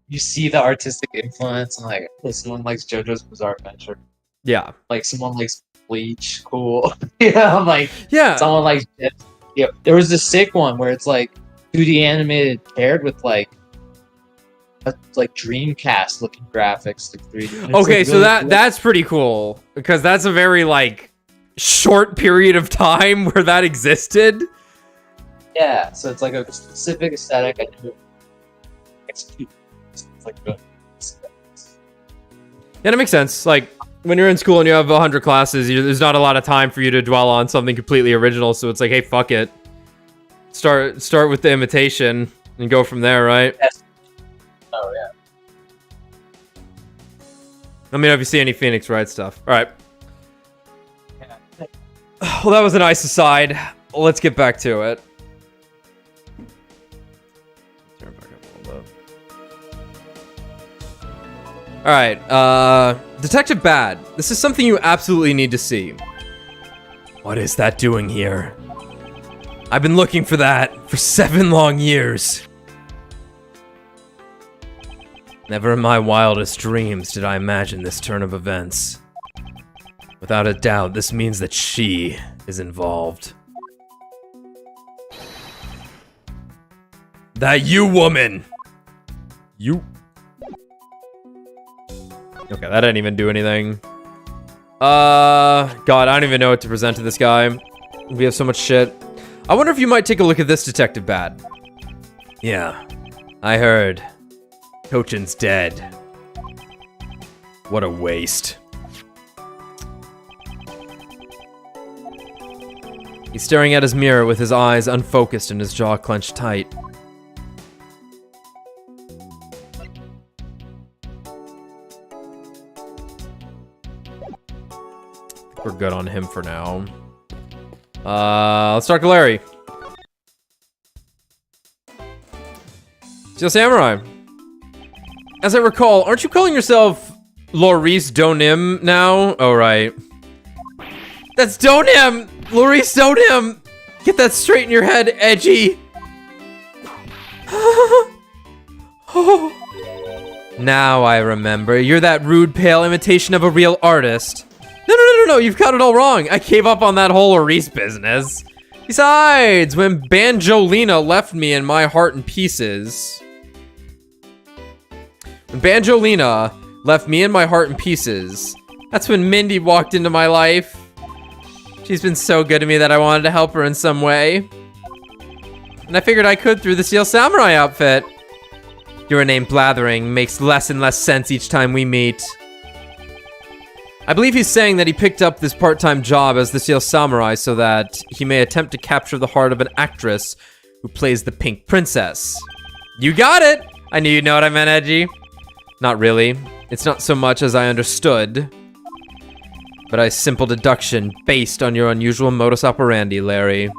[SPEAKER 2] you see the artistic influence, and like, oh, someone likes JoJo's Bizarre Adventure.
[SPEAKER 1] Yeah.
[SPEAKER 2] Like someone likes Bleach, cool. Yeah, like
[SPEAKER 1] yeah.
[SPEAKER 2] Someone likes yeah. There was this sick one where it's like 2D animated paired with like Dreamcast looking graphics, like 3D.
[SPEAKER 1] Okay,
[SPEAKER 2] like
[SPEAKER 1] so
[SPEAKER 2] really cool.
[SPEAKER 1] that's pretty cool because that's a very like short period of time where that existed.
[SPEAKER 2] Yeah, so it's like a specific aesthetic. I do execute. It's like good.
[SPEAKER 1] Yeah, that makes sense. Like when you're in school and you have 100 classes, there's not a lot of time for you to dwell on something completely original. So it's like, hey, fuck it. Start with the imitation and go from there, right?
[SPEAKER 2] Yes. Oh yeah.
[SPEAKER 1] Let me know if you see any Phoenix Wright stuff. All right.
[SPEAKER 2] Yeah.
[SPEAKER 1] Well, that was a nice aside. Let's get back to it. Turn back up a little bit. All right, Detective Bad. This is something you absolutely need to see. What is that doing here? I've been looking for that for 7 long years. Never in my wildest dreams did I imagine this turn of events. Without a doubt, this means that she is involved. That you, woman! You... Okay, that didn't even do anything. God, I don't even know what to present to this guy. We have so much shit. I wonder if you might take a look at this, Detective Bad. Yeah, I heard. Kochin's dead. What a waste. He's staring at his mirror with his eyes unfocused and his jaw clenched tight. We're good on him for now. Let's talk to Larry. Steel Samurai. As I recall, aren't you calling yourself Laurice Donim now? Oh, right. That's Donim! Laurice Donim! Get that straight in your head, Edgy! Now I remember. You're that rude, pale imitation of a real artist. No, you've got it all wrong. I gave up on that whole Laurice business. Besides, when Banjolina left me in my heart in pieces... When Banjolina left me and my heart in pieces, that's when Mindy walked into my life. She's been so good to me that I wanted to help her in some way. and I figured I could through the Steel Samurai outfit. Your name blathering makes less and less sense each time we meet. I believe he's saying that he picked up this part-time job as the Steel Samurai so that he may attempt to capture the heart of an actress who plays the Pink Princess. You got it! I knew you'd know what I meant, Edgy. Not really. It's not so much as I understood, but a simple deduction based on your unusual modus operandi, Larry.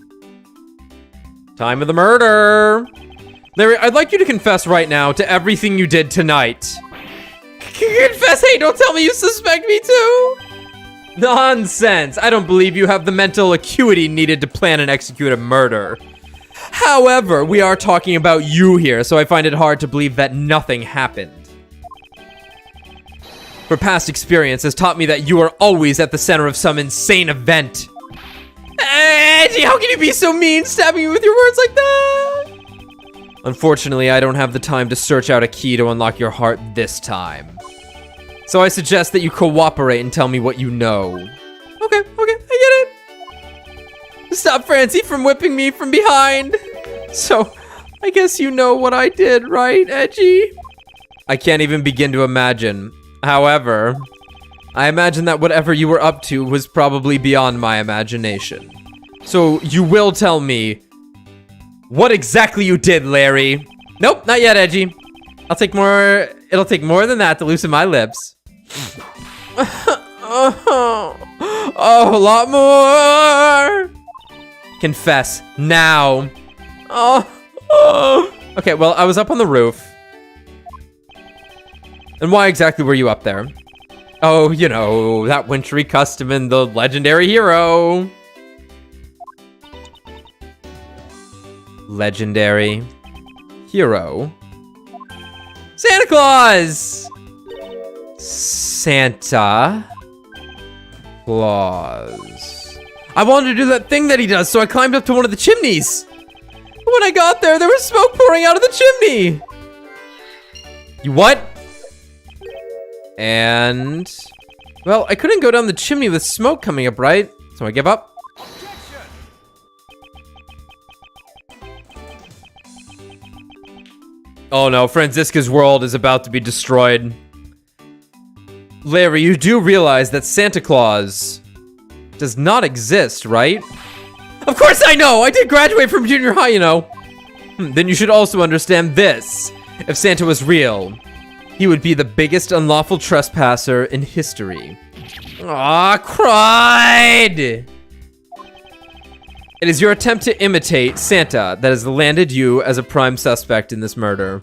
[SPEAKER 1] Time of the murder! Larry, I'd like you to confess right now to everything you did tonight. Confess? Hey, don't tell me you suspect me too! Nonsense! I don't believe you have the mental acuity needed to plan and execute a murder. However, we are talking about you here, so I find it hard to believe that nothing happened. For past experience has taught me that you are always at the center of some insane event. Edgy, how can you be so mean, stabbing me with your words like that? Unfortunately, I don't have the time to search out a key to unlock your heart this time. So I suggest that you cooperate and tell me what you know. Okay, I get it. Stop Francie from whipping me from behind. So, I guess you know what I did, right, Edgy? I can't even begin to imagine. However, I imagine that whatever you were up to was probably beyond my imagination. So you will tell me what exactly you did, Larry. Nope, not yet, Edgy. It'll take more than that to loosen my lips. Oh, a lot more. Confess now. Okay, well, I was up on the roof. And why exactly were you up there? Oh, you know, that wintry custom and the legendary hero. Legendary hero. Santa Claus! Santa Claus. I wanted to do that thing that he does, so I climbed up to one of the chimneys. When I got there, there was smoke pouring out of the chimney. You what? And, well, I couldn't go down the chimney with smoke coming up, right? So I give up. Oh no, Franziska's world is about to be destroyed. Larry, you do realize that Santa Claus does not exist, right? Of course I know! I did graduate from junior high, you know. Then you should also understand this. If Santa was real, he would be the biggest unlawful trespasser in history. Aw, cried! It is your attempt to imitate Santa that has landed you as a prime suspect in this murder.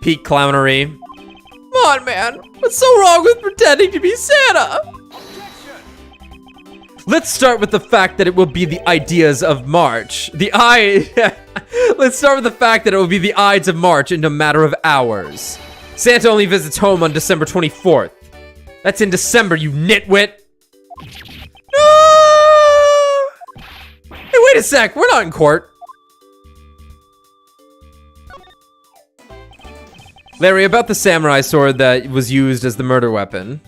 [SPEAKER 1] Peak clownery. Come on, man. What's so wrong with pretending to be Santa? Let's start with the fact that it will be the ideas of March. Let's start with the fact that it will be the Ides of March in a matter of hours. Santa only visits home on December 24th. That's in December, you nitwit. No! Hey, wait a sec. We're not in court. Larry, about the samurai sword that was used as the murder weapon.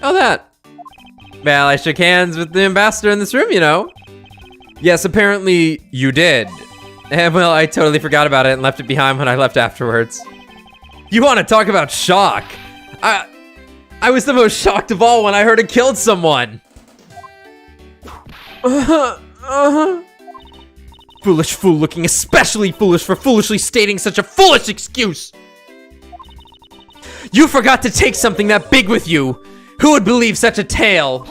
[SPEAKER 1] Oh, that. Well, I shook hands with the ambassador in this room, you know. Yes, apparently you did. And well, I totally forgot about it and left it behind when I left afterwards. You want to talk about shock? I was the most shocked of all when I heard it killed someone. Foolish fool looking especially foolish for foolishly stating such a foolish excuse. You forgot to take something that big with you. Who would believe such a tale?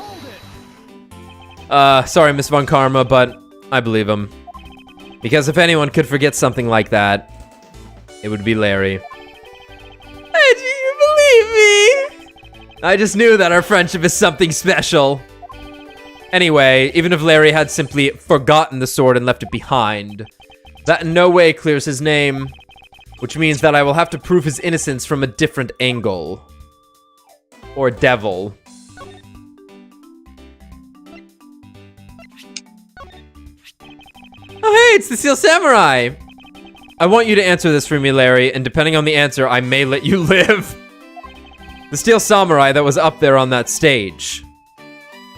[SPEAKER 1] Sorry, Miss Von Karma, but I believe him. Because if anyone could forget something like that, it would be Larry. How do you believe me? I just knew that our friendship is something special. Anyway, even if Larry had simply forgotten the sword and left it behind, that in no way clears his name, which means that I will have to prove his innocence from a different angle. Or devil. Oh hey, it's the Steel Samurai! I want you to answer this for me, Larry, and depending on the answer, I may let you live. The Steel Samurai that was up there on that stage.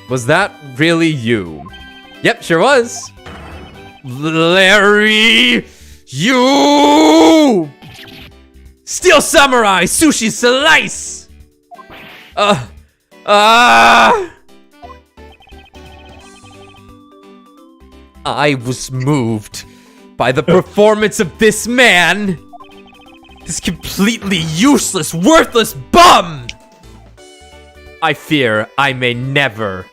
[SPEAKER 1] Was that really you? Yep, sure was. Larry! You! Steel Samurai Sushi Slice! I was moved by the performance of this man! This completely useless, worthless bum! I fear I may never,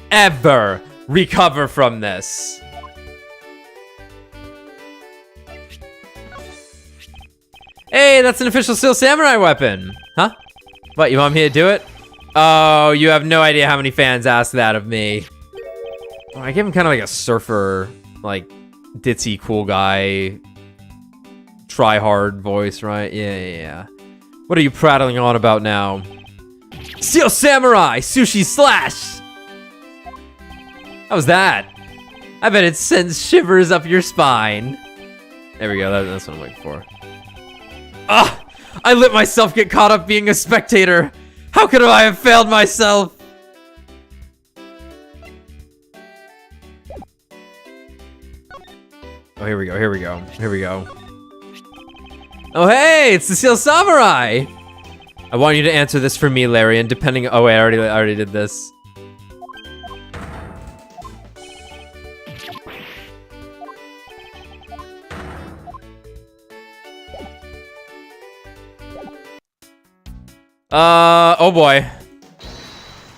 [SPEAKER 1] ever recover from this. Hey, that's an official Steel Samurai weapon. Huh? What, you want me to do it? Oh, you have no idea how many fans asked that of me. Oh, I gave him kind of like a surfer, like, ditzy cool guy, try hard voice, right? Yeah. What are you prattling on about now? Steel Samurai Sushi Slash! How was that? I bet it sends shivers up your spine. There we go, that's what I'm looking for. Ah! I let myself get caught up being a spectator. How could I have failed myself? Oh, here we go. Oh, hey, it's the Steel Samurai! I want you to answer this for me, Larry, and depending... Oh, wait, I already did this. Oh boy.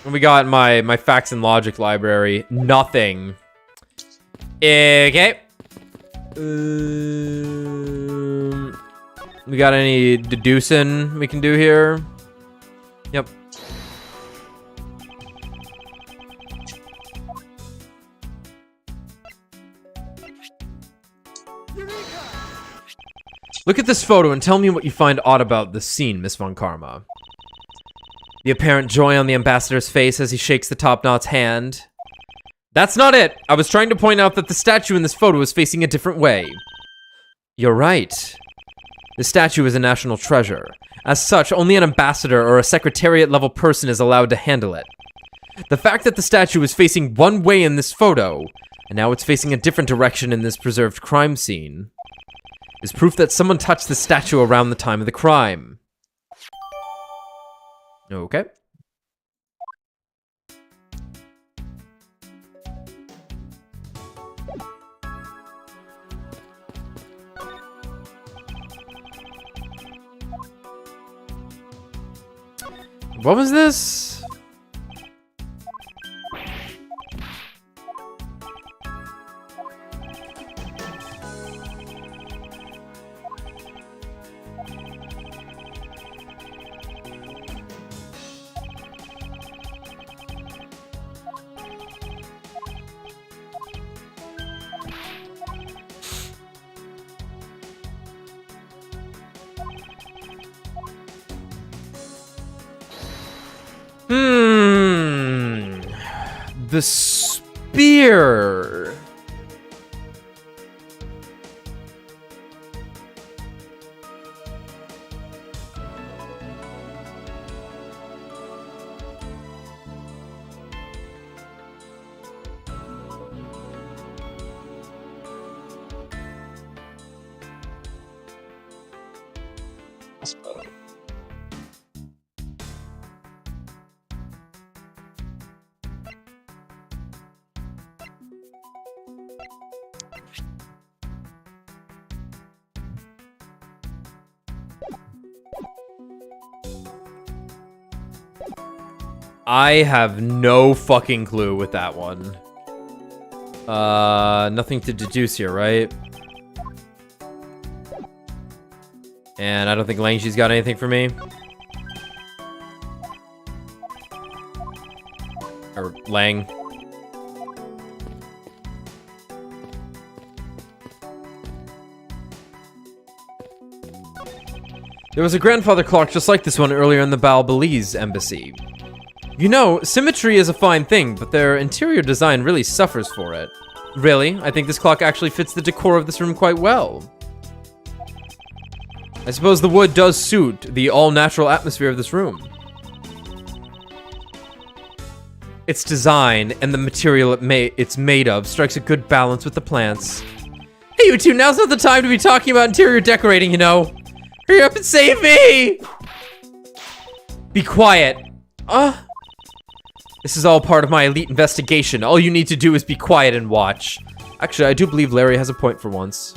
[SPEAKER 1] What we got in my facts and logic library? Nothing. Okay. We got any deducing we can do here? Yep. Look at this photo and tell me what you find odd about this scene, Miss Von Karma. The apparent joy on the ambassador's face as he shakes the top knot's hand. That's not it! I was trying to point out that the statue in this photo is facing a different way. You're right. The statue is a national treasure. As such, only an ambassador or a secretariat-level person is allowed to handle it. The fact that the statue is facing one way in this photo, and now it's facing a different direction in this preserved crime scene, is proof that someone touched the statue around the time of the crime. Okay. What was this? The spear. I have no fucking clue with that one. Nothing to deduce here, right? And I don't think Langshi's got anything for me. Or Lang. There was a grandfather clock just like this one earlier in the Ablaze embassy. You know, symmetry is a fine thing, but their interior design really suffers for it. Really, I think this clock actually fits the decor of this room quite well. I suppose the wood does suit the all-natural atmosphere of this room. Its design and the material it's made of strikes a good balance with the plants. Hey, you two, now's not the time to be talking about interior decorating, you know. Hurry up and save me! Be quiet. This is all part of my elite investigation. All you need to do is be quiet and watch. Actually, I do believe Larry has a point for once.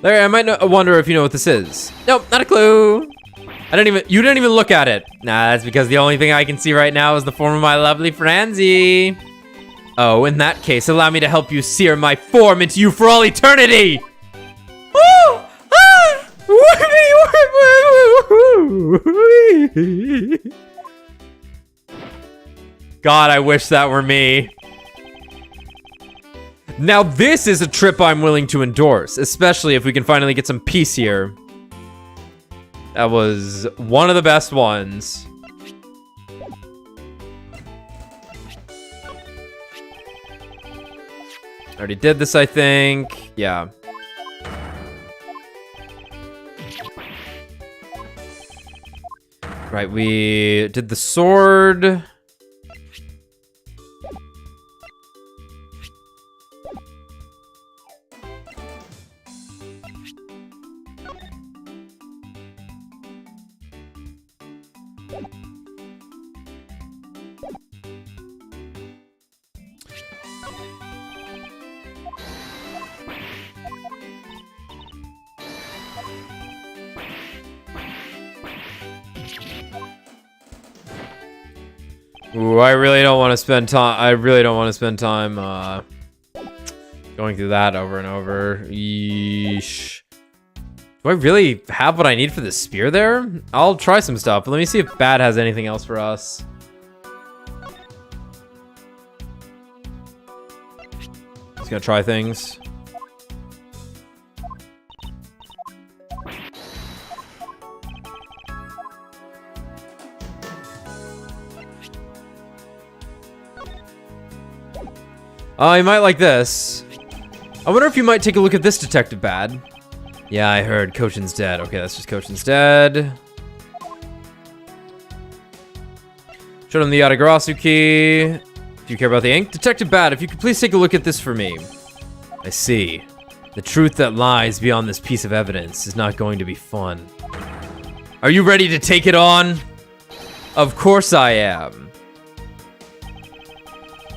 [SPEAKER 1] Larry, I might wonder if you know what this is. Nope, not a clue. You didn't even look at it. Nah, that's because the only thing I can see right now is the form of my lovely Franzi. Oh, in that case, allow me to help you sear my form into you for all eternity! Oh! Ah! God, I wish that were me. Now this is a trip I'm willing to endorse, especially if we can finally get some peace here. That was one of the best ones. Already did this, I think. Yeah. Right, we did the sword. Ooh, I really don't want to spend time. Going through that over and over. Yeesh. Do I really have what I need for the spear there? I'll try some stuff, but let me see if Bad has anything else for us. Just gonna try things. Oh, you might like this. I wonder if you might take a look at this, Detective Bad. Yeah, I heard Kochin's dead. Okay, that's just Kochin's dead. Showed him the Yatagarasu key. Do you care about the ink? Detective Bad, if you could please take a look at this for me. I see. The truth that lies beyond this piece of evidence is not going to be fun. Are you ready to take it on? Of course I am.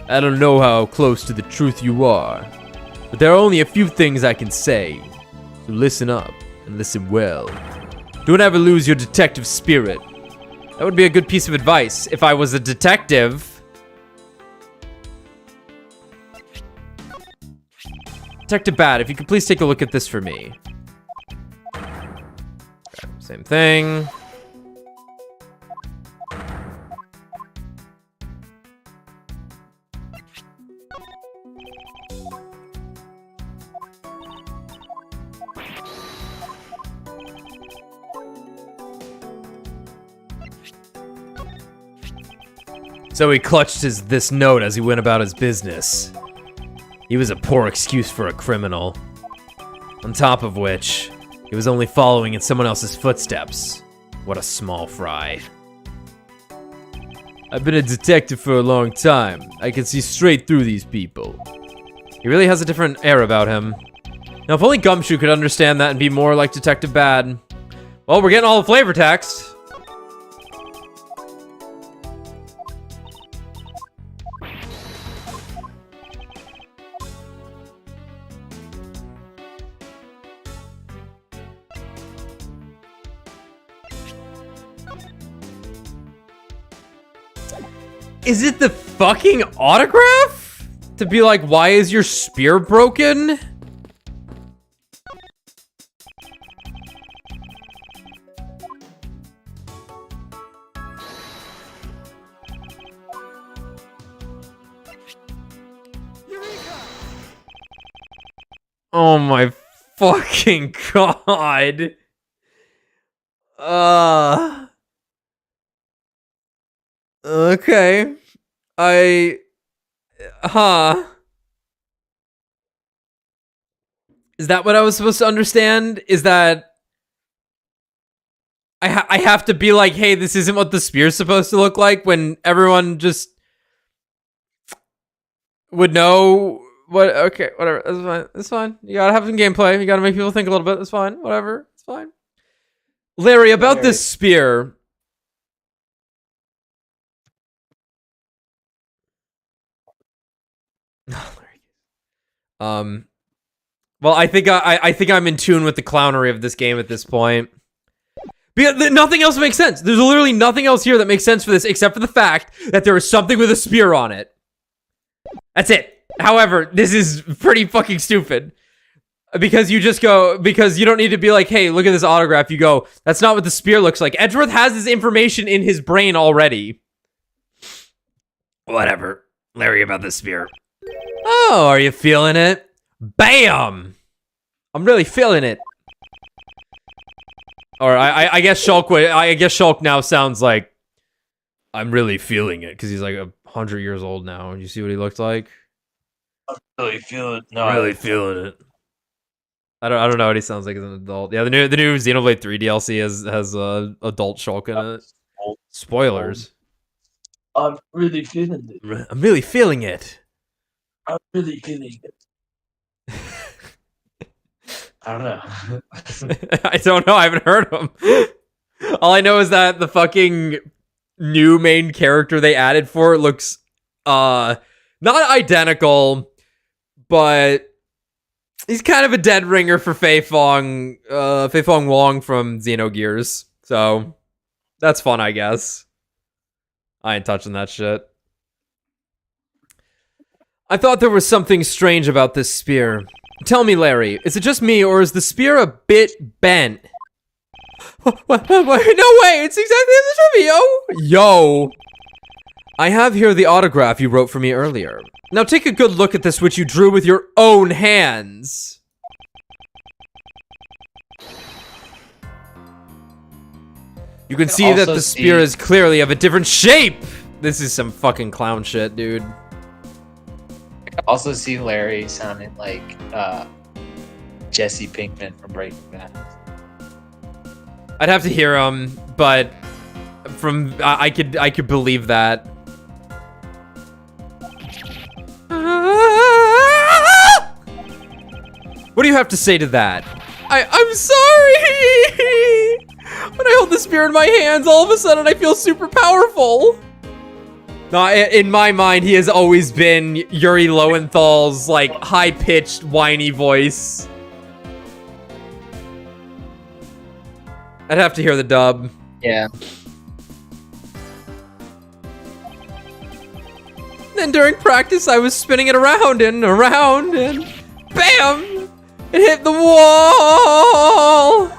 [SPEAKER 1] I don't know how close to the truth you are, but there are only a few things I can say. So listen up, and listen well. Don't ever lose your detective spirit. That would be a good piece of advice if I was a detective. Detective Bad, if you could please take a look at this for me. Same thing. So he clutched this note as he went about his business. He was a poor excuse for a criminal. On top of which, he was only following in someone else's footsteps. What a small fry. I've been a detective for a long time. I can see straight through these people. He really has a different air about him. Now, if only Gumshoe could understand that and be more like Detective Bad. Well, we're getting all the flavor text. Is it the fucking autograph? To be like, why is your spear broken? Oh my fucking god. Okay. Is that what I was supposed to understand? Is that I have to be like, hey, this isn't what the spear's supposed to look like, when everyone just would know what. Okay, whatever. That's fine. That's fine. You gotta have some gameplay. You gotta make people think a little bit. That's fine. Whatever. It's fine. Larry, about this spear. Well, I think I'm in tune with the clownery of this game at this point. Because nothing else makes sense. There's literally nothing else here that makes sense for this except for the fact that there is something with a spear on it. That's it. However, this is pretty fucking stupid. Because you just go, because you don't need to be like, hey, look at this autograph. You go, that's not what the spear looks like. Edgeworth has this information in his brain already. Whatever. Larry, about the spear. Oh, are you feeling it? Bam! I'm really feeling it. Or I guess Shulk would. I guess Shulk now sounds like I'm really feeling it because he's like 100 years old now. You see what he looked like?
[SPEAKER 2] I'm really feeling it. No,
[SPEAKER 1] really feeling it. I don't know what he sounds like as an adult. Yeah, the new Xenoblade 3 DLC has adult Shulk in it. Spoilers.
[SPEAKER 2] I'm really feeling it.
[SPEAKER 1] I'm really feeling it.
[SPEAKER 2] I'm really feeling it. I don't know.
[SPEAKER 1] I don't know. I haven't heard him. All I know is that the fucking new main character they added for it looks not identical, but he's kind of a dead ringer for Fei Fong Wong from Xenogears. So that's fun, I guess. I ain't touching that shit. I thought there was something strange about this spear. Tell me, Larry, is it just me, or is the spear a bit bent? What? No way, it's exactly as it should be, yo! I have here the autograph you wrote for me earlier. Now take a good look at this, which you drew with your own hands. You can see that the spear is clearly of a different shape! This is some fucking clown shit, dude.
[SPEAKER 2] I also see Larry sounding like Jesse Pinkman from Breaking Bad.
[SPEAKER 1] I'd have to hear him, but I could believe that. What do you have to say to that? I'm sorry. When I hold the spear in my hands, all of a sudden I feel super powerful. No, in my mind, he has always been Yuri Lowenthal's, like, high-pitched, whiny voice. I'd have to hear the dub.
[SPEAKER 2] Yeah.
[SPEAKER 1] Then during practice, I was spinning it around and around, and BAM! It hit the wall!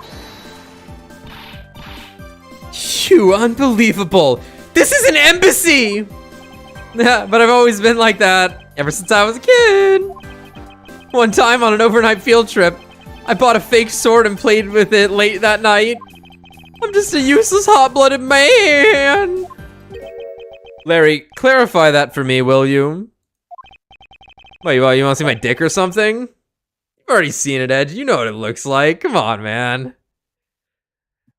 [SPEAKER 1] Phew, unbelievable. This is an embassy! Yeah, but I've always been like that, ever since I was a kid. One time on an overnight field trip, I bought a fake sword and played with it late that night. I'm just a useless hot-blooded man. Larry, clarify that for me, will you? What, you want to see my dick or something? You've already seen it, Edge. You know what it looks like. Come on, man.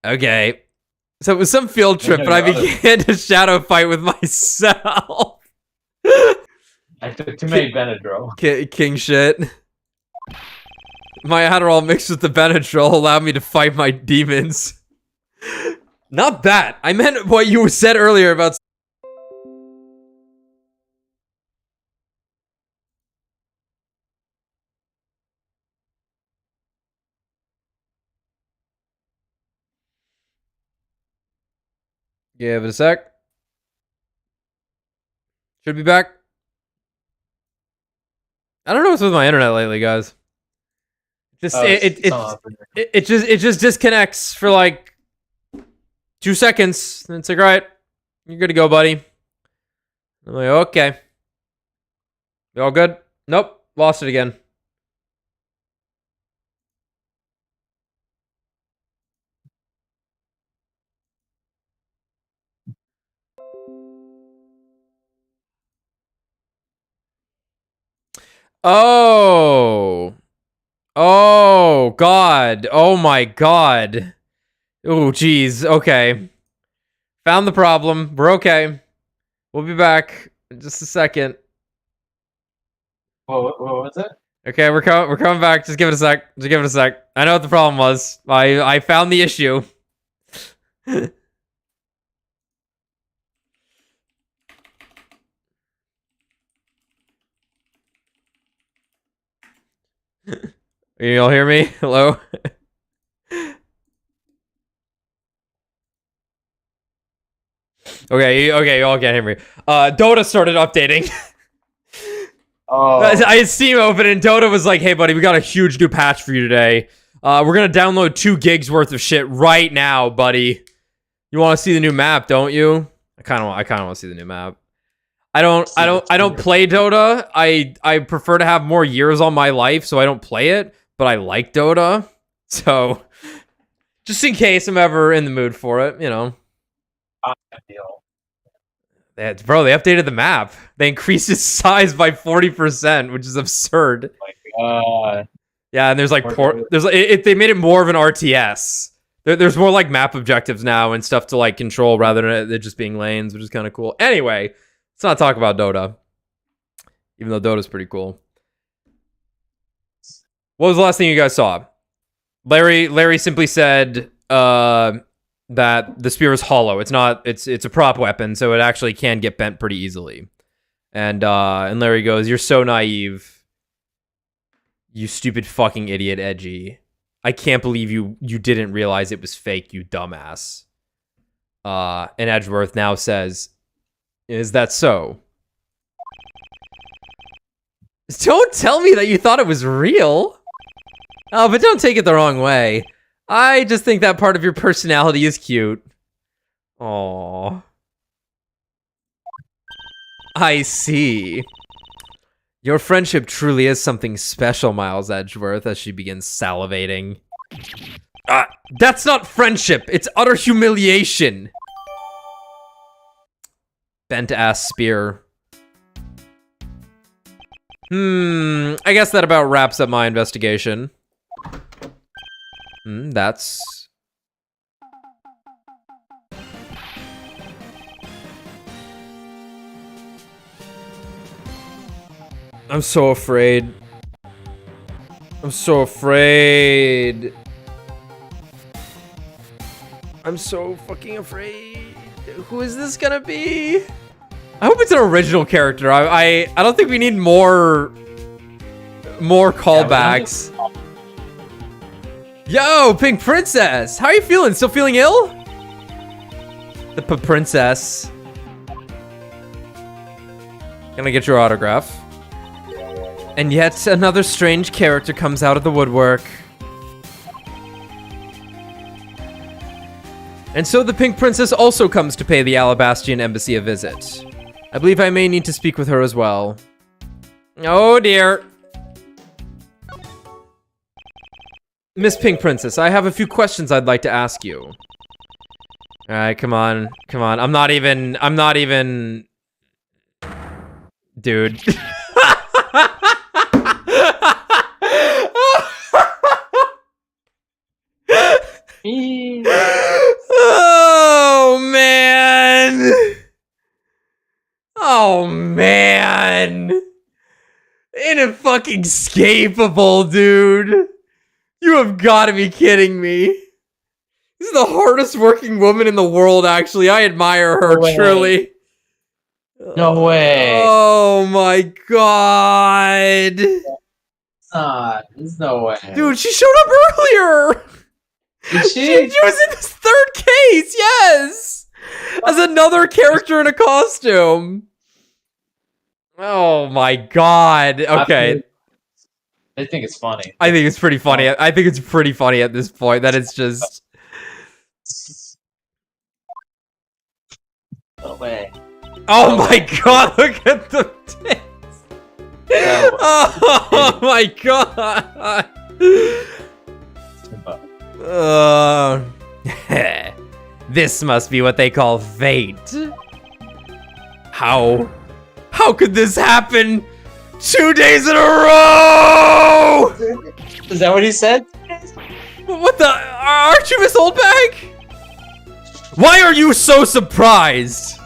[SPEAKER 1] Okay. So it was some field trip, but I began to shadow fight with myself.
[SPEAKER 2] I took too many Benadryl.
[SPEAKER 1] King shit. My Adderall mixed with the Benadryl allowed me to fight my demons. Not that. I meant what you said earlier about... Give it a sec. Should be back. I don't know what's with my internet lately, guys. It just disconnects for like 2 seconds, and it's like, all right, you're good to go, buddy. I'm like, okay. You all good? Nope, lost it again. Oh. Oh, God. Oh, my God. Oh, geez. Okay. Found the problem. We're okay. We'll be back in just a second.
[SPEAKER 2] What was it?
[SPEAKER 1] Okay, we're coming back. Just give it a sec. Just give it a sec. I know what the problem was. I found the issue. Are you all hear me? Hello? Okay, you all can't hear me. Dota started updating.
[SPEAKER 2] Oh.
[SPEAKER 1] I had Steam open and Dota was like, hey buddy, we got a huge new patch for you today. We're gonna download 2 gigs worth of shit right now, buddy. You wanna see the new map, don't you? I kinda wanna see the new map. I don't play Dota. I prefer to have more years on my life, so I don't play it, but I like Dota. So just in case I'm ever in the mood for it, you know. Bro, they updated the map. They increased its size by 40%, which is absurd.
[SPEAKER 2] Oh my god.
[SPEAKER 1] Yeah, and there's like they made it more of an RTS. There's more like map objectives now and stuff to like control rather than it just being lanes, which is kind of cool. Anyway, let's not talk about Dota, even though Dota's pretty cool. What was the last thing you guys saw? Larry simply said that the spear is hollow. It's not. It's a prop weapon, so it actually can get bent pretty easily. And Larry goes, "You're so naive. You stupid fucking idiot, Edgy. I can't believe you didn't realize it was fake, you dumbass." And Edgeworth now says, "Is that so?" Don't tell me that you thought it was real. Oh, but don't take it the wrong way. I just think that part of your personality is cute. Aww. I see. Your friendship truly is something special, Miles Edgeworth, as she begins salivating. That's not friendship. It's utter humiliation. Bent-ass spear. I guess that about wraps up my investigation. That's... I'm so afraid. I'm so afraid. I'm so fucking afraid. Who is this gonna be? I hope it's an original character. I don't think we need more callbacks. Yo, Pink Princess! How are you feeling? Still feeling ill? The princess. Gonna get your autograph. And yet another strange character comes out of the woodwork. And so the Pink Princess also comes to pay the Alabastian Embassy a visit. I believe I may need to speak with her as well. Oh dear. Miss Pink Princess, I have a few questions I'd like to ask you. Alright, come on. Come on. I'm not even... Dude. Oh, man. Oh, man. Inescapable, dude. You have got to be kidding me. This is the hardest working woman in the world, actually. I admire her, truly.
[SPEAKER 2] No way.
[SPEAKER 1] Oh my god.
[SPEAKER 2] There's no way.
[SPEAKER 1] Dude, she showed up earlier.
[SPEAKER 2] Did she?
[SPEAKER 1] She was in this third case, yes. As another character in a costume. Oh my god. Okay.
[SPEAKER 2] I think it's funny.
[SPEAKER 1] I think it's pretty funny. I think it's pretty funny at this point that it's just...
[SPEAKER 2] No way.
[SPEAKER 1] Oh my god, look at the tits! Oh my god! This must be what they call fate. How could this happen 2 days in a row?
[SPEAKER 2] Is that what he said?
[SPEAKER 1] What the? Aren't you Miss Oldbag? Why are you so surprised?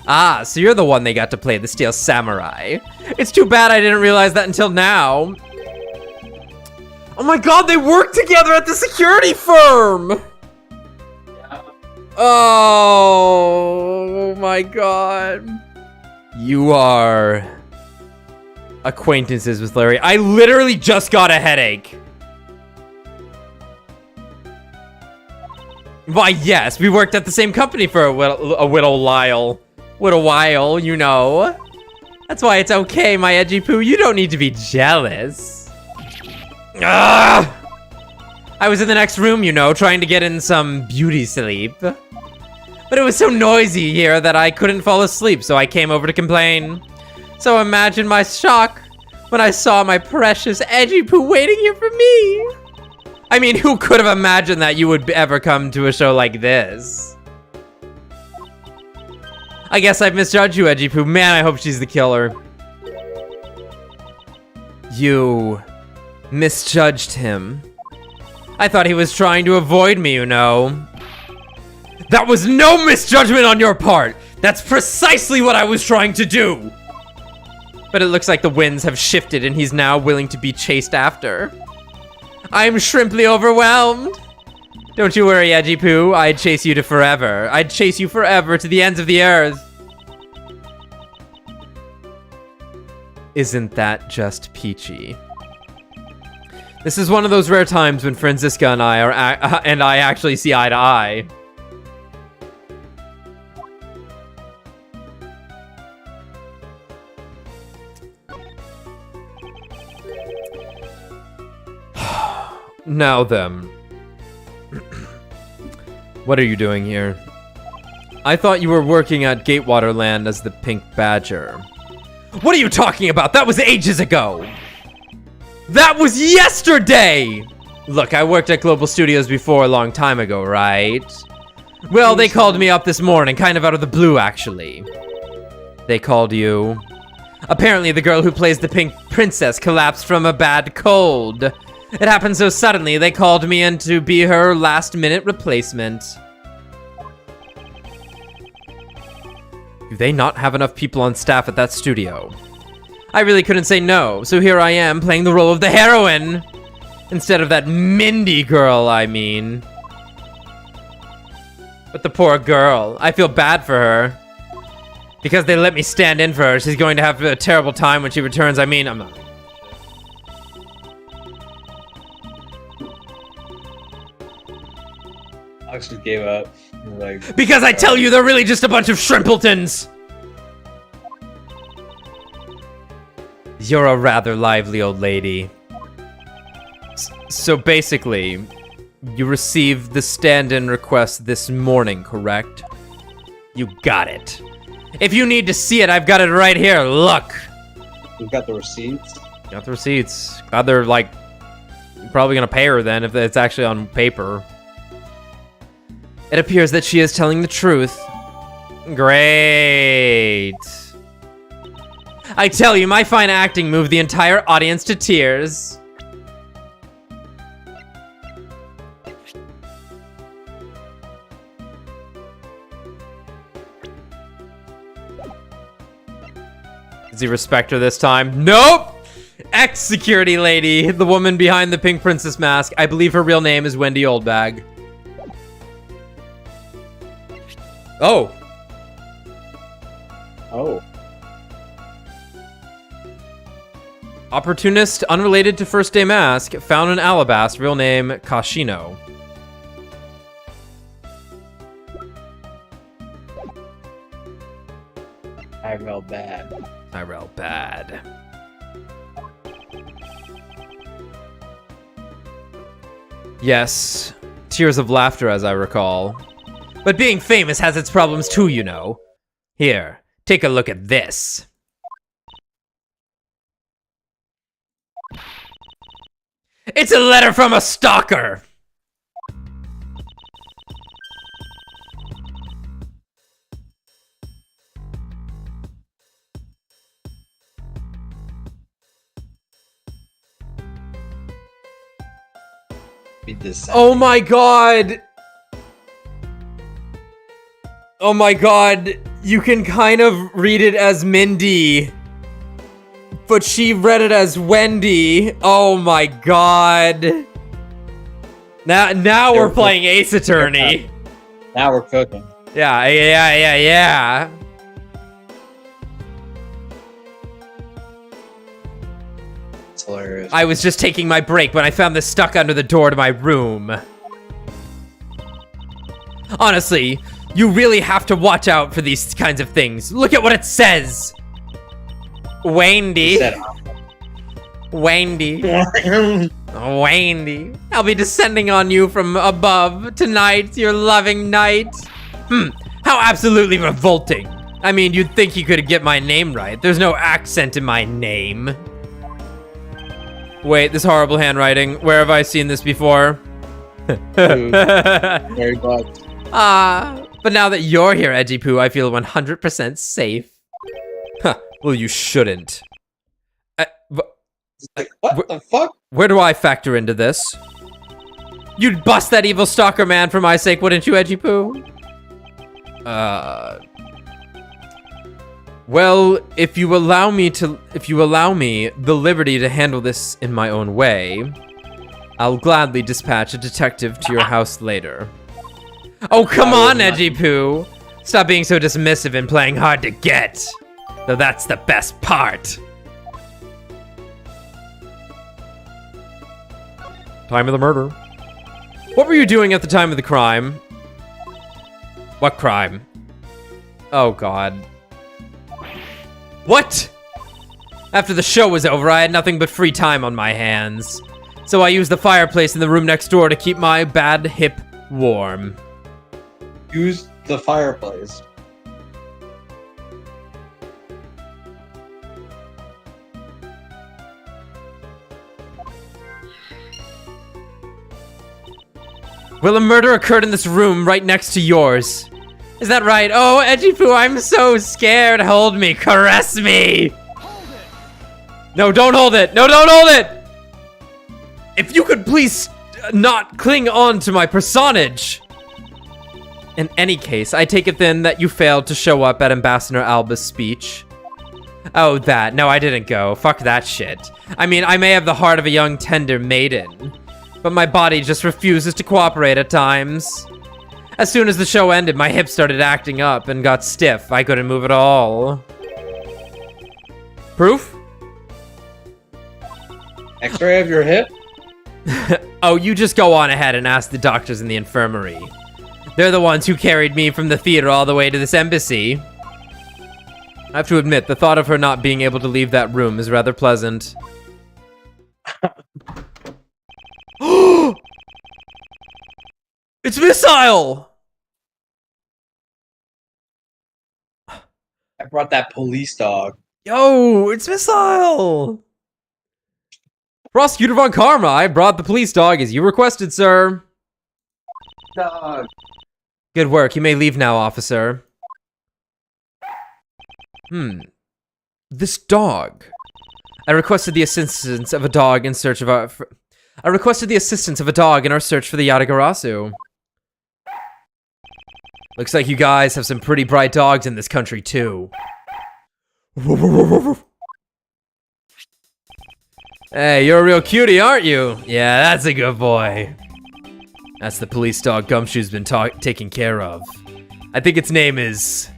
[SPEAKER 1] Ah, so you're the one they got to play the Steel Samurai. It's too bad I didn't realize that until now. Oh my god, they work together at the security firm!
[SPEAKER 2] Yeah.
[SPEAKER 1] Oh my god. You are acquaintances with Larry. I literally just got a headache. Why, yes, we worked at the same company for a while, you know. That's why it's okay, my edgy poo. You don't need to be jealous. Ah! I was in the next room, you know, trying to get in some beauty sleep. But it was so noisy here that I couldn't fall asleep, so I came over to complain. So imagine my shock when I saw my precious edgy poo waiting here for me. I mean, who could have imagined that you would ever come to a show like this? I guess I've misjudged you, Edgy Poo. Man, I hope she's the killer. You misjudged him. I thought he was trying to avoid me, you know. That was no misjudgment on your part. That's precisely what I was trying to do. But it looks like the winds have shifted and he's now willing to be chased after. I'm shrimply overwhelmed. Don't you worry, Edgy Poo. I'd chase you to forever. I'd chase you forever to the ends of the earth. Isn't that just peachy? This is one of those rare times when Franziska and I actually see eye to eye. Now then. What are you doing here? I thought you were working at Gatewaterland as the Pink Badger. What are you talking about? That was ages ago! That was yesterday! Look, I worked at Global Studios before a long time ago, right? Well, they called me up this morning, kind of out of the blue, actually. They called you. Apparently, the girl who plays the Pink Princess collapsed from a bad cold. It happened so suddenly, they called me in to be her last-minute replacement. Do they not have enough people on staff at that studio? I really couldn't say no, so here I am playing the role of the heroine. Instead of that Mindy girl, I mean. But the poor girl, I feel bad for her. Because they let me stand in for her, she's going to have a terrible time when she returns. I mean, I'm not...
[SPEAKER 2] Alex just gave up. Like,
[SPEAKER 1] because I tell you, they're really just a bunch of shrimpletons! You're a rather lively old lady. So basically, you received the stand-in request this morning, correct? You got it. If you need to see it, I've got it right here, look!
[SPEAKER 2] You've got the receipts?
[SPEAKER 1] Got the receipts. Glad they're, like, probably gonna pay her then if it's actually on paper. It appears that she is telling the truth. Great. I tell you, my fine acting moved the entire audience to tears. Does he respect her this time? Nope! Ex-security lady, the woman behind the Pink Princess mask. I believe her real name is Wendy Oldbag. Oh.
[SPEAKER 2] Oh.
[SPEAKER 1] Opportunist unrelated to First Day Mask, found in Alabas, real name Kashino.
[SPEAKER 2] Tyrell bad.
[SPEAKER 1] Tyrell bad. Yes, tears of laughter as I recall. But being famous has its problems too, you know. Here, take a look at this. It's a letter from a stalker!
[SPEAKER 2] Be this
[SPEAKER 1] Oh my god! Oh my god, you can kind of read it as Mindy, but she read it as Wendy. Oh my god. Now we're playing Ace Attorney.
[SPEAKER 2] Now we're cooking.
[SPEAKER 1] Yeah.
[SPEAKER 2] It's hilarious.
[SPEAKER 1] I was just taking my break when I found this stuck under the door to my room. Honestly, you really have to watch out for these kinds of things. Look at what it says. Wendy. Wendy. Wendy. I'll be descending on you from above tonight, your loving night. How absolutely revolting. I mean, you'd think you could get my name right. There's no accent in my name. Wait, this horrible handwriting. Where have I seen this before?
[SPEAKER 2] Very good.
[SPEAKER 1] But now that you're here, Edgy Poo, I feel 100% safe. Huh, well, you shouldn't.
[SPEAKER 2] What the fuck?
[SPEAKER 1] Where do I factor into this? You'd bust that evil stalker man for my sake, wouldn't you, Edgy Poo? Well, if you allow me the liberty to handle this in my own way, I'll gladly dispatch a detective to your house later. Oh, come on, Edgy Poo! Stop being so dismissive and playing hard to get. Though that's the best part. Time of the murder. What were you doing at the time of the crime? What crime? Oh, God. What? After the show was over, I had nothing but free time on my hands. So I used the fireplace in the room next door to keep my bad hip warm.
[SPEAKER 2] Use the fireplace.
[SPEAKER 1] Well, a murder occurred in this room right next to yours. Is that right? Oh, Edgy Poo, I'm so scared. Hold me, caress me. No, don't hold it. No, don't hold it. If you could please not cling on to my personage. In any case, I take it then that you failed to show up at Ambassador Alba's speech. Oh, that. No, I didn't go. Fuck that shit. I mean, I may have the heart of a young tender maiden, but my body just refuses to cooperate at times. As soon as the show ended, my hip started acting up and got stiff. I couldn't move at all. Proof?
[SPEAKER 2] X-ray of your hip?
[SPEAKER 1] Oh, you just go on ahead and ask the doctors in the infirmary. They're the ones who carried me from the theater all the way to this embassy. I have to admit, the thought of her not being able to leave that room is rather pleasant. It's Missile!
[SPEAKER 2] I brought that police dog.
[SPEAKER 1] Yo, it's Missile! Prosecutor Von Karma, I brought the police dog as you requested, sir.
[SPEAKER 2] Dog.
[SPEAKER 1] Good work. You may leave now, officer. This dog. I requested the assistance of a dog in search of our... I requested the assistance of a dog in our search for the Yatagarasu. Looks like you guys have some pretty bright dogs in this country, too. Hey, you're a real cutie, aren't you? Yeah, that's a good boy. That's the police dog Gumshoe's been taking care of. I think its name is...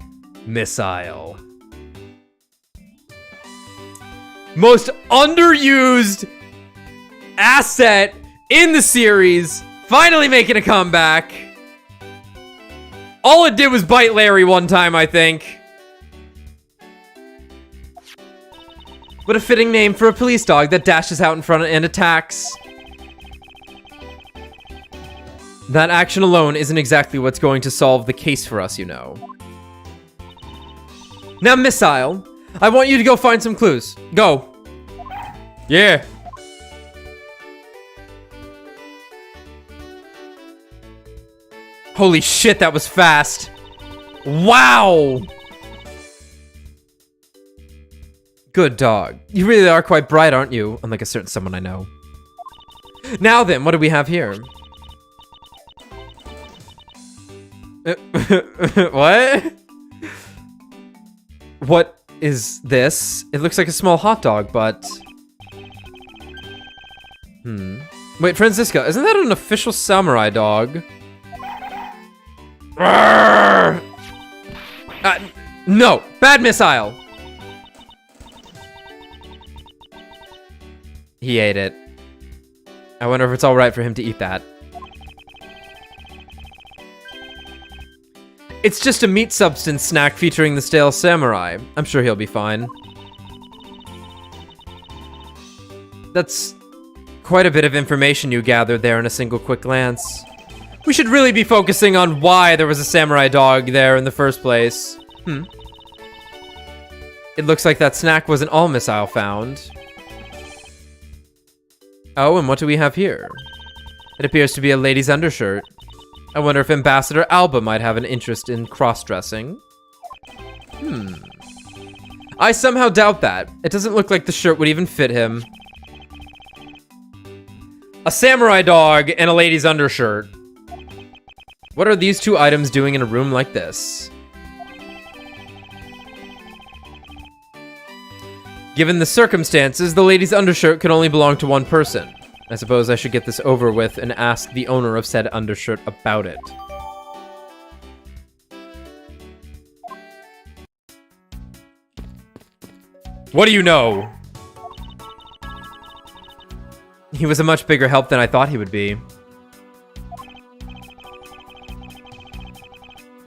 [SPEAKER 1] Missile. Most underused asset in the series, finally making a comeback. All it did was bite Larry one time, I think. What a fitting name for a police dog that dashes out in front and attacks. That action alone isn't exactly what's going to solve the case for us, you know. Now, Missile, I want you to go find some clues. Go. Yeah. Holy shit, that was fast. Wow. Good dog. You really are quite bright, aren't you? Unlike a certain someone I know. Now then, what do we have here? What? What is this? It looks like a small hot dog, but... Wait, Franziska, isn't that an official samurai dog? No! Bad missile! He ate it. I wonder if it's alright for him to eat that. It's just a meat substance snack featuring the stale samurai. I'm sure he'll be fine. That's quite a bit of information you gathered there in a single quick glance. We should really be focusing on why there was a samurai dog there in the first place. It looks like that snack wasn't all missile found. Oh, and what do we have here? It appears to be a lady's undershirt. I wonder if Ambassador Alba might have an interest in cross-dressing. I somehow doubt that. It doesn't look like the shirt would even fit him. A samurai dog and a lady's undershirt. What are these two items doing in a room like this? Given the circumstances, the lady's undershirt could only belong to one person. I suppose I should get this over with and ask the owner of said undershirt about it. What do you know? He was a much bigger help than I thought he would be.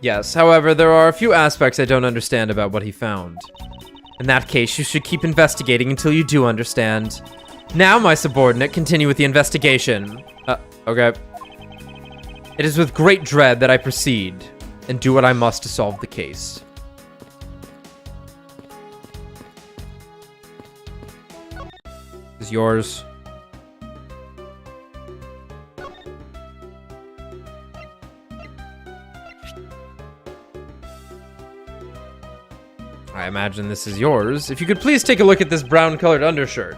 [SPEAKER 1] Yes, however, there are a few aspects I don't understand about what he found. In that case, you should keep investigating until you do understand. Now, my subordinate, continue with the investigation. Okay. It is with great dread that I proceed, and do what I must to solve the case. This is yours. I imagine this is yours. If you could please take a look at this brown-colored undershirt.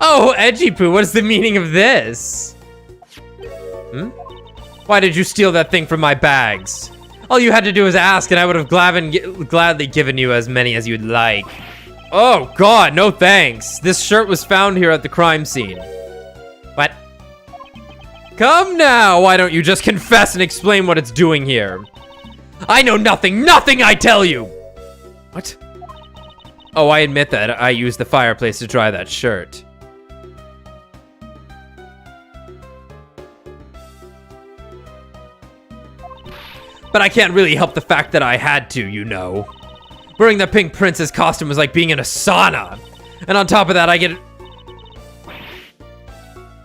[SPEAKER 1] Oh, Edgy Poo, what is the meaning of this? Why did you steal that thing from my bags? All you had to do was ask, and I would have gladly given you as many as you'd like. Oh, God, no thanks. This shirt was found here at the crime scene. What? Come now, why don't you just confess and explain what it's doing here? I know nothing, I tell you! What? Oh, I admit that I used the fireplace to dry that shirt. But I can't really help the fact that I had to, you know. Wearing the pink princess costume was like being in a sauna. And on top of that, I get...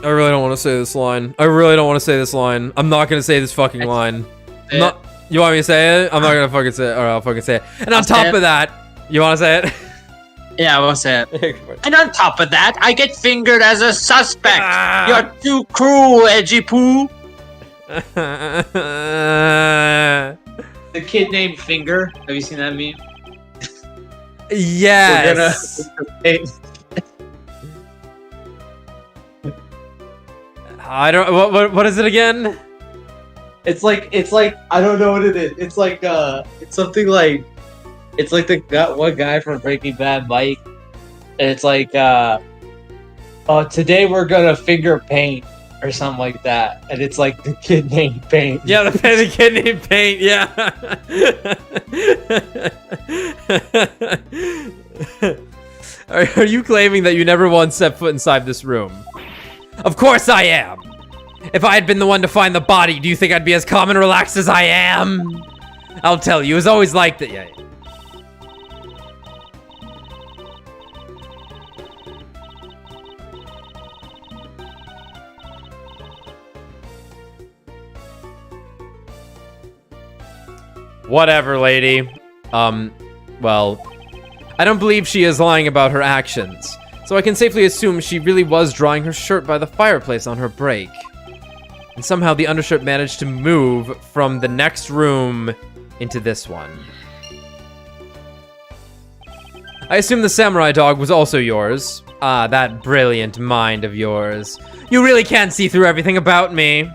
[SPEAKER 1] I really don't want to say this line. I'm not going to say this fucking line. You want me to say it? I'm not going to fucking say it. Alright, I'll fucking say it. And on top of that... You want to say it?
[SPEAKER 2] Yeah, I will say it. And on top of that, I get fingered as a suspect. You're too cruel, Edgy Poo. The kid named Finger. Have you seen that meme?
[SPEAKER 1] Yes. I don't. What is it again?
[SPEAKER 2] It's like I don't know what it is. It's like it's something like it's like the one guy from Breaking Bad, Mike, and it's like today we're gonna finger paint or something like that, and it's like the kid named Paint.
[SPEAKER 1] Yeah, the kid named Paint. Yeah. Are you claiming that you never once set foot inside this room? Of course I am. If I had been the one to find the body, do you think I'd be as calm and relaxed as I am? I'll tell you, it was always like that. Yeah. Whatever, lady. Well, I don't believe she is lying about her actions, so I can safely assume she really was drying her shirt by the fireplace on her break. And somehow the undershirt managed to move from the next room into this one. I assume the samurai dog was also yours. Ah, that brilliant mind of yours. You really can see through everything about me.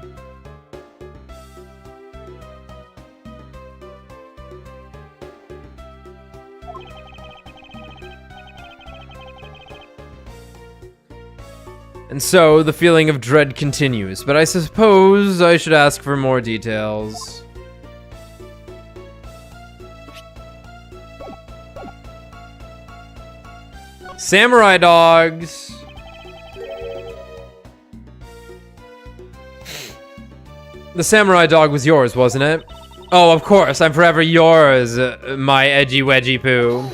[SPEAKER 1] And so, the feeling of dread continues, but I suppose I should ask for more details. Samurai dogs! The samurai dog was yours, wasn't it? Oh, of course, I'm forever yours, my edgy wedgy poo.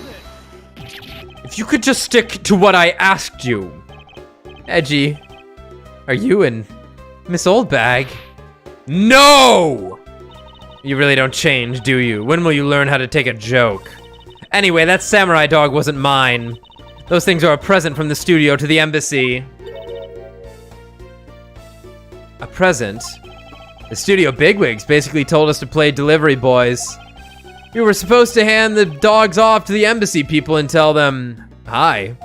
[SPEAKER 1] If you could just stick to what I asked you. Edgy, are you and Miss Oldbag? No! You really don't change, do you? When will you learn how to take a joke? Anyway, that samurai dog wasn't mine. Those things are a present from the studio to the embassy. A present? The studio bigwigs basically told us to play delivery boys. We were supposed to hand the dogs off to the embassy people and tell them, hi.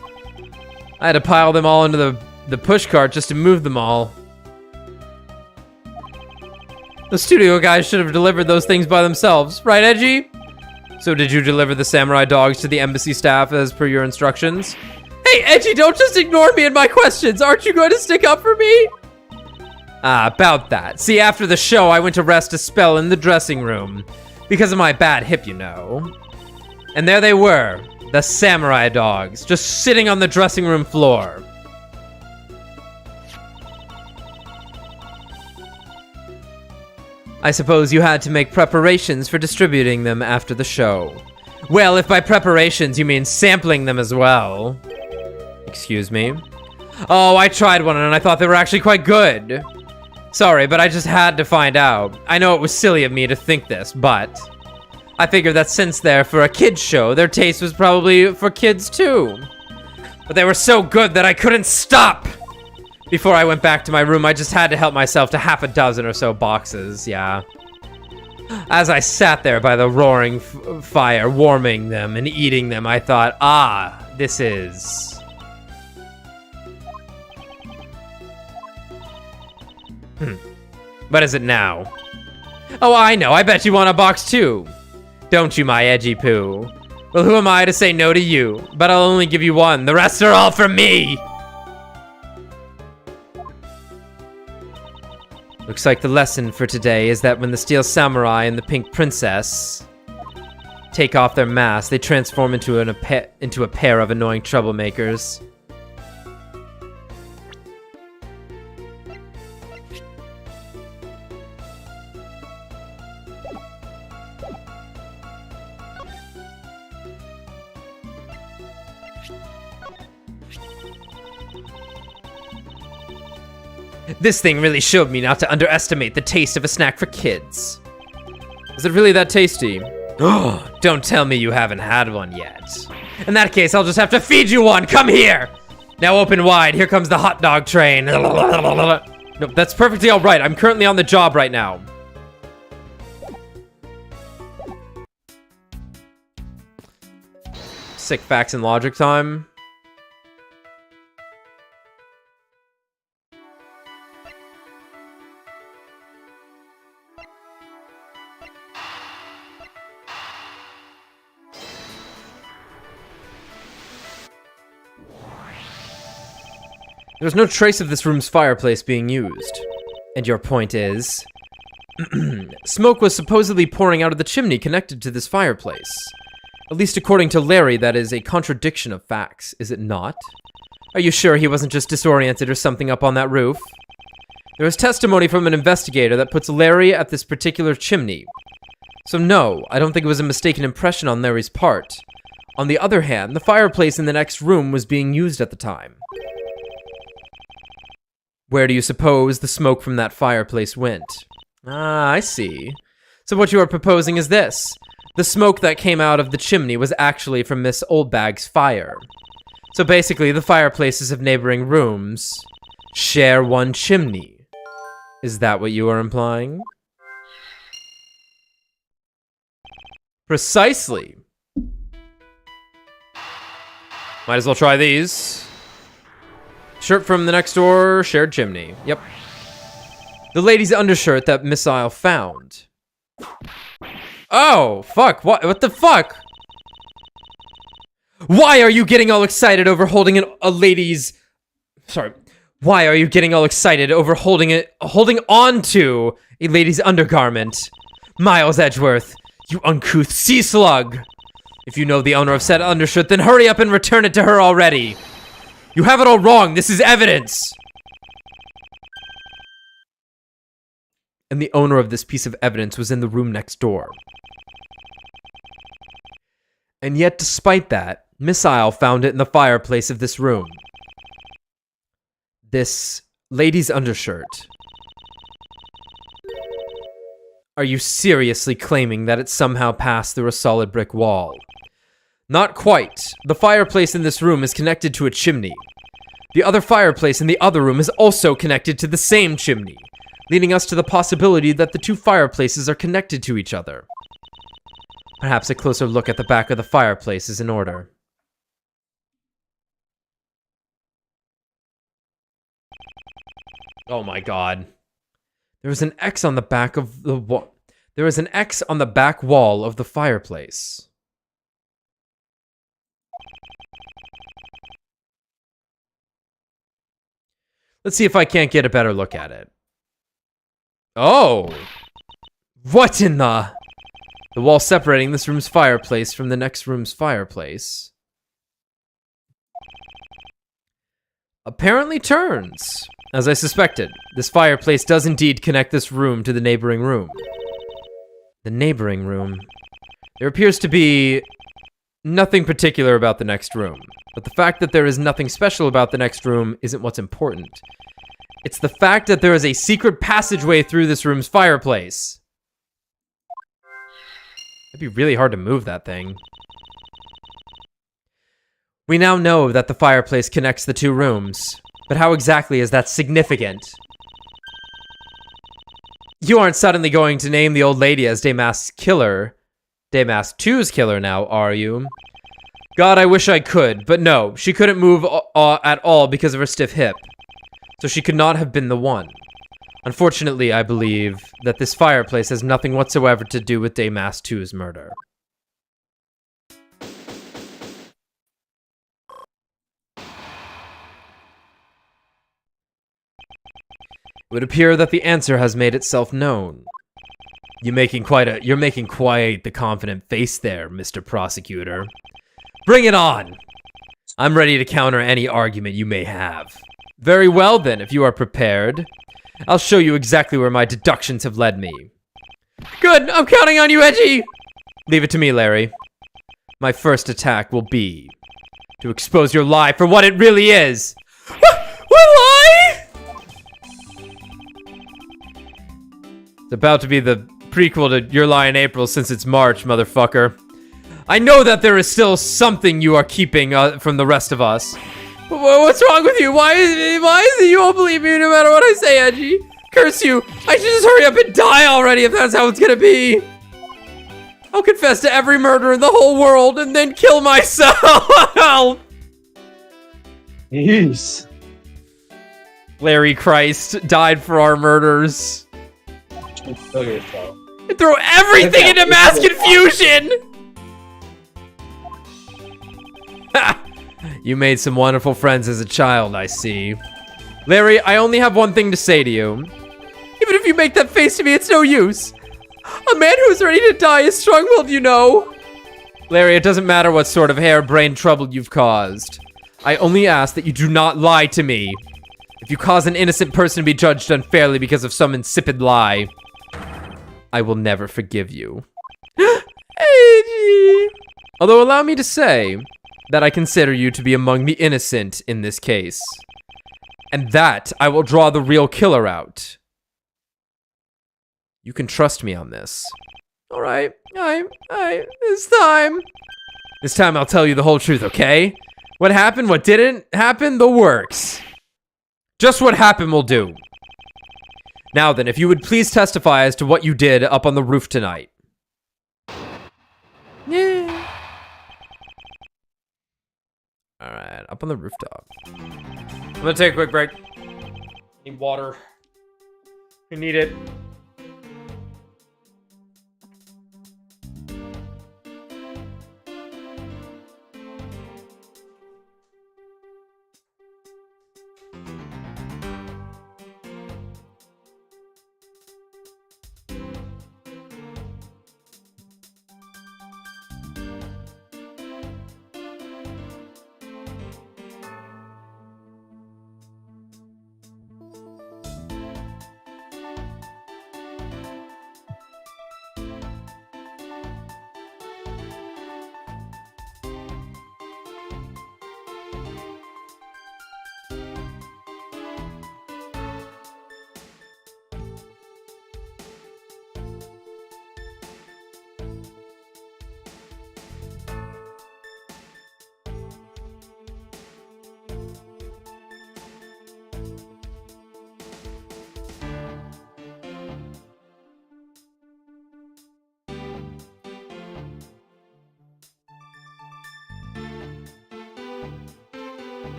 [SPEAKER 1] I had to pile them all into the pushcart just to move them all. The studio guys should have delivered those things by themselves, right, Edgy? So did you deliver the samurai dogs to the embassy staff as per your instructions? Hey, Edgy, don't just ignore me and my questions. Aren't you going to stick up for me? Ah, about that. See, after the show, I went to rest a spell in the dressing room. Because of my bad hip, you know. And there they were, the samurai dogs, just sitting on the dressing room floor. I suppose you had to make preparations for distributing them after the show. Well, if by preparations you mean sampling them as well. Excuse me? Oh, I tried one and I thought they were actually quite good. Sorry, but I just had to find out. I know it was silly of me to think this, but I figured that since they're for a kid's show, their taste was probably for kids too. But they were so good that I couldn't stop! Before I went back to my room, I just had to help myself to half a dozen or so boxes, yeah. As I sat there by the roaring fire, warming them and eating them, I thought, ah, this is... What is it now? Oh, I know. I bet you want a box too. Don't you, my edgy poo? Well, who am I to say no to you? But I'll only give you one. The rest are all for me! Looks like the lesson for today is that when the Steel Samurai and the Pink Princess take off their masks, they transform into a pair of annoying troublemakers. This thing really showed me not to underestimate the taste of a snack for kids. Is it really that tasty? Oh, don't tell me you haven't had one yet. In that case, I'll just have to feed you one. Come here. Now open wide. Here comes the hot dog train. Nope, that's perfectly all right. I'm currently on the job right now. Sick facts and logic time. There's no trace of this room's fireplace being used. And your point is? Smoke was supposedly pouring out of the chimney connected to this fireplace. At least according to Larry, that is a contradiction of facts, is it not? Are you sure he wasn't just disoriented or something up on that roof? There is testimony from an investigator that puts Larry at this particular chimney. So no, I don't think it was a mistaken impression on Larry's part. On the other hand, the fireplace in the next room was being used at the time. Where do you suppose the smoke from that fireplace went? Ah, I see. So what you are proposing is this. The smoke that came out of the chimney was actually from Miss Oldbag's fire. So basically, the fireplaces of neighboring rooms share one chimney. Is that what you are implying? Precisely. Might as well try these. Shirt from the next door, shared chimney. Yep. The lady's undershirt that Missile found. Oh, fuck. What the fuck? Why are you getting all excited over holding a lady's... Sorry. Why are you getting all excited over holding on to a lady's undergarment? Miles Edgeworth, you uncouth sea slug! If you know the owner of said undershirt, then hurry up and return it to her already! You have it all wrong, this is evidence! And the owner of this piece of evidence was in the room next door. And yet, despite that, Miss Isle found it in the fireplace of this room. This lady's undershirt. Are you seriously claiming that it somehow passed through a solid brick wall? Not quite. The fireplace in this room is connected to a chimney. The other fireplace in the other room is also connected to the same chimney, leading us to the possibility that the two fireplaces are connected to each other. Perhaps a closer look at the back of the fireplace is in order. Oh my god. There is an X on the back of the wall. There is an X on the back wall of the fireplace. Let's see if I can't get a better look at it. Oh! What in the... The wall separating this room's fireplace from the next room's fireplace apparently turns. As I suspected, this fireplace does indeed connect this room to the neighboring room. The neighboring room. There appears to be nothing particular about the next room, but the fact that there is nothing special about the next room isn't what's important. It's the fact that there is a secret passageway through this room's fireplace. It'd be really hard to move that thing. We now know that the fireplace connects the two rooms, but how exactly is that significant? You aren't suddenly going to name the old lady as Damask's killer. Damask 2's killer now, are you? God, I wish I could, but no, she couldn't move at all because of her stiff hip. So she could not have been the one. Unfortunately, I believe that this fireplace has nothing whatsoever to do with Damask 2's murder. It would appear that the answer has made itself known. You're making quite the confident face there, Mr. Prosecutor. Bring it on! I'm ready to counter any argument you may have. Very well then, if you are prepared. I'll show you exactly where my deductions have led me. Good, I'm counting on you, Edgy! Leave it to me, Larry. My first attack will be to expose your lie for what it really is. What lie? It's about to be the prequel to Your Lie in April since it's March, motherfucker. I know that there is still something you are keeping from the rest of us. What's wrong with you? Why is it you won't believe me no matter what I say, Edgy? Curse you! I should just hurry up and die already if that's how it's gonna be. I'll confess to every murder in the whole world and then kill myself!
[SPEAKER 2] Jeez.
[SPEAKER 1] Larry Christ died for our murders.
[SPEAKER 2] Kill yourself.
[SPEAKER 1] And throw everything into mass confusion! You made some wonderful friends as a child, I see. Larry, I only have one thing to say to you. Even if you make that face to me, it's no use. A man who's ready to die is strong-willed, you know. Larry, it doesn't matter what sort of harebrained trouble you've caused. I only ask that you do not lie to me. If you cause an innocent person to be judged unfairly because of some insipid lie, I will never forgive you. Although allow me to say that I consider you to be among the innocent in this case. And that I will draw the real killer out. You can trust me on this. All right, this time. This time I'll tell you the whole truth, okay? What happened, what didn't happen, the works. Just what happened will do. Now then, if you would please testify as to what you did up on the roof tonight. Yeah. All right, up on the rooftop. I'm gonna take a quick break. Need water. We need it.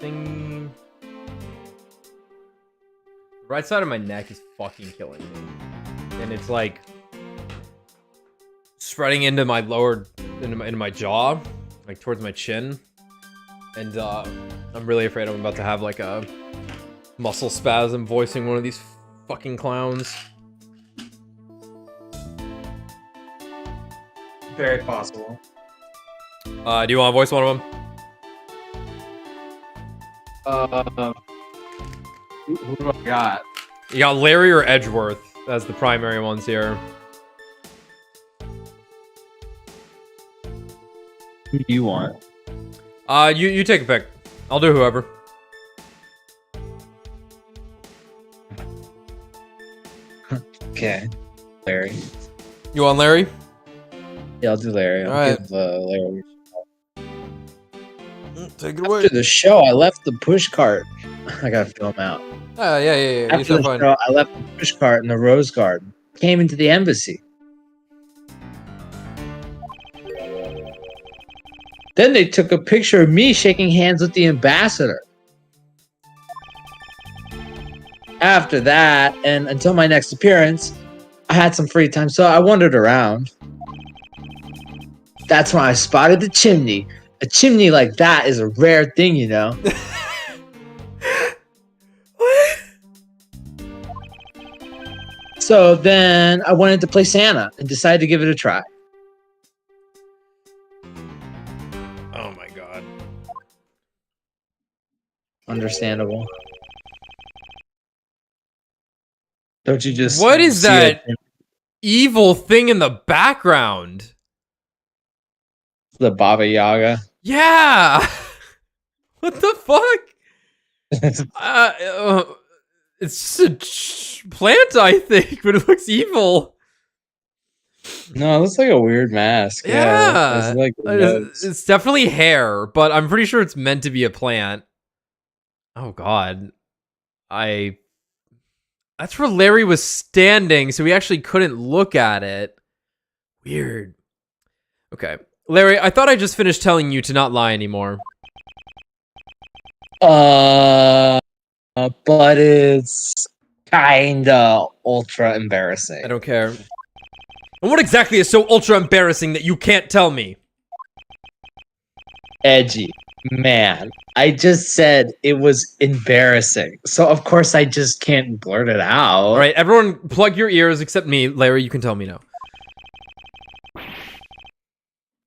[SPEAKER 1] thing. The right side of my neck is fucking killing me, and it's like spreading into my lower, into my jaw, like towards my chin, and I'm really afraid I'm about to have like a muscle spasm voicing one of these fucking clowns.
[SPEAKER 2] Very possible.
[SPEAKER 1] Do you want to voice one of them?
[SPEAKER 2] Who do I got?
[SPEAKER 1] You got Larry or Edgeworth as the primary ones here.
[SPEAKER 2] Who do you want?
[SPEAKER 1] You take a pick. I'll do whoever.
[SPEAKER 2] Okay, Larry.
[SPEAKER 1] You want Larry?
[SPEAKER 2] Yeah, I'll do Larry. I'll
[SPEAKER 1] Alright.
[SPEAKER 2] give Larry.
[SPEAKER 1] Take it away.
[SPEAKER 2] After the show, I left the push cart. I gotta fill him out.
[SPEAKER 1] Yeah. You
[SPEAKER 2] After
[SPEAKER 1] sound
[SPEAKER 2] the
[SPEAKER 1] fine.
[SPEAKER 2] show, I left the push cart in the rose garden. Came into the embassy. Then they took a picture of me shaking hands with the ambassador. After that, and until my next appearance, I had some free time, so I wandered around. That's when I spotted the chimney. A chimney like that is a rare thing, you know.
[SPEAKER 1] What?
[SPEAKER 2] So then I wanted to play Santa and decided to give it a try.
[SPEAKER 1] Oh my god.
[SPEAKER 2] Understandable. Don't you just...
[SPEAKER 1] What is
[SPEAKER 2] see
[SPEAKER 1] that
[SPEAKER 2] it?
[SPEAKER 1] evil thing in the background?
[SPEAKER 2] The Baba Yaga.
[SPEAKER 1] Yeah. What the fuck? It's just a plant, I think, but it looks evil.
[SPEAKER 2] No, it looks like a weird mask.
[SPEAKER 1] Yeah.
[SPEAKER 2] It's like
[SPEAKER 1] It's definitely hair, but I'm pretty sure it's meant to be a plant. Oh god. That's where Larry was standing, so we actually couldn't look at it. Weird. Okay. Larry, I thought I just finished telling you to not lie anymore.
[SPEAKER 2] but it's kinda ultra embarrassing.
[SPEAKER 1] I don't care. And what exactly is so ultra embarrassing that you can't tell me?
[SPEAKER 2] Edgy. Man, I just said it was embarrassing. So of course I just can't blurt it out.
[SPEAKER 1] All right, everyone plug your ears except me. Larry, you can tell me now.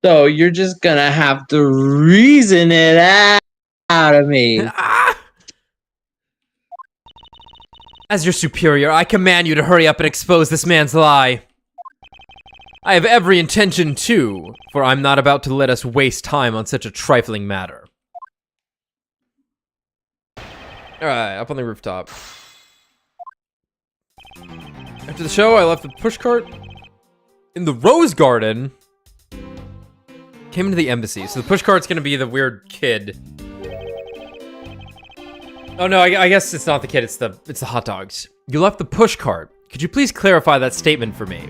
[SPEAKER 2] So you're just gonna have to reason it out of me.
[SPEAKER 1] As your superior, I command you to hurry up and expose this man's lie. I have every intention to, for I'm not about to let us waste time on such a trifling matter. Alright, up on the rooftop. After the show, I left the pushcart in the rose garden. Came into the embassy. So the pushcart's gonna be the weird kid. Oh no, I guess it's not the kid, it's the hot dogs. You left the pushcart. Could you please clarify that statement for me?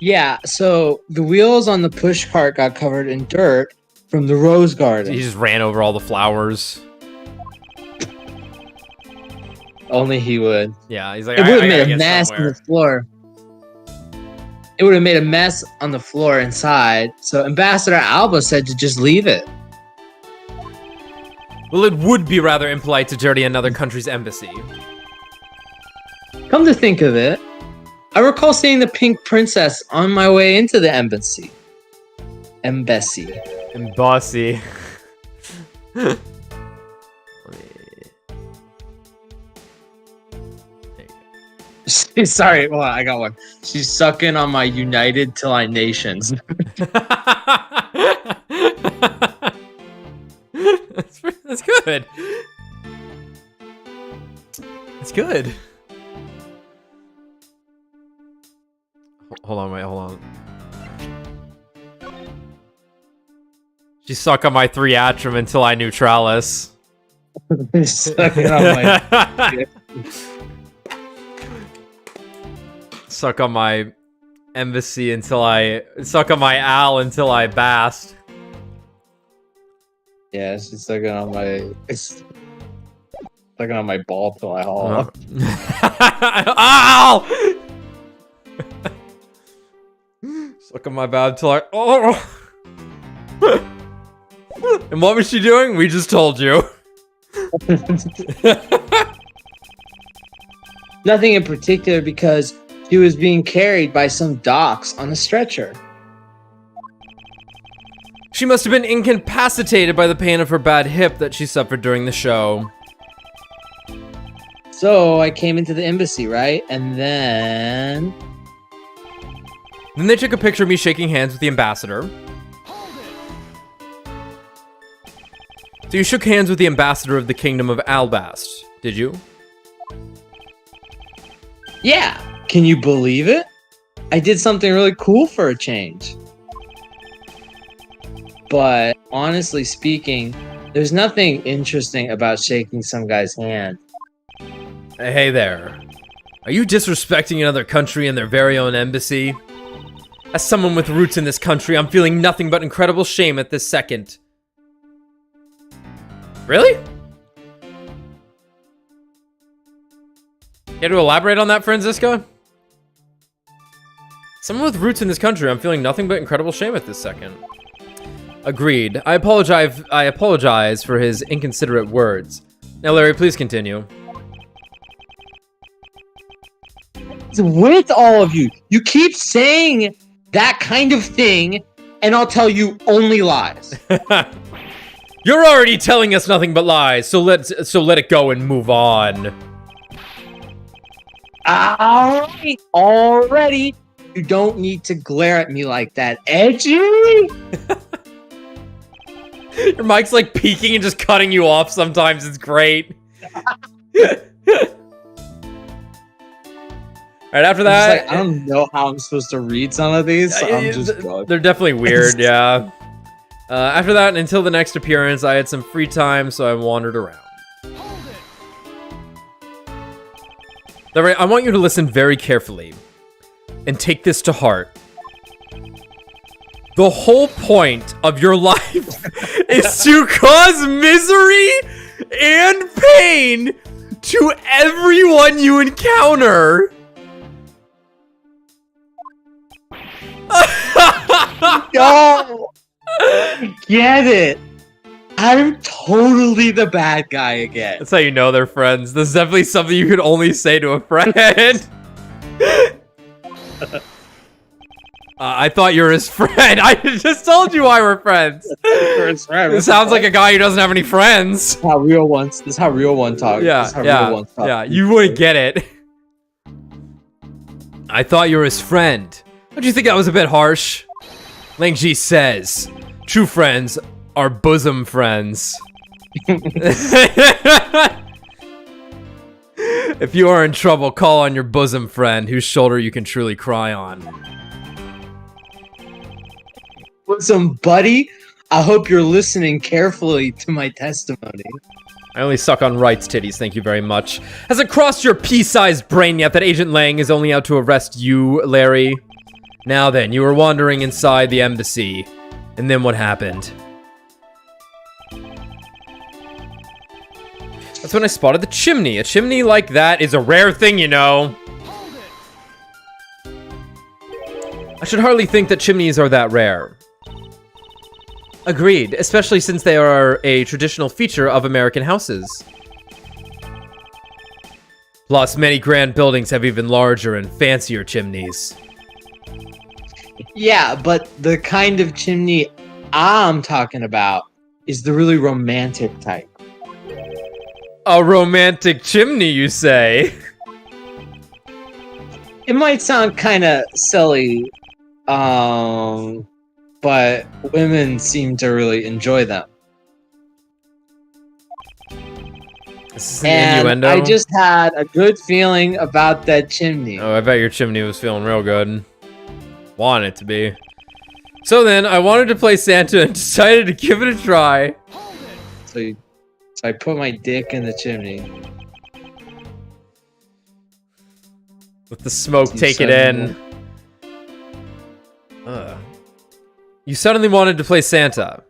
[SPEAKER 2] Yeah, so the wheels on the push cart got covered in dirt from the rose garden.
[SPEAKER 1] He just ran over all the flowers.
[SPEAKER 2] Only he would.
[SPEAKER 1] Yeah, he's like,
[SPEAKER 2] It would
[SPEAKER 1] I
[SPEAKER 2] have
[SPEAKER 1] gotta
[SPEAKER 2] made a
[SPEAKER 1] get
[SPEAKER 2] mess on
[SPEAKER 1] somewhere.
[SPEAKER 2] the floor. It would have made a mess on the floor inside. So Ambassador Alba said to just leave it.
[SPEAKER 1] Well, it would be rather impolite to dirty another country's embassy.
[SPEAKER 2] Come to think of it, I recall seeing the pink princess on my way into the embassy. Embassy.
[SPEAKER 1] Embassy.
[SPEAKER 2] Sorry, hold on, I got one. She's sucking on my United Till I Nations.
[SPEAKER 1] That's good. That's good. Hold on, wait, hold on. She suck on my Threatrum until I neutralis.
[SPEAKER 2] Sucking on my...
[SPEAKER 1] Suck on my embassy until I... Suck on my Al until I bast.
[SPEAKER 2] Yeah, it's just looking on my. It's looking on my ball till I haul up.
[SPEAKER 1] Ow! Look at my bad till I. Oh! And what was she doing? We just told you.
[SPEAKER 2] Nothing in particular because she was being carried by some docs on a stretcher.
[SPEAKER 1] She must have been incapacitated by the pain of her bad hip that she suffered during the show.
[SPEAKER 2] So I came into the embassy, right? And then
[SPEAKER 1] they took a picture of me shaking hands with the ambassador. So you shook hands with the ambassador of the kingdom of Ablaze, did you?
[SPEAKER 2] yeah, can you believe it? I did something really cool for a change. But honestly speaking, there's nothing interesting about shaking some guy's hand.
[SPEAKER 1] Hey there. Are you disrespecting another country and their very own embassy? As someone with roots in this country, I'm feeling nothing but incredible shame at this second. Really? Care to elaborate on that, Franziska? Someone with roots in this country, I'm feeling nothing but incredible shame at this second. Agreed. I apologize for his inconsiderate words. Now, Larry, please continue.
[SPEAKER 2] With all of you, you keep saying that kind of thing, and I'll tell you only lies.
[SPEAKER 1] You're already telling us nothing but lies, so let it go and move on.
[SPEAKER 2] Alright, already. You don't need to glare at me like that, edgy.
[SPEAKER 1] Your mic's like peeking and just cutting you off sometimes. It's great. Alright, after that...
[SPEAKER 2] I don't know how I'm supposed to read some of these, so I'm just going.
[SPEAKER 1] They're definitely weird, yeah. After that, and until the next appearance, I had some free time, so I wandered around. Alright, I want you to listen very carefully. And take this to heart. The whole point of your life is to cause misery and pain to everyone you encounter.
[SPEAKER 2] Yo, I get it. I'm totally the bad guy again.
[SPEAKER 1] That's how you know they're friends. This is definitely something you could only say to a friend. I thought you were his friend. I just told you why we're friends. It sounds like a guy who doesn't have any friends.
[SPEAKER 2] This is how real ones. This is how real one talk.
[SPEAKER 1] Yeah. You wouldn't get it. I thought you were his friend. Don't you think that was a bit harsh? Lang Ji says, true friends are bosom friends. If you are in trouble, call on your bosom friend, whose shoulder you can truly cry on.
[SPEAKER 2] Bosom buddy, I hope you're listening carefully to my testimony.
[SPEAKER 1] I only suck on Wright's titties, thank you very much. Has it crossed your pea-sized brain yet that Agent Lang is only out to arrest you, Larry? Now then, you were wandering inside the embassy. And then what happened? That's when I spotted the chimney. A chimney like that is a rare thing, you know. I should hardly think that chimneys are that rare. Agreed, especially since they are a traditional feature of American houses. Plus, many grand buildings have even larger and fancier chimneys.
[SPEAKER 2] Yeah, but the kind of chimney I'm talking about is the really romantic type.
[SPEAKER 1] A romantic chimney, you say?
[SPEAKER 2] It might sound kind of silly, but women seem to really enjoy them.
[SPEAKER 1] This is an innuendo?
[SPEAKER 2] I just had a good feeling about that chimney.
[SPEAKER 1] Oh, I bet your chimney was feeling real good. Want it to be. So then, I wanted to play Santa and decided to give it a try.
[SPEAKER 2] So I put my dick in the chimney.
[SPEAKER 1] Let the smoke take it in. You suddenly wanted to play Santa.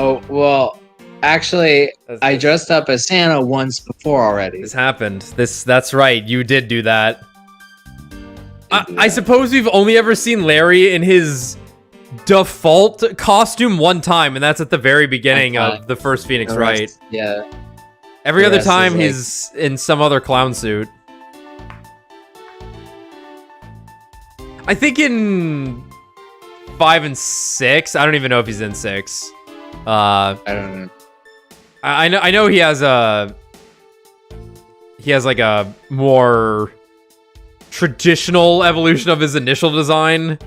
[SPEAKER 3] Oh, well, actually, I
[SPEAKER 1] This
[SPEAKER 3] dressed up as Santa once before already.
[SPEAKER 1] happened. That's right. You did do that.
[SPEAKER 3] Did do
[SPEAKER 1] I
[SPEAKER 3] that.
[SPEAKER 1] suppose we've only ever seen Larry in his default costume one time, and that's at the very beginning of the first Phoenix
[SPEAKER 3] The
[SPEAKER 1] Wright.
[SPEAKER 3] rest- Yeah.
[SPEAKER 1] Every
[SPEAKER 3] the
[SPEAKER 1] other
[SPEAKER 3] rest is
[SPEAKER 1] time
[SPEAKER 3] like-
[SPEAKER 1] he's in some other clown suit. I think in 5 and 6. I don't even know if he's in 6.
[SPEAKER 3] I don't know.
[SPEAKER 1] I know he has like a more traditional evolution of his initial design,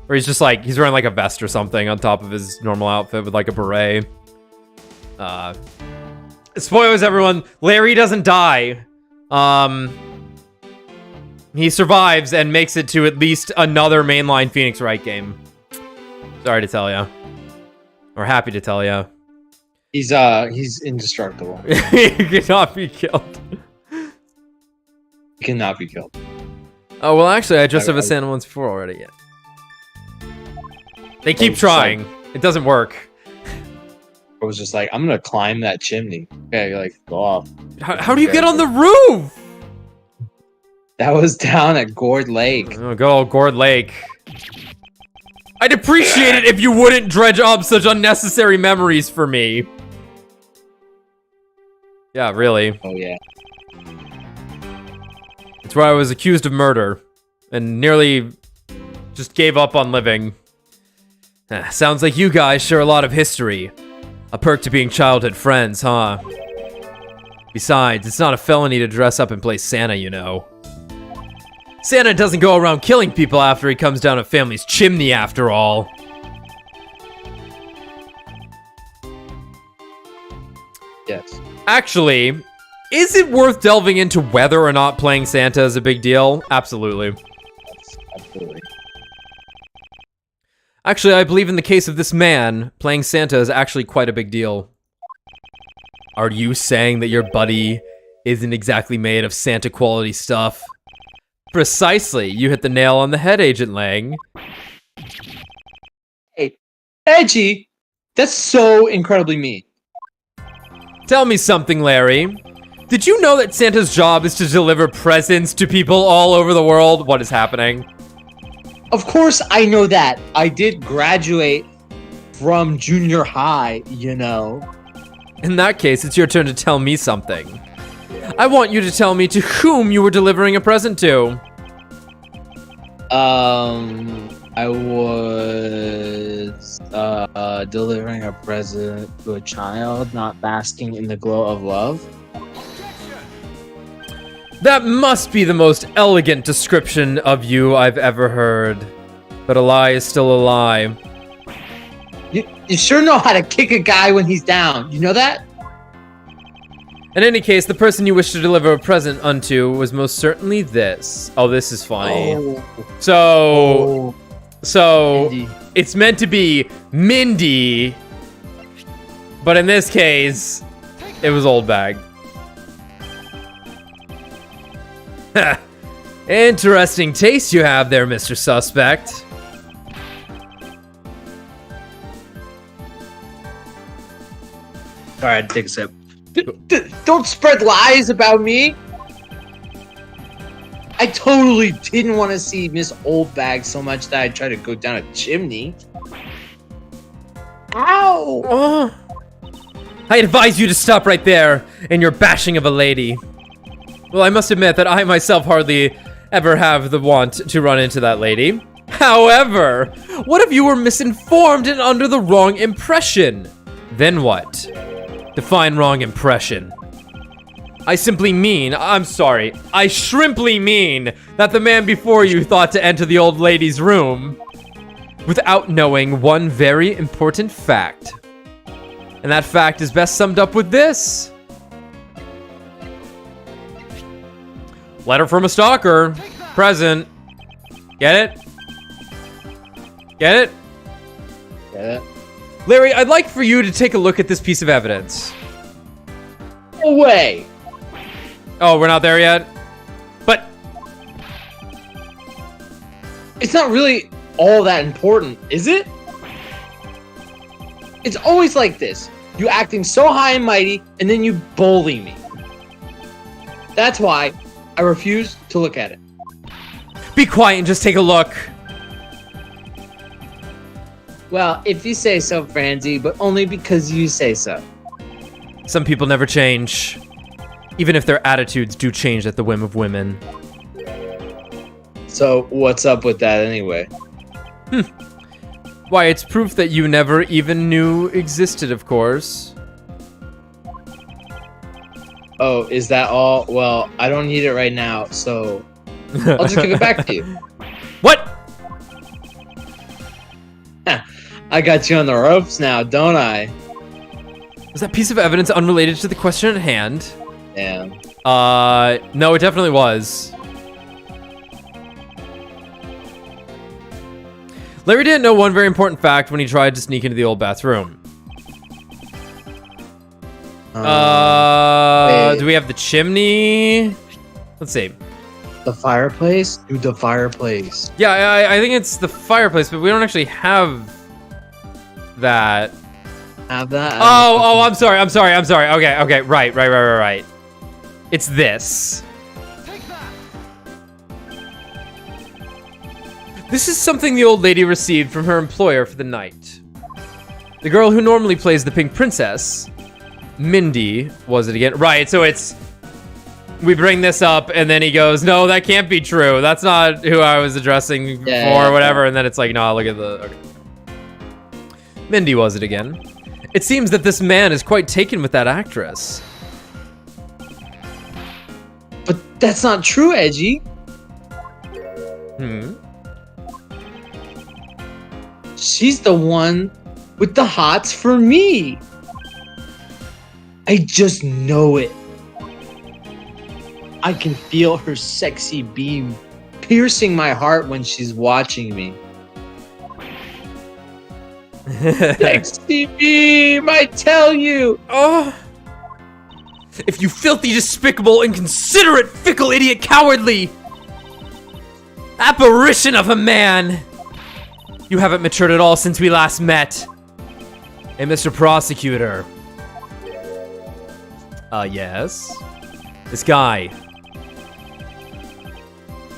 [SPEAKER 1] where he's just like he's wearing like a vest or something on top of his normal outfit with like a beret. Spoilers, everyone. Larry doesn't die. He survives and makes it to at least another mainline Phoenix Wright game. Sorry to tell ya. Or happy to tell ya.
[SPEAKER 3] He's indestructible.
[SPEAKER 1] He cannot be killed.
[SPEAKER 3] He cannot be killed.
[SPEAKER 1] Oh, well, actually, I dressed up as
[SPEAKER 3] I-
[SPEAKER 1] Santa once before already, yeah. They keep
[SPEAKER 3] it's
[SPEAKER 1] trying. It doesn't work.
[SPEAKER 3] I was just like, I'm gonna climb that chimney. Okay, like go off.
[SPEAKER 1] How do you get on the roof?
[SPEAKER 3] That was down at Gourd Lake.
[SPEAKER 1] Oh, good old Gourd Lake. I'd appreciate it if you wouldn't dredge up such unnecessary memories for me. Yeah, really.
[SPEAKER 3] Oh yeah.
[SPEAKER 1] It's where I was accused of murder and nearly just gave up on living. Sounds like you guys share a lot of history. A perk to being childhood friends, huh? Besides, it's not a felony to dress up and play Santa, you know. Santa doesn't go around killing people after he comes down a family's chimney, after all.
[SPEAKER 3] Yes.
[SPEAKER 1] Actually, is it worth delving into whether or not playing Santa is a big deal? Absolutely.
[SPEAKER 3] Absolutely.
[SPEAKER 1] Actually, I believe in the case of this man, playing Santa is actually quite a big deal. Are you saying that your buddy isn't exactly made of Santa quality stuff? Precisely. You hit the nail on the head, Agent Lang.
[SPEAKER 3] Hey, Edgy, that's so incredibly mean.
[SPEAKER 1] Tell me something, Larry. Did you know that Santa's job is to deliver presents to people all over the world? What is happening?
[SPEAKER 3] Of course I know that. I did graduate from junior high, you know.
[SPEAKER 1] In that case, it's your turn to tell me something. I want you to tell me to whom you were delivering a present to.
[SPEAKER 3] I was delivering a present to a child not basking in the glow of love.
[SPEAKER 1] That must be the most elegant description of you I've ever heard. But a lie is still a lie.
[SPEAKER 3] You sure know how to kick a guy when he's down. You know that?
[SPEAKER 1] In any case, the person you wish to deliver a present unto was most certainly this. Oh, this is funny. So,
[SPEAKER 3] Indy.
[SPEAKER 1] it's meant to be Mindy, but in this case, it was Old Bag. Interesting taste you have there, Mr. Suspect.
[SPEAKER 3] All right, take a sip. Don't spread lies about me. I totally didn't want to see Miss Old Bag so much that I tried to go down a chimney. Ow!
[SPEAKER 1] Oh. I advise you to stop right there in your bashing of a lady. Well, I must admit that I myself hardly ever have the want to run into that lady. However, what if you were misinformed and under the wrong impression? Then what? Define wrong impression. I simply mean, I'm sorry, I shrimply mean that the man before you thought to enter the old lady's room without knowing one very important fact. And that fact is best summed up with this. Letter from a stalker. Present. Get it? Get it?
[SPEAKER 3] Get it?
[SPEAKER 1] Larry, I'd like for you to take a look at this piece of evidence.
[SPEAKER 3] No way!
[SPEAKER 1] Oh, we're not there yet? But
[SPEAKER 3] It's not really all that important, is it? It's always like this. You acting so high and mighty, and then you bully me. That's why I refuse to look at it.
[SPEAKER 1] Be quiet and just take a look.
[SPEAKER 3] Well, if you say so, Franzi, but only because you say so.
[SPEAKER 1] Some people never change. Even if their attitudes do change at the whim of women.
[SPEAKER 3] So, what's up with that anyway?
[SPEAKER 1] Why, it's proof that you never even knew existed, of course.
[SPEAKER 3] Oh, is that all? Well, I don't need it right now, so I'll just give it back to you.
[SPEAKER 1] What?
[SPEAKER 3] I got you on the ropes now, don't I?
[SPEAKER 1] Was that piece of evidence unrelated to the question at hand?
[SPEAKER 3] Damn.
[SPEAKER 1] No, it definitely was. Larry didn't know one very important fact when he tried to sneak into the old bathroom. Do we have the chimney? Let's see.
[SPEAKER 3] The fireplace? Dude, the fireplace.
[SPEAKER 1] Yeah, I think it's the fireplace, but we don't actually have that.
[SPEAKER 3] Have that?
[SPEAKER 1] I'm sorry. Okay, right. It's this. This is something the old lady received from her employer for the night. The girl who normally plays the Pink Princess, Mindy, was it again? Right, so it's... We bring this up, and then he goes, no, that can't be true. That's not who I was addressing before, or whatever. And then it's like, no, look at the... Okay. Mindy was it again. It seems that this man is quite taken with that actress.
[SPEAKER 3] But that's not true, Edgy. She's the one with the hots for me. I just know it. I can feel her sexy beam piercing my heart when she's watching me. Sexy beam, I tell you.
[SPEAKER 1] Oh. If you filthy, despicable, inconsiderate, fickle, idiot, cowardly apparition of a man. You haven't matured at all since we last met. Hey, Mr. Prosecutor. Yes? This guy.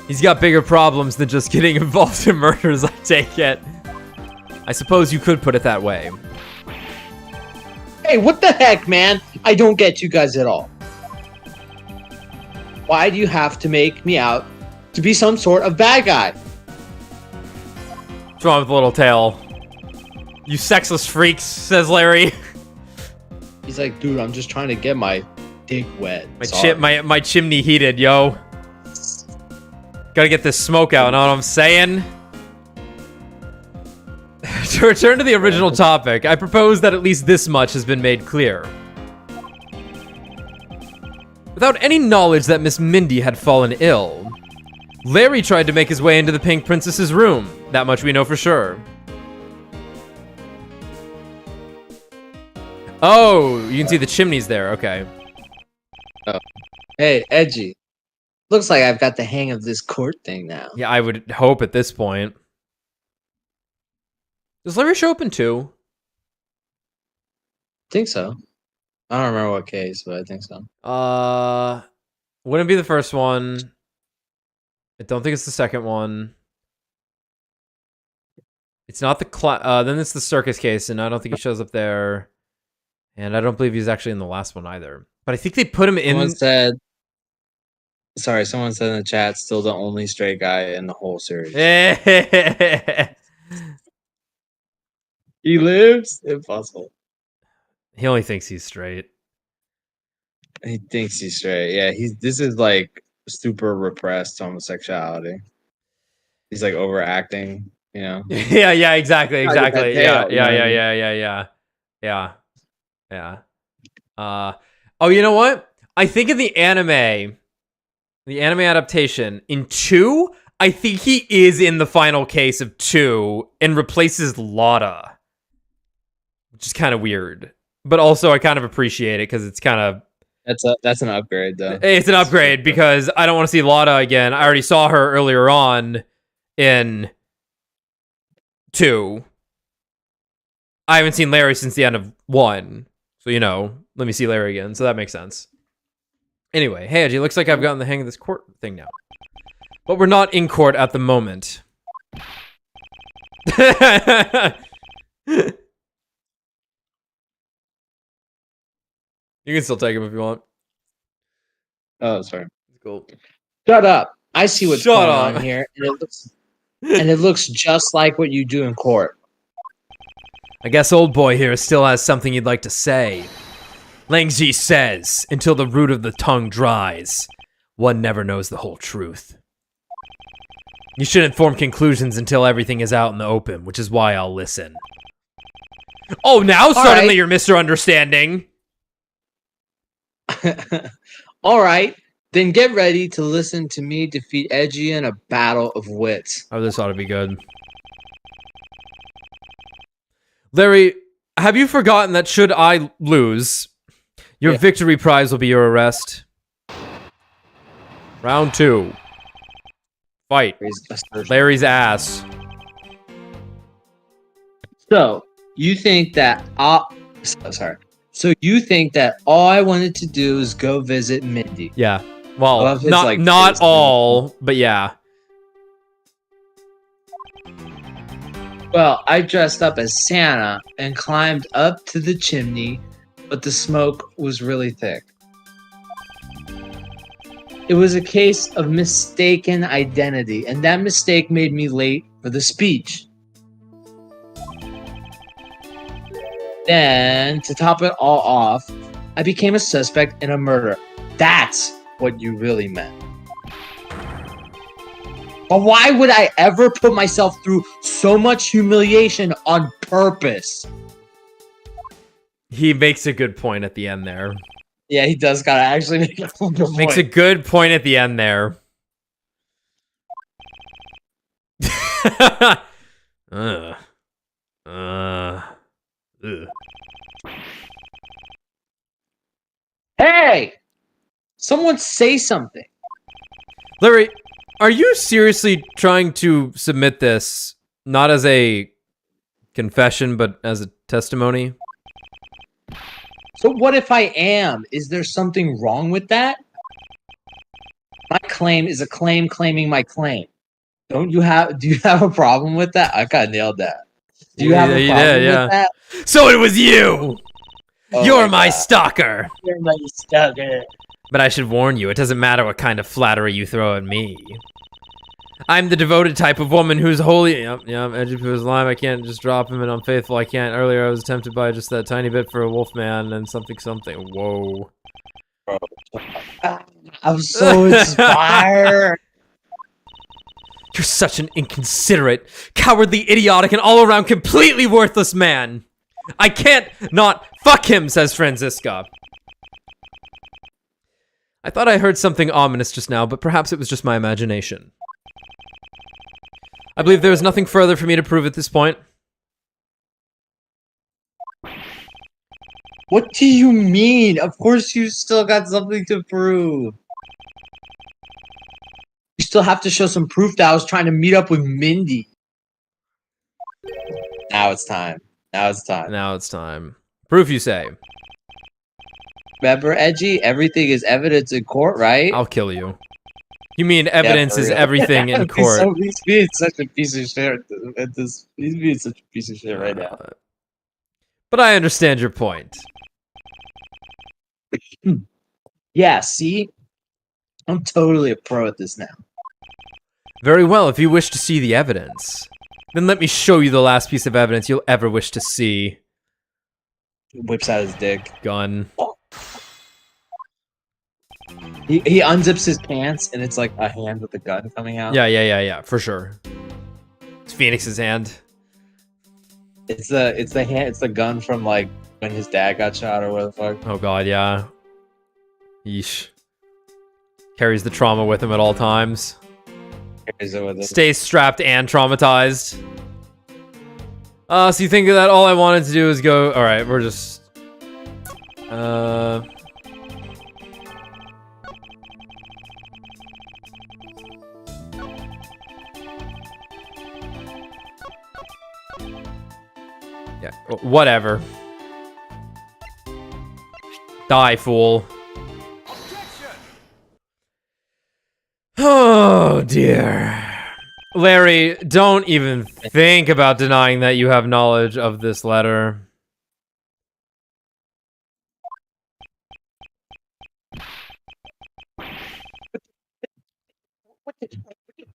[SPEAKER 1] He's got bigger problems than just getting involved in murders, I take it. I suppose you could put it that way.
[SPEAKER 3] Hey, what the heck, man? I don't get you guys at all. Why do you have to make me out to be some sort of bad guy?
[SPEAKER 1] What's wrong with Little Tail? You sexless freaks, says Larry.
[SPEAKER 3] He's like, dude, I'm just trying to get my dick wet.
[SPEAKER 1] My chimney heated, yo. Gotta get this smoke out, know what I'm saying? To return to the original topic, I propose that at least this much has been made clear. Without any knowledge that Miss Mindy had fallen ill, Larry tried to make his way into the Pink Princess's room. That much we know for sure. Oh, you can see the chimneys there, okay.
[SPEAKER 3] Oh. Hey, Edgy. Looks like I've got the hang of this court thing now.
[SPEAKER 1] Yeah, I would hope at this point. Does Larry show up in 2?
[SPEAKER 3] I think so. I don't remember what case, but I think so.
[SPEAKER 1] Wouldn't be the first one. I don't think it's the second one. It's not the then it's the circus case, and I don't think he shows up there. And I don't believe he's actually in the last one either. But I think they put him in.
[SPEAKER 3] Someone said in the chat, still the only straight guy in the whole series. He lives? Impossible.
[SPEAKER 1] He only thinks he's straight.
[SPEAKER 3] He thinks he's straight. Yeah, this is like super repressed homosexuality. He's like overacting, you know?
[SPEAKER 1] Yeah, exactly. Yeah. Oh, you know what? I think in the anime adaptation, in 2, I think he is in the final case of 2 and replaces Lotta. Which is kind of weird. But also, I kind of appreciate it because it's kind of...
[SPEAKER 3] That's an upgrade, though.
[SPEAKER 1] It's an upgrade because I don't want to see Lotta again. I already saw her earlier on in 2. I haven't seen Larry since the end of 1. So, you know, let me see Larry again. So that makes sense. Anyway, hey, Edgy, looks like I've gotten the hang of this court thing now. But we're not in court at the moment. You can still take him if you want.
[SPEAKER 3] Oh, sorry.
[SPEAKER 1] Cool.
[SPEAKER 2] Shut up. I see what's
[SPEAKER 1] Shut
[SPEAKER 2] going
[SPEAKER 1] up.
[SPEAKER 2] on here. And it looks just like what you do in court.
[SPEAKER 1] I guess old boy here still has something he'd like to say. Langji says, until the root of the tongue dries, one never knows the whole truth. You shouldn't form conclusions until everything is out in the open, which is why I'll listen. Oh, now suddenly you're Mr. Understanding.
[SPEAKER 2] All right, then get ready to listen to me defeat Edgy in a battle of wits.
[SPEAKER 1] Oh, this ought to be good. Larry, have you forgotten that should I lose, your victory prize will be your arrest? Round 2. Fight. Larry's ass.
[SPEAKER 2] So, you think that So you think that all I wanted to do is go visit Mindy?
[SPEAKER 1] Yeah. Well,
[SPEAKER 2] his,
[SPEAKER 1] not all, but yeah.
[SPEAKER 2] Well, I dressed up as Santa and climbed up to the chimney, but the smoke was really thick. It was a case of mistaken identity, and that mistake made me late for the speech. Then, to top it all off, I became a suspect in a murder. That's what you really meant. But why would I ever put myself through so much humiliation on purpose?
[SPEAKER 1] He makes a good point at the end there.
[SPEAKER 2] Yeah, he does gotta actually make a good point.
[SPEAKER 1] Makes a good point at the end there. Ugh.
[SPEAKER 2] Hey! Someone say something.
[SPEAKER 1] Larry, are you seriously trying to submit this not as a confession, but as a testimony?
[SPEAKER 2] So what if I am? Is there something wrong with that? My claim is a claim claiming my claim. Do you have a problem with that? I kinda nailed that. Do you have a problem with that?
[SPEAKER 1] So it was you!
[SPEAKER 2] Oh
[SPEAKER 1] You're my stalker!
[SPEAKER 2] You're my stalker.
[SPEAKER 1] But I should warn you, it doesn't matter what kind of flattery you throw at me. I'm the devoted type of woman who's holy. Yep, edgy to his lime. I can't just drop him and I'm faithful. I can't. Earlier I was tempted by just that tiny bit for a wolf man and something. Whoa.
[SPEAKER 2] I'm so inspired.
[SPEAKER 1] You're such an inconsiderate, cowardly, idiotic, and all-around completely worthless man. I can't not fuck him, says Franziska. I thought I heard something ominous just now, but perhaps it was just my imagination. I believe there is nothing further for me to prove at this point.
[SPEAKER 2] What do you mean? Of course you still got something to prove. You still have to show some proof that I was trying to meet up with Mindy. Now it's time. Now it's time.
[SPEAKER 1] Now it's time. Proof, you say?
[SPEAKER 2] Remember, Edgy? Everything is evidence in court, right?
[SPEAKER 1] I'll kill you. You mean evidence is everything in court?
[SPEAKER 2] He's being such a piece of shit at this. He's being such a piece of shit right now.
[SPEAKER 1] But I understand your point.
[SPEAKER 2] Yeah, see? I'm totally a pro at this now.
[SPEAKER 1] Very well, if you wish to see the evidence, then let me show you the last piece of evidence you'll ever wish to see.
[SPEAKER 2] He whips out his dick.
[SPEAKER 1] Gun.
[SPEAKER 2] He unzips his pants and it's like a hand with a gun coming out.
[SPEAKER 1] Yeah, for sure. It's Phoenix's hand.
[SPEAKER 2] It's the gun from like when his dad got shot or what the fuck.
[SPEAKER 1] Oh god, yeah. Yeesh. Carries the trauma with him at all times.
[SPEAKER 2] Carries it with him.
[SPEAKER 1] Stays strapped and traumatized. So you think that all I wanted to do is go... Alright, we're just... Yeah, Whatever. Die, fool. Oh, dear. Larry, don't even think about denying that you have knowledge of this letter.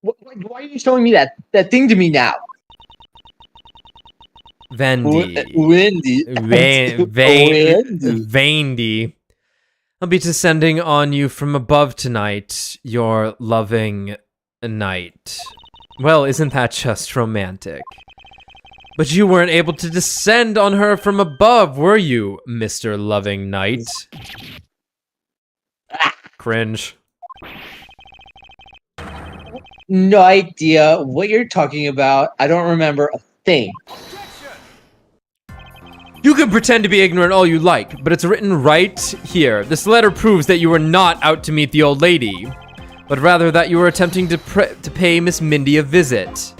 [SPEAKER 2] Why are you showing me that thing to me now?
[SPEAKER 1] Vandy.
[SPEAKER 2] Wendy.
[SPEAKER 1] Vandy. I'll be descending on you from above tonight, your loving knight. Well, isn't that just romantic? But you weren't able to descend on her from above, were you, Mr. Loving Knight? Cringe.
[SPEAKER 2] No idea what you're talking about. I don't remember a thing.
[SPEAKER 1] You can pretend to be ignorant all you like, but it's written right here. This letter proves that you were not out to meet the old lady, but rather that you were attempting to pay Miss Mindy a visit.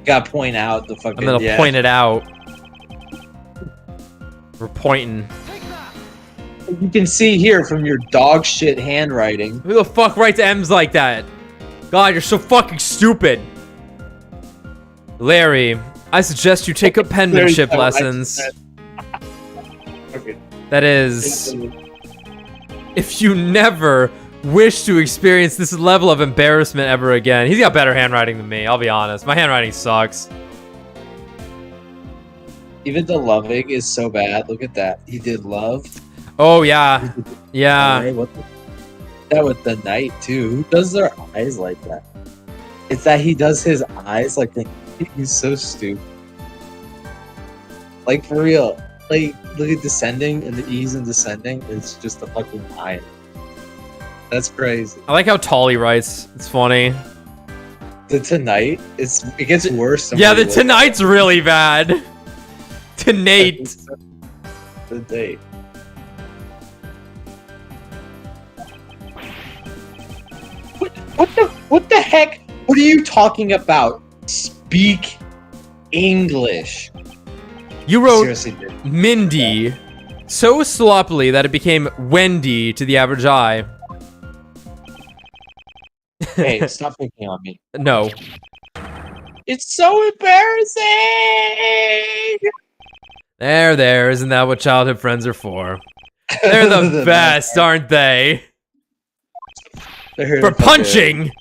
[SPEAKER 2] Gotta point out the fucking...
[SPEAKER 1] I'm gonna point it out. We're pointing.
[SPEAKER 2] You can see here from your dog shit handwriting.
[SPEAKER 1] Who the fuck writes M's like that? God, you're so fucking stupid. Larry, I suggest you take up penmanship lessons.
[SPEAKER 2] Okay.
[SPEAKER 1] That is, if you never wish to experience this level of embarrassment ever again. He's got better handwriting than me, I'll be honest. My handwriting sucks.
[SPEAKER 2] Even the loving is so bad. Look at that. He did love.
[SPEAKER 1] Oh, yeah. Yeah.
[SPEAKER 2] That with the knight, too. Who does their eyes like that? It's that he does his eyes like that. He's so stupid. Like, for real. Like, look at descending and the ease in descending. It's just a fucking eye. That's crazy.
[SPEAKER 1] I like how tall he writes. It's funny.
[SPEAKER 2] The tonight, it gets worse.
[SPEAKER 1] Yeah, the tonight's really bad. Tonight.
[SPEAKER 2] The date. What the heck? What are you talking about? Speak English.
[SPEAKER 1] You wrote
[SPEAKER 2] Seriously, dude.
[SPEAKER 1] Mindy so sloppily that it became Wendy to the average eye.
[SPEAKER 2] Hey, stop picking on me.
[SPEAKER 1] No.
[SPEAKER 2] It's so embarrassing.
[SPEAKER 1] There. Isn't that what childhood friends are for? They're the best, aren't they? For punching.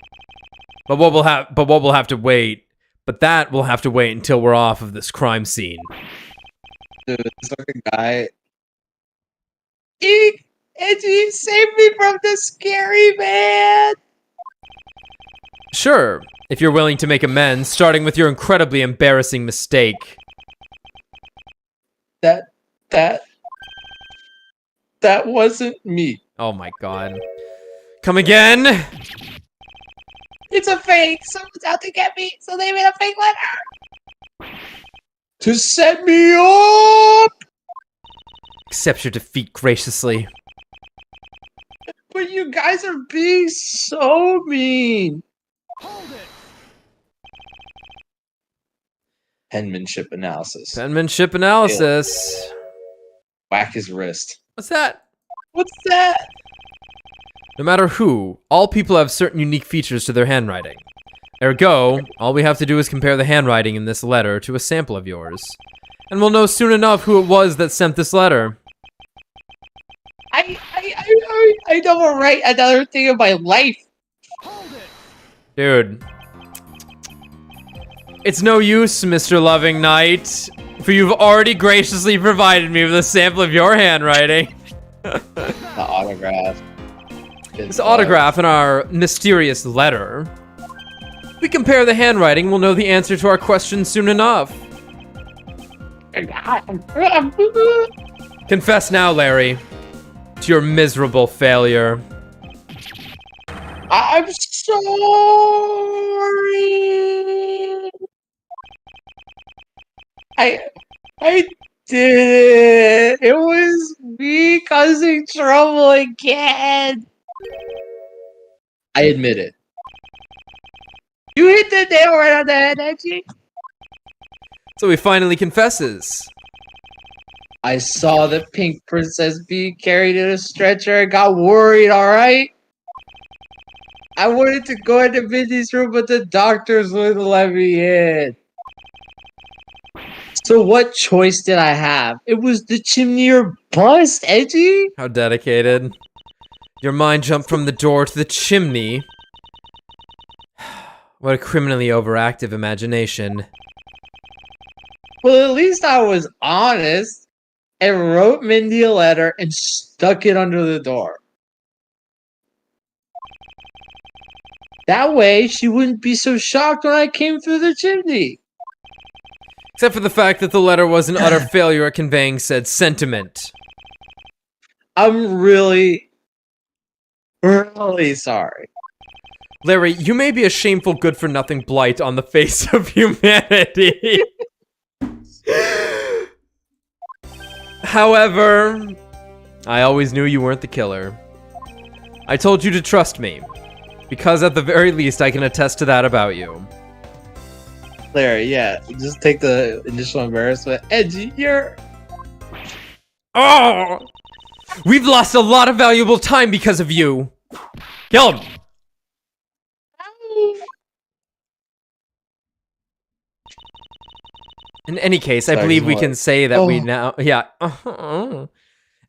[SPEAKER 1] But what we'll have to wait. But that will have to wait until we're off of this crime scene.
[SPEAKER 2] Dude, this fucking guy. He saved me from the scary man.
[SPEAKER 1] Sure, if you're willing to make amends, starting with your incredibly embarrassing mistake.
[SPEAKER 2] That wasn't me.
[SPEAKER 1] Oh my god. Come again?
[SPEAKER 2] It's a fake. Someone's out to get me, so they made a fake letter. To set me up!
[SPEAKER 1] Accept your defeat graciously.
[SPEAKER 2] But you guys are being so mean.
[SPEAKER 4] Hold it.
[SPEAKER 2] Penmanship analysis.
[SPEAKER 1] Penmanship analysis.
[SPEAKER 2] Whack his wrist.
[SPEAKER 1] What's that?
[SPEAKER 2] What's that?
[SPEAKER 1] No matter who, all people have certain unique features to their handwriting. Ergo, all we have to do is compare the handwriting in this letter to a sample of yours. And we'll know soon enough who it was that sent this letter.
[SPEAKER 2] I never write another thing in my life.
[SPEAKER 4] Hold it.
[SPEAKER 1] Dude. It's no use, Mr. Loving Knight, for you've already graciously provided me with a sample of your handwriting.
[SPEAKER 2] The autograph.
[SPEAKER 1] This autograph in our mysterious letter. If we compare the handwriting, we'll know the answer to our question soon enough. Confess now, Larry, to your miserable failure.
[SPEAKER 2] I'm sorry. I did it. It was me causing trouble again. I admit it. You hit the nail right on the head, actually.
[SPEAKER 1] So he finally confesses.
[SPEAKER 3] I saw the pink princess being carried in a stretcher and got worried, alright? I wanted to go into Mindy's room, but the doctors wouldn't let me in. So what choice did I have? It was the chimney or bust, Edgy?
[SPEAKER 1] How dedicated. Your mind jumped from the door to the chimney. What a criminally overactive imagination.
[SPEAKER 3] Well, at least I was honest and wrote Mindy a letter and stuck it under the door. That way, she wouldn't be so shocked when I came through the chimney.
[SPEAKER 1] Except for the fact that the letter was an utter failure at conveying said sentiment.
[SPEAKER 3] I'm really sorry.
[SPEAKER 1] Larry, you may be a shameful good-for-nothing blight on the face of humanity. However, I always knew you weren't the killer. I told you to trust me, because at the very least I can attest to that about you.
[SPEAKER 3] Larry, yeah, just take the initial embarrassment. Edgy, you're...
[SPEAKER 1] Oh! We've lost a lot of valuable time because of you! Kill him! In any case, I believe we can say that we now... Yeah. In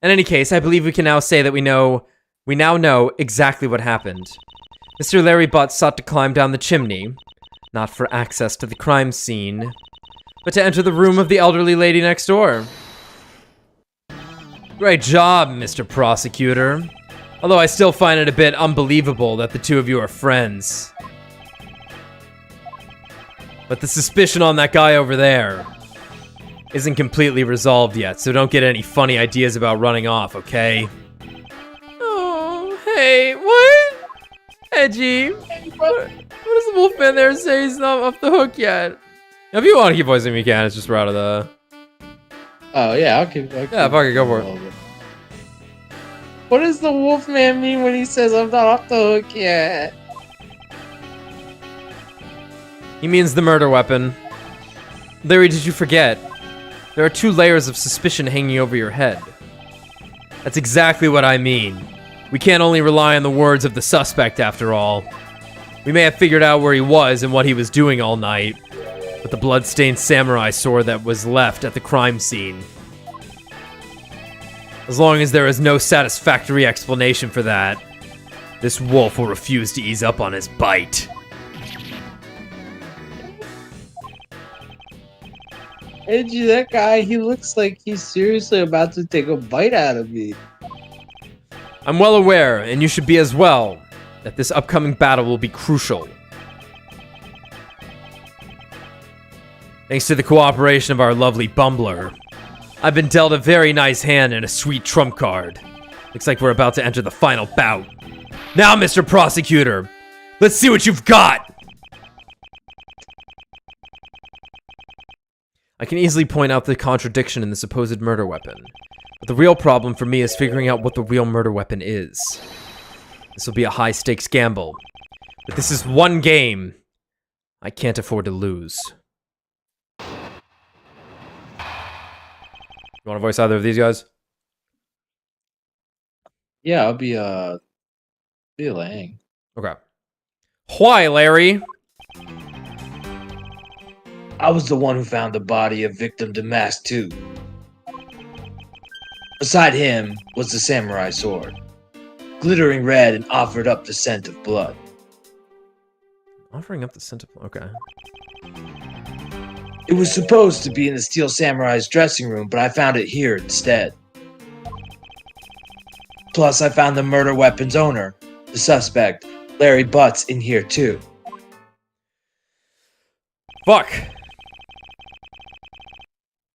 [SPEAKER 1] any case, I believe we can now say that we now know exactly what happened. Mr. Larry Butts sought to climb down the chimney, not for access to the crime scene, but to enter the room of the elderly lady next door. Great job, Mr. Prosecutor. Although I still find it a bit unbelievable that the two of you are friends. But the suspicion on that guy over there isn't completely resolved yet, so don't get any funny ideas about running off, okay? Oh, hey, what? Edgy, what does the wolfman there say? He's not off the hook yet. If you want to keep voicing him, you can. It's just we're out of the...
[SPEAKER 3] Oh, yeah, I'll keep
[SPEAKER 1] yeah, fuck it, go for it.
[SPEAKER 3] What does the wolfman mean when he says I'm not off the hook yet?
[SPEAKER 1] He means the murder weapon. Larry, did you forget? There are 2 layers of suspicion hanging over your head. That's exactly what I mean. We can't only rely on the words of the suspect, after all. We may have figured out where he was and what he was doing all night, but the blood-stained samurai sword that was left at the crime scene. As long as there is no satisfactory explanation for that, this wolf will refuse to ease up on his bite.
[SPEAKER 3] Edgy, that guy, he looks like he's seriously about to take a bite out of me.
[SPEAKER 1] I'm well aware, and you should be as well, that this upcoming battle will be crucial. Thanks to the cooperation of our lovely bumbler, I've been dealt a very nice hand and a sweet trump card. Looks like we're about to enter the final bout. Now, Mr. Prosecutor, let's see what you've got! I can easily point out the contradiction in the supposed murder weapon, but the real problem for me is figuring out what the real murder weapon is. This will be a high-stakes gamble, but this is one game I can't afford to lose. You want to voice either of these guys?
[SPEAKER 3] Yeah, I'll be Lang.
[SPEAKER 1] Okay. Why, Larry?
[SPEAKER 3] I was the one who found the body of victim Damask 2. Beside him was the samurai sword, glittering red and offered up the scent of blood.
[SPEAKER 1] Offering up the scent of... Okay.
[SPEAKER 3] It was supposed to be in the Steel Samurai's dressing room, but I found it here instead. Plus, I found the murder weapon's owner, the suspect, Larry Butts, in here too.
[SPEAKER 1] Fuck.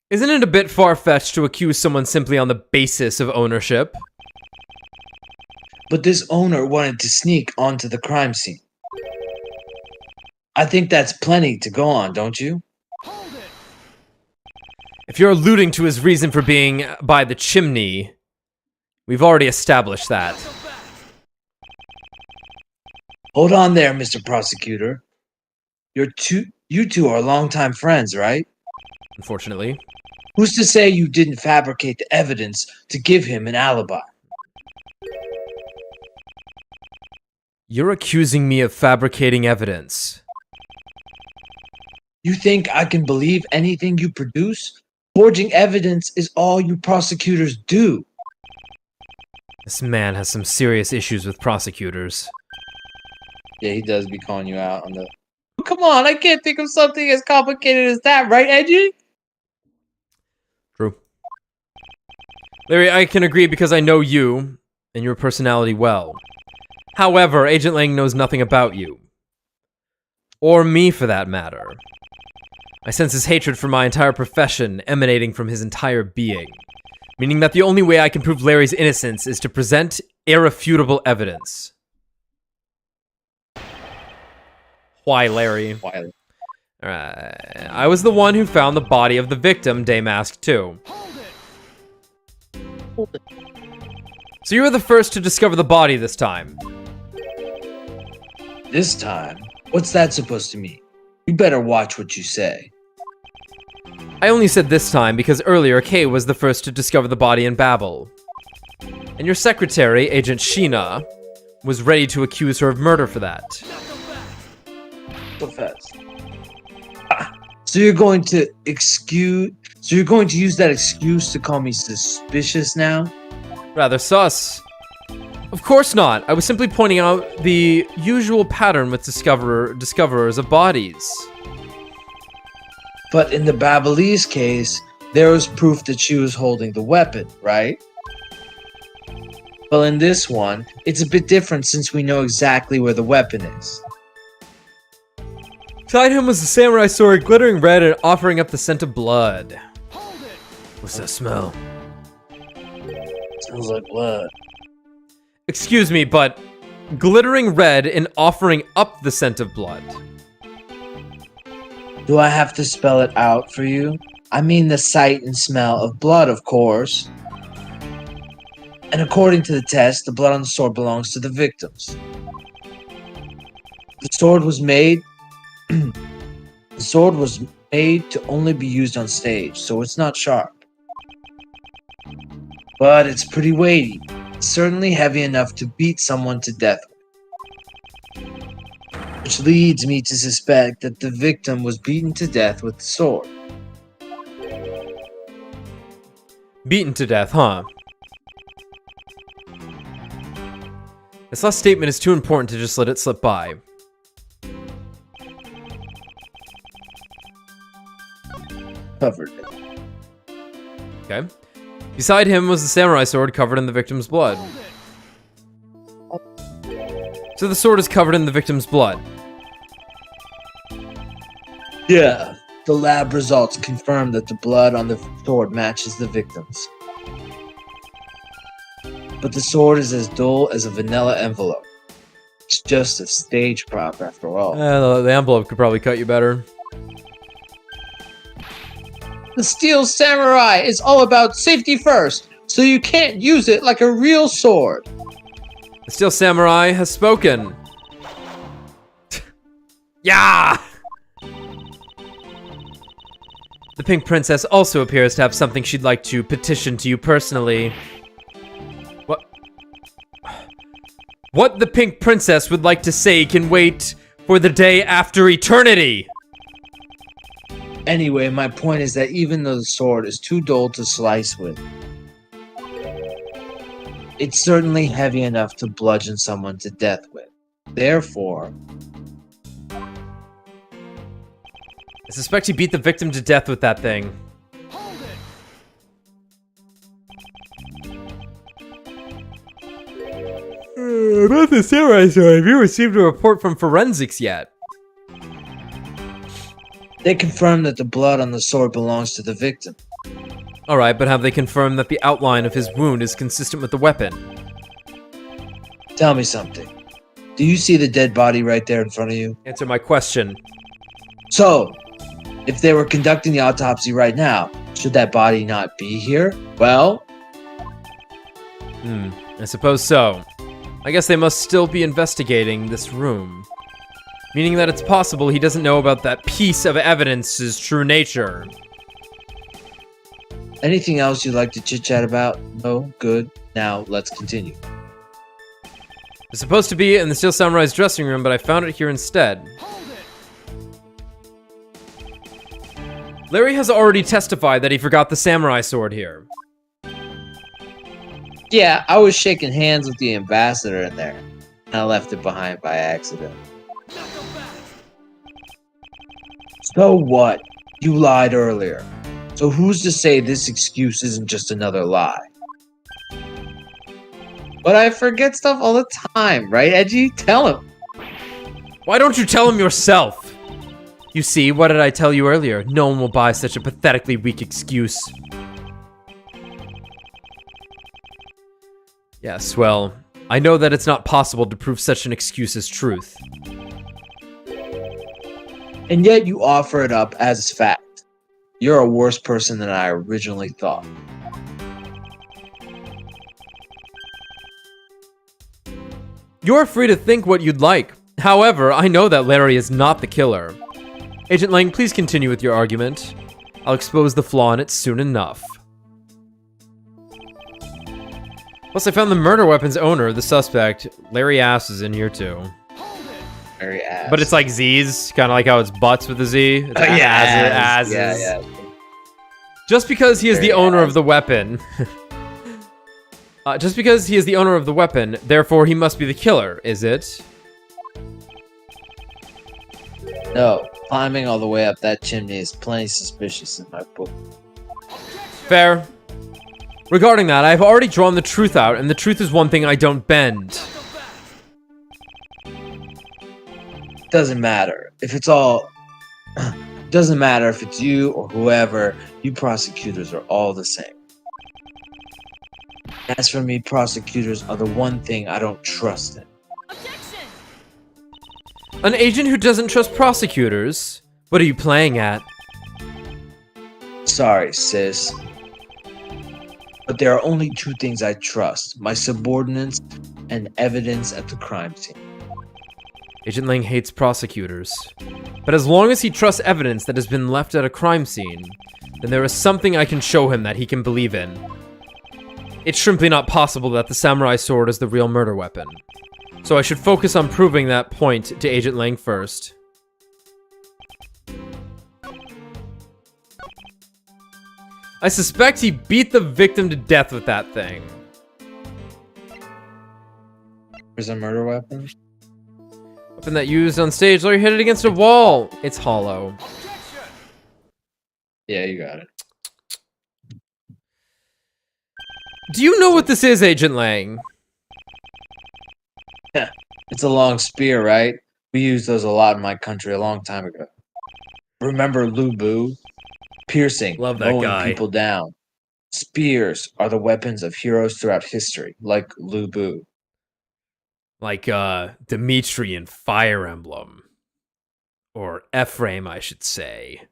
[SPEAKER 1] Isn't it a bit far-fetched to accuse someone simply on the basis of ownership?
[SPEAKER 3] But this owner wanted to sneak onto the crime scene. I think that's plenty to go on, don't you?
[SPEAKER 4] Hold it!
[SPEAKER 1] If you're alluding to his reason for being by the chimney, we've already established that.
[SPEAKER 3] Hold on there, Mr. Prosecutor. You two are longtime friends, right?
[SPEAKER 1] Unfortunately.
[SPEAKER 3] Who's to say you didn't fabricate the evidence to give him an alibi?
[SPEAKER 1] You're accusing me of fabricating evidence.
[SPEAKER 3] You think I can believe anything you produce? Forging evidence is all you prosecutors do.
[SPEAKER 1] This man has some serious issues with prosecutors.
[SPEAKER 3] Yeah, he does be calling you out on the... Come on, I can't think of something as complicated as that, right, Edgy?
[SPEAKER 1] True. Larry, I can agree because I know you and your personality well. However, Agent Lang knows nothing about you. Or me, for that matter. I sense his hatred for my entire profession emanating from his entire being. Meaning that the only way I can prove Larry's innocence is to present irrefutable evidence. Why, Larry?
[SPEAKER 3] Why?
[SPEAKER 1] Alright. I was the one who found the body of the victim, Damask 2.
[SPEAKER 4] Hold it.
[SPEAKER 1] So you were the first to discover the body this time.
[SPEAKER 3] This time? What's that supposed to mean? You better watch what you say.
[SPEAKER 1] I only said this time because earlier Kay was the first to discover the body in Babel. And your secretary, Agent Sheena, was ready to accuse her of murder for that.
[SPEAKER 3] So fast. So you're going to use that excuse to call me suspicious now?
[SPEAKER 1] Rather sus. Of course not. I was simply pointing out the usual pattern with discoverers of bodies.
[SPEAKER 3] But in the Babelese case, there was proof that she was holding the weapon, right? Well, in this one, it's a bit different since we know exactly where the weapon is.
[SPEAKER 1] Beside him was the samurai sword, glittering red and offering up the scent of blood.
[SPEAKER 4] Hold it.
[SPEAKER 1] What's that smell?
[SPEAKER 3] Smells like blood.
[SPEAKER 1] Excuse me, but glittering red and offering up the scent of blood.
[SPEAKER 3] Do I have to spell it out for you? I mean the sight and smell of blood, of course. And according to the test, the blood on the sword belongs to the victims. The sword was made to only be used on stage, so it's not sharp. But it's pretty weighty. It's certainly heavy enough to beat someone to death with. Which leads me to suspect that the victim was beaten to death with the sword.
[SPEAKER 1] Beaten to death, huh? This last statement is too important to just let it slip by.
[SPEAKER 3] Covered it.
[SPEAKER 1] Okay. Beside him was the samurai sword covered in the victim's blood. So the sword is covered in the victim's blood.
[SPEAKER 3] Yeah, the lab results confirm that the blood on the sword matches the victim's. But the sword is as dull as a vanilla envelope. It's just a stage prop after all.
[SPEAKER 1] The envelope could probably cut you better.
[SPEAKER 3] The Steel Samurai is all about safety first, so you can't use it like a real sword.
[SPEAKER 1] The Steel Samurai has spoken. Yeah! The Pink Princess also appears to have something she'd like to petition to you personally. What the Pink Princess would like to say can wait for the day after eternity!
[SPEAKER 3] Anyway, my point is that even though the sword is too dull to slice with, it's certainly heavy enough to bludgeon someone to death with. Therefore,
[SPEAKER 1] I suspect he beat the victim to death with that thing.
[SPEAKER 4] Hold it.
[SPEAKER 1] About the samurai sword, have you received a report from forensics yet?
[SPEAKER 3] they confirm that the blood on the sword belongs to the victim.
[SPEAKER 1] Alright, but have they confirmed that the outline of his wound is consistent with the weapon?
[SPEAKER 3] Tell me something. Do you see the dead body right there in front of you?
[SPEAKER 1] Answer my question.
[SPEAKER 3] So, if they were conducting the autopsy right now, should that body not be here? Well,
[SPEAKER 1] I suppose so. I guess they must still be investigating this room. Meaning that it's possible he doesn't know about that piece of evidence's true nature.
[SPEAKER 3] Anything else you'd like to chit-chat about? No? Good. Now, let's continue.
[SPEAKER 1] It's supposed to be in the Steel Samurai's dressing room, but I found it here instead.
[SPEAKER 4] Hold it.
[SPEAKER 1] Larry has already testified that he forgot the samurai sword here.
[SPEAKER 3] Yeah, I was shaking hands with the ambassador in there. And I left it behind by accident.
[SPEAKER 4] Knuckle back.
[SPEAKER 3] So what? You lied earlier. So who's to say this excuse isn't just another lie? But I forget stuff all the time, right, Edgy? Tell him.
[SPEAKER 1] Why don't you tell him yourself? You see, what did I tell you earlier? No one will buy such a pathetically weak excuse. Yes, well, I know that it's not possible to prove such an excuse as truth.
[SPEAKER 3] And yet you offer it up as fact. You're a worse person than I originally thought.
[SPEAKER 1] You're free to think what you'd like. However, I know that Larry is not the killer. Agent Lang, please continue with your argument. I'll expose the flaw in it soon enough. Plus, I found the murder weapon's owner, the suspect. Larry Ass is in here too.
[SPEAKER 4] Hold it.
[SPEAKER 3] Very ass.
[SPEAKER 1] But it's like Z's, kind of like how it's butts with a Z. It's
[SPEAKER 3] yeah,
[SPEAKER 1] Az's.
[SPEAKER 3] yeah.
[SPEAKER 1] Just because he is the
[SPEAKER 3] Very
[SPEAKER 1] owner
[SPEAKER 3] ass.
[SPEAKER 1] of the weapon. Just because he is the owner of the weapon, therefore he must be the killer, is it?
[SPEAKER 3] No, climbing all the way up that chimney is plenty suspicious in my book.
[SPEAKER 1] Fair. Regarding that, I've already drawn the truth out, and the truth is one thing I don't bend.
[SPEAKER 3] Doesn't matter if it's all. Doesn't matter if it's you or whoever. You prosecutors are all the same. As for me, prosecutors are the one thing I don't trust in.
[SPEAKER 4] Objection.
[SPEAKER 1] An agent who doesn't trust prosecutors? What are you playing at?
[SPEAKER 3] Sorry, sis. But there are only two things I trust: my subordinates and evidence at the crime scene.
[SPEAKER 1] Agent Lang hates prosecutors. But as long as he trusts evidence that has been left at a crime scene, then there is something I can show him that he can believe in. It's simply not possible that the samurai sword is the real murder weapon. So I should focus on proving that point to Agent Lang first. I suspect he beat the victim to death with that thing.
[SPEAKER 3] There's a murder weapon?
[SPEAKER 1] Weapon that used on stage, Larry hit it against a wall. It's hollow.
[SPEAKER 4] Objection.
[SPEAKER 3] Yeah, you got it.
[SPEAKER 1] Do you know what this is, Agent Lang?
[SPEAKER 3] It's a long spear, right? We used those a lot in my country a long time ago. Remember Lu Bu? Piercing,
[SPEAKER 1] Love that
[SPEAKER 3] mowing
[SPEAKER 1] guy.
[SPEAKER 3] people down. Spears are the weapons of heroes throughout history, like Lu Bu.
[SPEAKER 1] Like, Dimitri in Fire Emblem. Or Ephraim, I should say.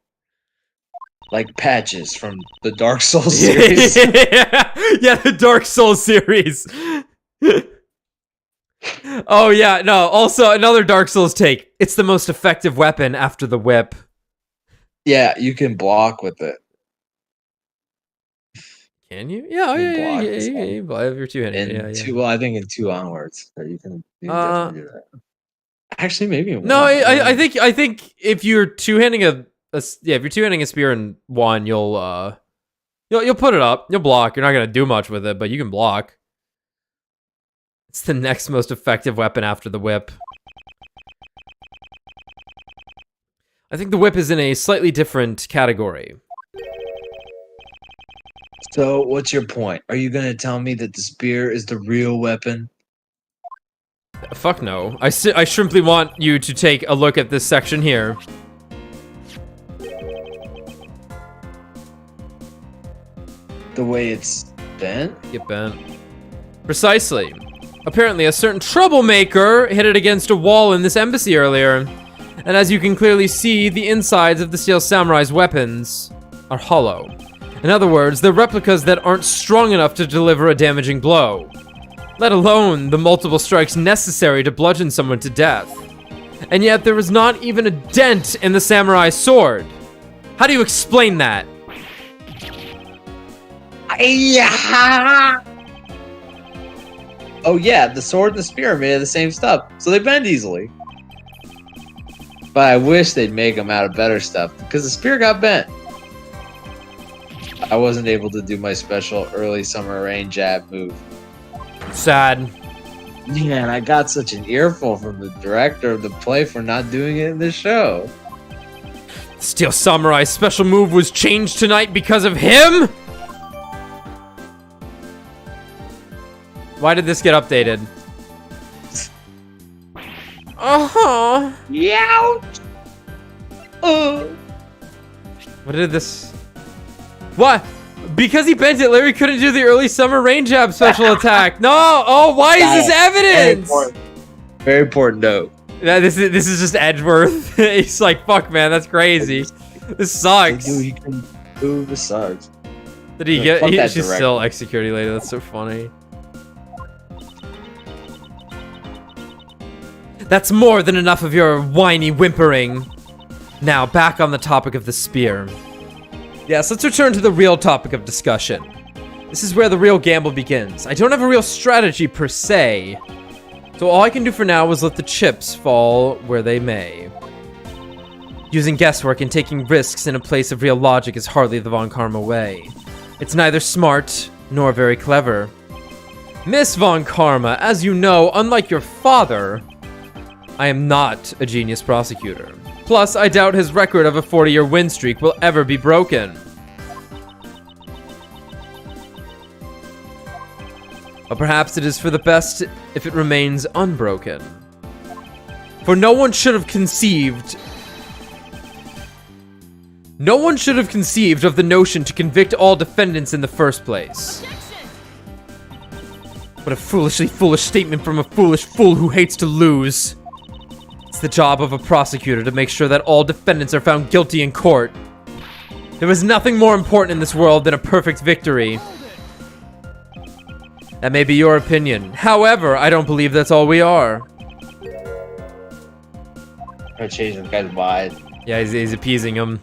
[SPEAKER 3] Like Patches from the Dark Souls series.
[SPEAKER 1] Yeah, the Dark Souls series. Oh, yeah, no, also another Dark Souls take. It's the most effective weapon after the whip.
[SPEAKER 3] Yeah, you can block with it.
[SPEAKER 1] Can you? Yeah, oh,
[SPEAKER 3] You
[SPEAKER 1] yeah,
[SPEAKER 3] block
[SPEAKER 1] yeah,
[SPEAKER 3] this
[SPEAKER 1] yeah,
[SPEAKER 3] one.
[SPEAKER 1] yeah, yeah, if you're two-handed,
[SPEAKER 3] In
[SPEAKER 1] yeah, yeah.
[SPEAKER 3] two, well, I think in 2 onwards, that you can definitely do that. Actually, maybe in
[SPEAKER 1] No,
[SPEAKER 3] 1.
[SPEAKER 1] I think if you're two-handing if you're two-handing a spear in 1, you'll put it up, you'll block. You're not gonna do much with it, but you can block. It's the next most effective weapon after the whip. I think the whip is in a slightly different category.
[SPEAKER 3] So, what's your point? Are you gonna tell me that the spear is the real weapon?
[SPEAKER 1] Fuck no. I simply want you to take a look at this section here.
[SPEAKER 3] The way it's bent?
[SPEAKER 1] Get bent. Precisely. Apparently, a certain troublemaker hit it against a wall in this embassy earlier. And as you can clearly see, the insides of the Steel Samurai's weapons are hollow. In other words, they're replicas that aren't strong enough to deliver a damaging blow. Let alone the multiple strikes necessary to bludgeon someone to death. And yet there is not even a dent in the samurai sword. How do you explain that?
[SPEAKER 3] Yeah. Oh yeah, the sword and the spear are made of the same stuff, so they bend easily. But I wish they'd make them out of better stuff, because the spear got bent. I wasn't able to do my special early summer rain jab move.
[SPEAKER 1] Sad.
[SPEAKER 3] Man, I got such an earful from the director of the play for not doing it in the show.
[SPEAKER 1] Steel Samurai's special move was changed tonight because of him? Why did this get updated? Uh-huh.
[SPEAKER 3] Youch!
[SPEAKER 1] What did this... What? Because he bent it, Larry couldn't do the early summer rain jab special attack. No! Oh, why is this evidence?
[SPEAKER 3] Very important note.
[SPEAKER 1] Yeah, this is just Edgeworth. He's like, fuck, man, that's crazy. This sucks.
[SPEAKER 3] Dude, he can move. This sucks.
[SPEAKER 1] Did he
[SPEAKER 3] No,
[SPEAKER 1] get...
[SPEAKER 3] fuck that
[SPEAKER 1] she's
[SPEAKER 3] director.
[SPEAKER 1] still ex-security lady. That's so funny. That's more than enough of your whiny whimpering. Now, back on the topic of the spear. Yes, let's return to the real topic of discussion. This is where the real gamble begins. I don't have a real strategy per se, so all I can do for now is let the chips fall where they may. Using guesswork and taking risks in a place of real logic is hardly the Von Karma way. It's neither smart nor very clever. Miss Von Karma, as you know, unlike your father, I am not a genius prosecutor. Plus, I doubt his record of a 40-year win streak will ever be broken. But perhaps it is for the best if it remains unbroken. For no one should have conceived of the notion to convict all defendants in the first place.
[SPEAKER 4] Objection!
[SPEAKER 1] What a foolishly foolish statement from a foolish fool who hates to lose. It's the job of a prosecutor to make sure that all defendants are found guilty in court. There is nothing more important in this world than a perfect victory. That may be your opinion. However, I don't believe that's all we are.
[SPEAKER 3] I changed the guy's mind.
[SPEAKER 1] Yeah, he's appeasing him.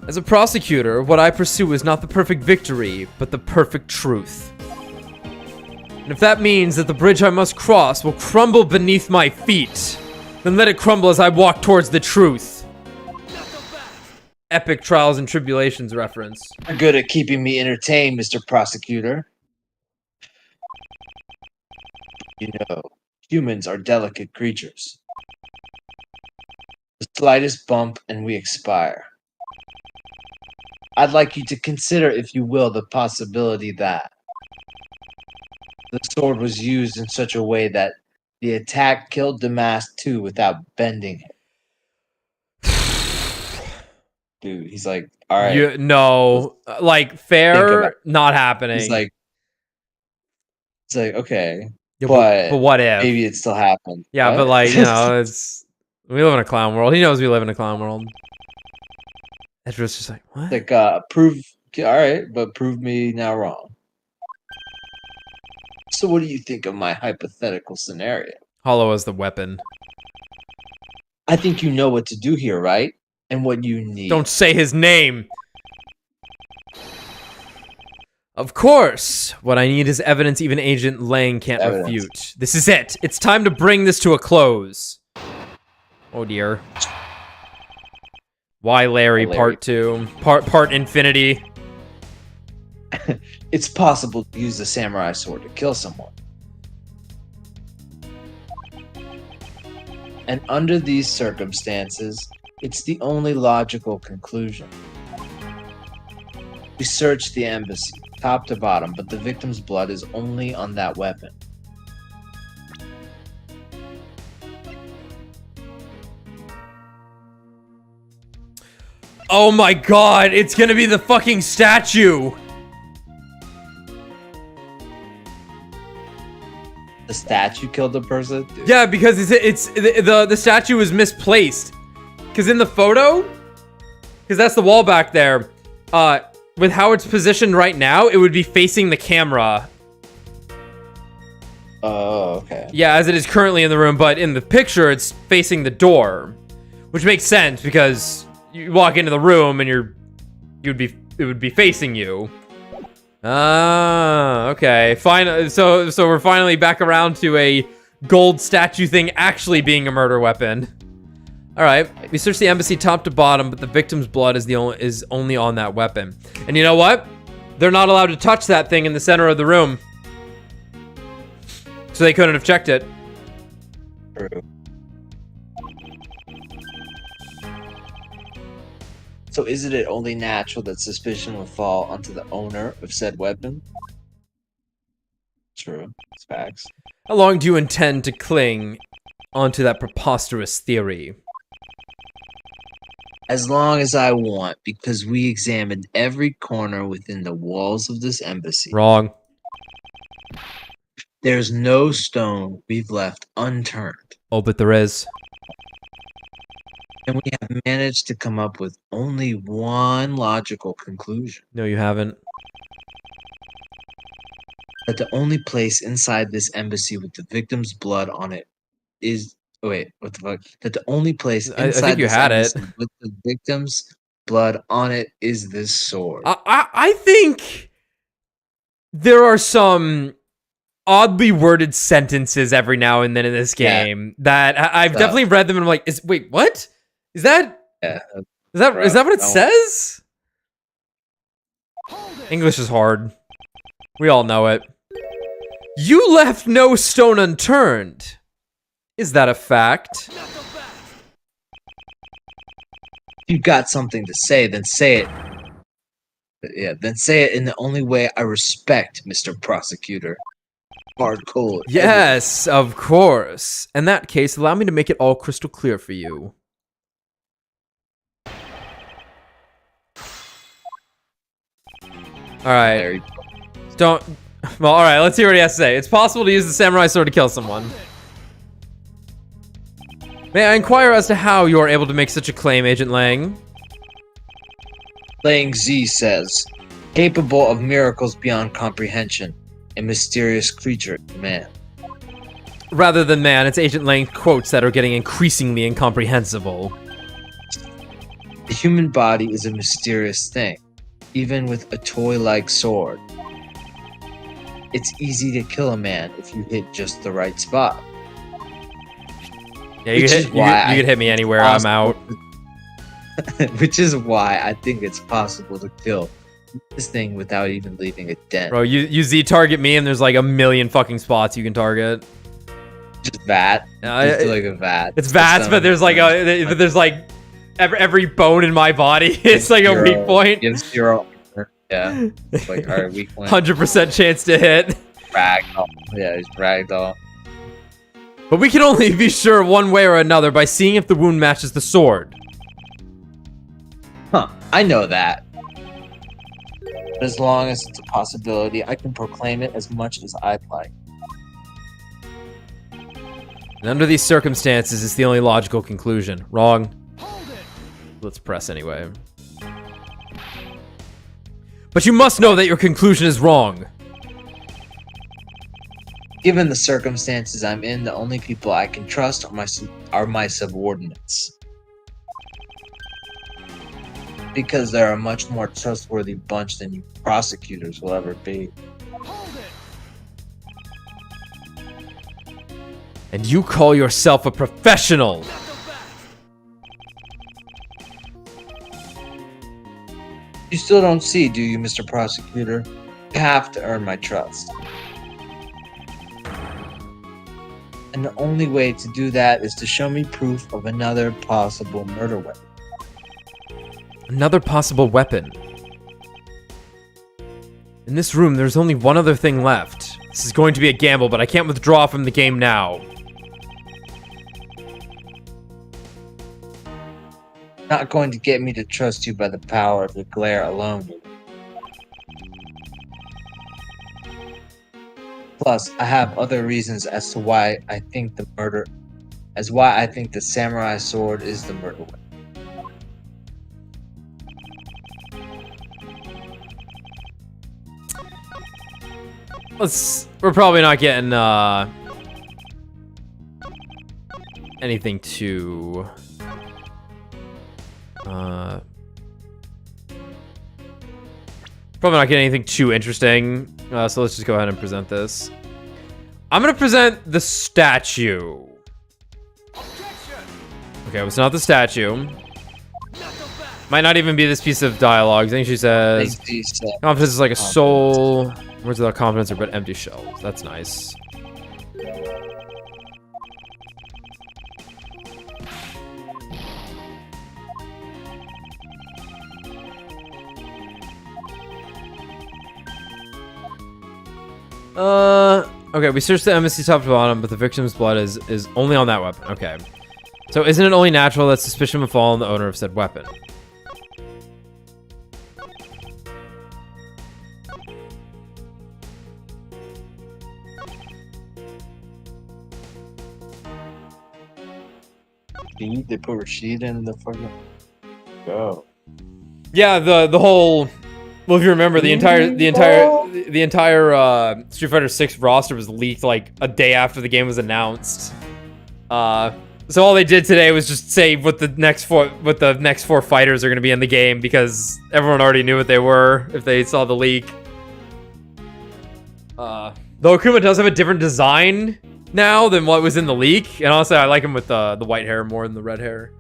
[SPEAKER 1] As a prosecutor, what I pursue is not the perfect victory, but the perfect truth. And if that means that the bridge I must cross will crumble beneath my feet, then let it crumble as I walk towards the truth. Epic Trials and Tribulations reference.
[SPEAKER 3] You're good at keeping me entertained, Mr. Prosecutor. You know, humans are delicate creatures. The slightest bump and we expire. I'd like you to consider, if you will, the possibility that the sword was used in such a way that the attack killed Damask too without bending him. Dude, he's like, all right.
[SPEAKER 1] No, like,
[SPEAKER 3] Think
[SPEAKER 1] fair,
[SPEAKER 3] about-
[SPEAKER 1] not happening.
[SPEAKER 3] He's like, it's like, okay,
[SPEAKER 1] Yeah,
[SPEAKER 3] but
[SPEAKER 1] what if?
[SPEAKER 3] maybe it still happened.
[SPEAKER 1] Yeah,
[SPEAKER 3] What?
[SPEAKER 1] but like, you know, it's... We live in a clown world. He knows we live in a clown world. Edward's just like, what?
[SPEAKER 3] Like, prove, all right, but prove me now wrong. So what do you think of my hypothetical scenario?
[SPEAKER 1] Hollow as the weapon.
[SPEAKER 3] I think you know what to do here, right? And what you need.
[SPEAKER 1] Don't say his name! Of course! What I need is evidence even Agent Lang can't
[SPEAKER 3] Evidence.
[SPEAKER 1] refute. This is it! It's time to bring this to a close. Oh dear. Why Larry,
[SPEAKER 3] Oh, Larry.
[SPEAKER 1] part 2. Part infinity.
[SPEAKER 3] It's possible to use the samurai sword to kill someone. And under these circumstances, it's the only logical conclusion. We searched the embassy, top to bottom, but the victim's blood is only on that weapon.
[SPEAKER 1] Oh my god, it's gonna be the fucking statue!
[SPEAKER 3] The statue killed the person? Dude.
[SPEAKER 1] Yeah, because the statue was misplaced. Because in the photo, because that's the wall back there, with how it's positioned right now, it would be facing the camera.
[SPEAKER 3] Oh, okay.
[SPEAKER 1] Yeah, as it is currently in the room, but in the picture, it's facing the door. Which makes sense, because you walk into the room and it would be facing you. Ah, okay. Fine. So we're finally back around to a gold statue thing actually being a murder weapon. All right. We searched the embassy top to bottom, but the victim's blood is only on that weapon. And you know what? They're not allowed to touch that thing in the center of the room, so they couldn't have checked it.
[SPEAKER 3] True. So isn't it only natural that suspicion will fall onto the owner of said weapon? True. It's facts.
[SPEAKER 1] How long do you intend to cling onto that preposterous theory?
[SPEAKER 3] As long as I want, because we examined every corner within the walls of this embassy.
[SPEAKER 1] Wrong.
[SPEAKER 3] There's no stone we've left unturned.
[SPEAKER 1] Oh, but there is.
[SPEAKER 3] And we have managed to come up with only one logical conclusion.
[SPEAKER 1] No, you haven't.
[SPEAKER 3] That the only place inside this embassy with the victim's blood on it is... Oh, wait, what the fuck? That the only place
[SPEAKER 1] I
[SPEAKER 3] inside
[SPEAKER 1] think you
[SPEAKER 3] this
[SPEAKER 1] had it.
[SPEAKER 3] embassy with the victim's blood on it is this sword.
[SPEAKER 1] I think there are some oddly worded sentences every now and then in this game that I've definitely read them and I'm like, wait, what? Is that what it says? English is hard. We all know it. You left no stone unturned. Is that a fact?
[SPEAKER 3] If you got something to say, then say it. Yeah, then say it in the only way I respect, Mr. Prosecutor. Hardcore.
[SPEAKER 1] Yes, of course. In that case, allow me to make it all crystal clear for you. Alright. Well, alright, let's hear what he has to say. It's possible to use the samurai sword to kill someone. May I inquire as to how you are able to make such a claim, Agent Lang?
[SPEAKER 3] Lang Z says, capable of miracles beyond comprehension, a mysterious creature, man.
[SPEAKER 1] Rather than man, it's Agent Lang quotes that are getting increasingly incomprehensible.
[SPEAKER 3] The human body is a mysterious thing, even with a toy-like sword. It's easy to kill a man if you hit just the right spot.
[SPEAKER 1] Yeah, you could hit me anywhere, I'm out.
[SPEAKER 3] Which is why I think it's possible to kill this thing without even leaving a dent.
[SPEAKER 1] Bro, you Z-target me and there's like a million fucking spots you can target.
[SPEAKER 3] Just VAT. Just like a VAT.
[SPEAKER 1] It's VATs, but there's like every bone in my body is like a weak point.
[SPEAKER 3] Gives 0. Yeah. It's like, alright, weak point.
[SPEAKER 1] 100% chance to hit.
[SPEAKER 3] Ragdoll. Yeah, he's ragdoll.
[SPEAKER 1] But we can only be sure one way or another by seeing if the wound matches the sword.
[SPEAKER 3] Huh, I know that. But as long as it's a possibility, I can proclaim it as much as I'd like.
[SPEAKER 1] And under these circumstances, it's the only logical conclusion. Wrong. Let's press anyway. But you must know that your conclusion is wrong.
[SPEAKER 3] Given the circumstances I'm in, the only people I can trust are my subordinates. Because they're a much more trustworthy bunch than you prosecutors will ever be.
[SPEAKER 1] And you call yourself a professional.
[SPEAKER 3] You still don't see, do you, Mr. Prosecutor? You have to earn my trust. And the only way to do that is to show me proof of another possible murder weapon.
[SPEAKER 1] Another possible weapon. In this room, there's only one other thing left. This is going to be a gamble, but I can't withdraw from the game now.
[SPEAKER 3] Not going to get me to trust you by the power of the glare alone. Plus, I have other reasons as to why I think the samurai sword is the murder weapon.
[SPEAKER 1] We're probably not getting anything too Probably not getting anything too interesting. So let's just go ahead and present this. I'm gonna present the statue. Okay, well, it's not the statue. Might not even be this piece of dialogue. I think she says, confidence is like a soul. Words without confidence are but empty shells. That's nice. Okay, we searched the embassy top to bottom, but the victim's blood is only on that weapon. Okay. So isn't it only natural that suspicion would fall on the owner of said weapon?
[SPEAKER 3] They put Rashid in the fucking go.
[SPEAKER 1] Yeah, the whole. Well, if you remember, the entire Street Fighter 6 roster was leaked like a day after the game was announced. So all they did today was just say what the next four fighters are going to be in the game, because everyone already knew what they were if they saw the leak. Though Akuma does have a different design now than what was in the leak, and honestly, I like him with the white hair more than the red hair.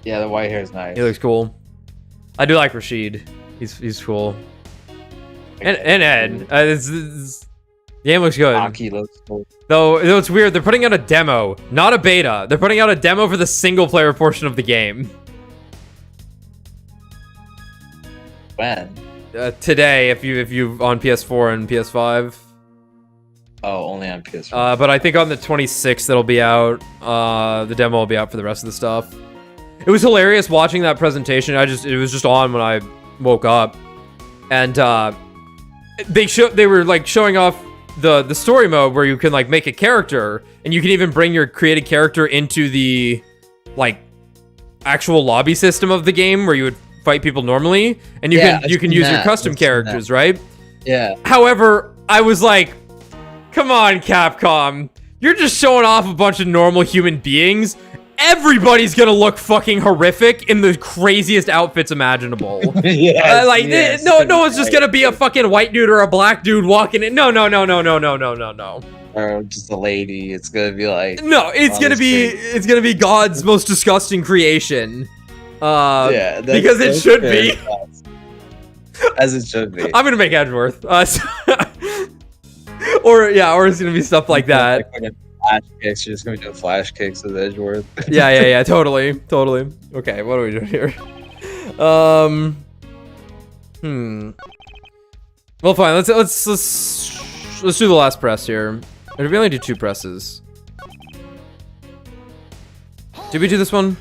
[SPEAKER 3] Yeah, the white hair is nice.
[SPEAKER 1] He looks cool. I do like Rashid. He's cool. And Ed. The game looks good.
[SPEAKER 3] Aki looks cool.
[SPEAKER 1] Though it's weird, they're putting out a demo, not a beta. They're putting out a demo for the single player portion of the game.
[SPEAKER 3] When?
[SPEAKER 1] Today, if you on PS4 and PS5.
[SPEAKER 3] Oh, only on PS4.
[SPEAKER 1] But I think on the 26th it'll be out. The demo will be out for the rest of the stuff. It was hilarious watching that presentation. It was just on when I woke up, and they were like showing off the story mode where you can like make a character, and you can even bring your created character into the like actual lobby system of the game where you would fight people normally, and you can use your custom characters, right?
[SPEAKER 3] Yeah.
[SPEAKER 1] However, I was like, come on, Capcom, you're just showing off a bunch of normal human beings. Everybody's gonna look fucking horrific in the craziest outfits imaginable. No one's just gonna be a fucking white dude or a black dude walking in. No.
[SPEAKER 3] Or just a lady. It's gonna be like.
[SPEAKER 1] No, it's gonna be God's most disgusting creation. Because it should be.
[SPEAKER 3] As it should be.
[SPEAKER 1] I'm gonna make Edgeworth. Or it's gonna be stuff like that.
[SPEAKER 3] Flash kicks. You're just gonna do flash kicks with Edgeworth.
[SPEAKER 1] Yeah, totally. Okay, what are we doing here? Well, fine. Let's do the last press here. Or did we only do 2 presses? Did we do this one?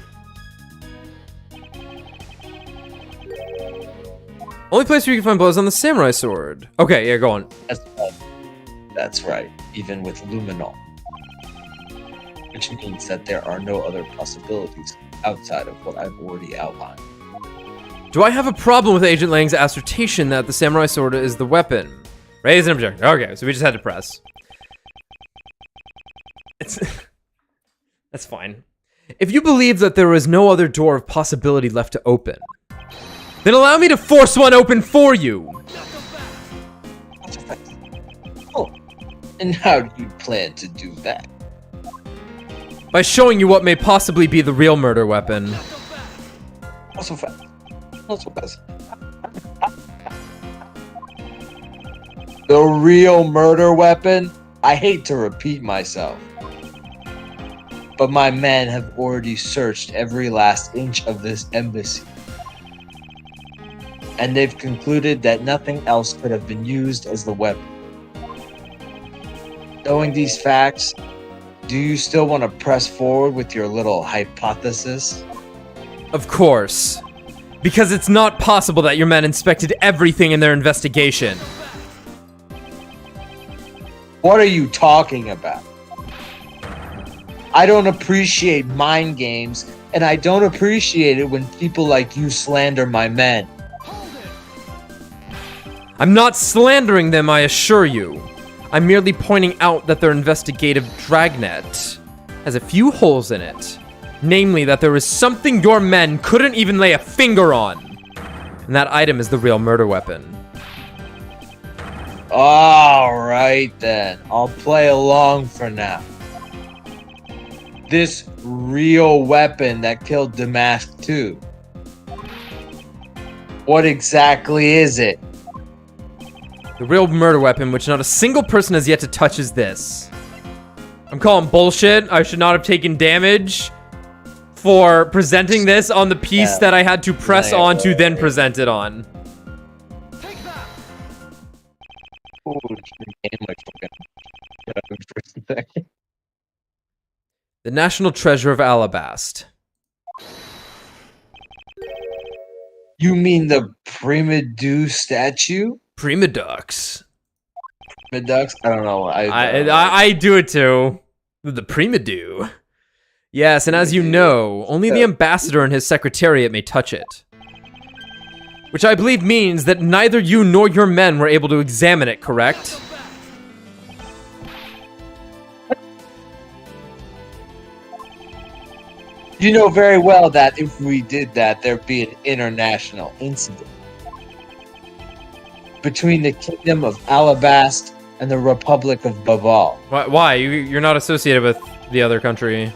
[SPEAKER 1] Only place where you can find blows on the samurai sword. Okay, yeah, go on.
[SPEAKER 3] That's right. Even with Luminol. Which means that there are no other possibilities outside of what I've already outlined.
[SPEAKER 1] Do I have a problem with Agent Lang's assertion that the samurai sword is the weapon? Raise an objection. Okay, so we just had to press. That's fine. If you believe that there is no other door of possibility left to open, then allow me to force one open for you.
[SPEAKER 3] Oh, and how do you plan to do that?
[SPEAKER 1] By showing you what may possibly be the real murder weapon.
[SPEAKER 3] Not so fast. The real murder weapon? I hate to repeat myself, but my men have already searched every last inch of this embassy, and they've concluded that nothing else could have been used as the weapon. Knowing these facts, do you still want to press forward with your little hypothesis?
[SPEAKER 1] Of course. Because it's not possible that your men inspected everything in their investigation.
[SPEAKER 3] What are you talking about? I don't appreciate mind games, and I don't appreciate it when people like you slander my men.
[SPEAKER 1] I'm not slandering them, I assure you. I'm merely pointing out that their investigative dragnet has a few holes in it. Namely, that there is something your men couldn't even lay a finger on. And that item is the real murder weapon.
[SPEAKER 3] All right then, I'll play along for now. This real weapon that killed Damask 2. What exactly is it?
[SPEAKER 1] The real murder weapon, which not a single person has yet to touch, is this. I'm calling bullshit. I should not have taken damage for presenting this on the piece that I had to press on to then present it on.
[SPEAKER 4] Take that.
[SPEAKER 2] Ooh, game like fucking for a second.
[SPEAKER 1] The National Treasure of Alabast.
[SPEAKER 3] You mean the Primadou statue?
[SPEAKER 1] Primadux.
[SPEAKER 3] Primadux? I don't know.
[SPEAKER 1] I do it too. The Primadou. Yes, and as you know, only the ambassador and his secretariat may touch it. Which I believe means that neither you nor your men were able to examine it, correct?
[SPEAKER 3] You know very well that if we did that, there'd be an international incident between the Kingdom of Alabast and the Republic of Baval.
[SPEAKER 1] Why? You're not associated with the other country.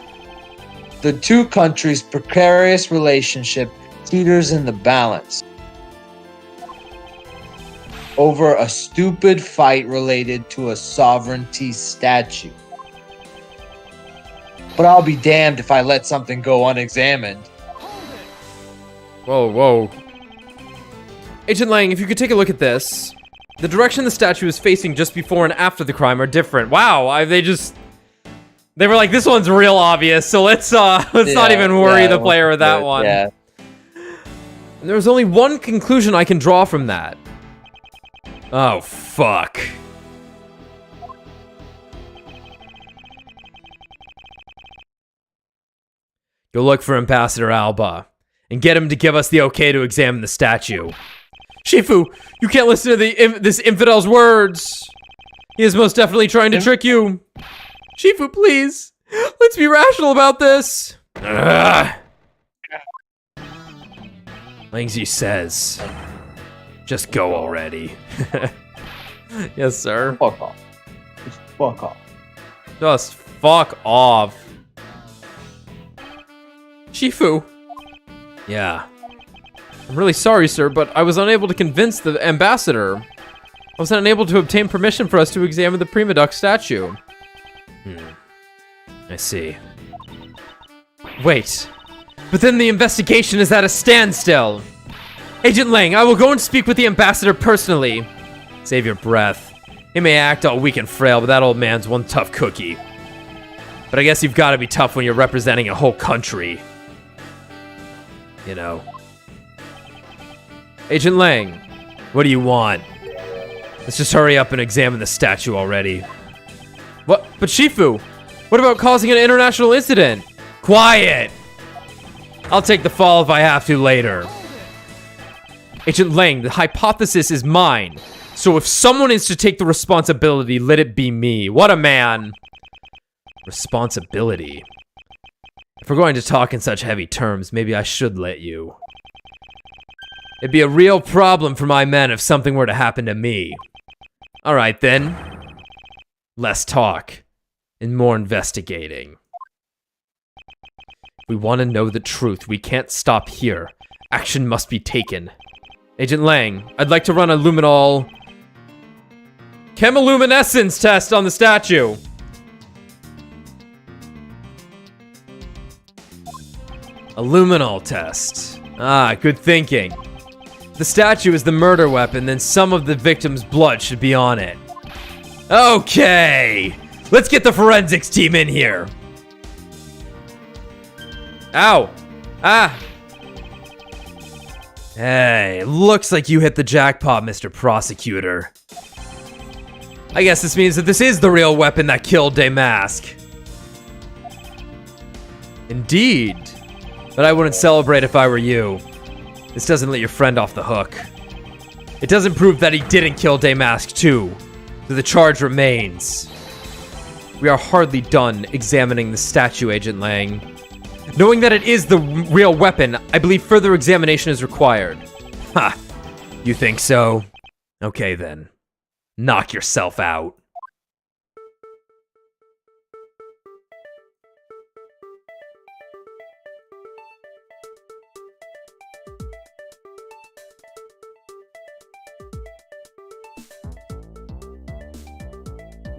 [SPEAKER 3] The two countries' precarious relationship teeters in the balance over a stupid fight related to a sovereignty statue. But I'll be damned if I let something go unexamined.
[SPEAKER 1] Whoa, whoa. Agent Lang, if you could take a look at this. The direction the statue is facing just before and after the crime are different. Wow, they were like, this one's real obvious, so let's not even worry the player with that one.
[SPEAKER 3] Yeah.
[SPEAKER 1] And there's only one conclusion I can draw from that. Oh, fuck. Go look for Ambassador Alba, and get him to give us the okay to examine the statue. Shifu, you can't listen to this infidel's words. He is most definitely trying to trick you. Shifu, please. Let's be rational about this. Langzi says, just go already. Yes, sir.
[SPEAKER 3] Fuck off. Just fuck off.
[SPEAKER 1] Just fuck off. Shifu. Yeah. I'm really sorry, sir, but I was unable to convince the ambassador. I was unable to obtain permission for us to examine the Primadux statue. I see. Wait. But then the investigation is at a standstill. Agent Lang, I will go and speak with the ambassador personally. Save your breath. He may act all weak and frail, but that old man's one tough cookie. But I guess you've got to be tough when you're representing a whole country. You know. Agent Lang, what do you want? Let's just hurry up and examine the statue already. What? But Shifu, what about causing an international incident? Quiet! I'll take the fall if I have to later. Agent Lang, the hypothesis is mine. So if someone is to take the responsibility, let it be me. What a man. Responsibility. If we're going to talk in such heavy terms, maybe I should let you. It'd be a real problem for my men if something were to happen to me. Alright then. Less talk and more investigating. We want to know the truth. We can't stop here. Action must be taken. Agent Lang, I'd like to run a luminol... chemiluminescence test on the statue. A luminol test. Ah, good thinking. The statue is the murder weapon, then some of the victim's blood should be on it. Okay! Let's get the forensics team in here. Ow! Ah! Hey, looks like you hit the jackpot, Mr. Prosecutor. I guess this means that this is the real weapon that killed Damask. Indeed. But I wouldn't celebrate if I were you. This doesn't let your friend off the hook. It doesn't prove that he didn't kill Damask too, so the charge remains. We are hardly done examining the statue, Agent Lang. Knowing that it is the real weapon, I believe further examination is required. Ha! You think so? Okay then. Knock yourself out.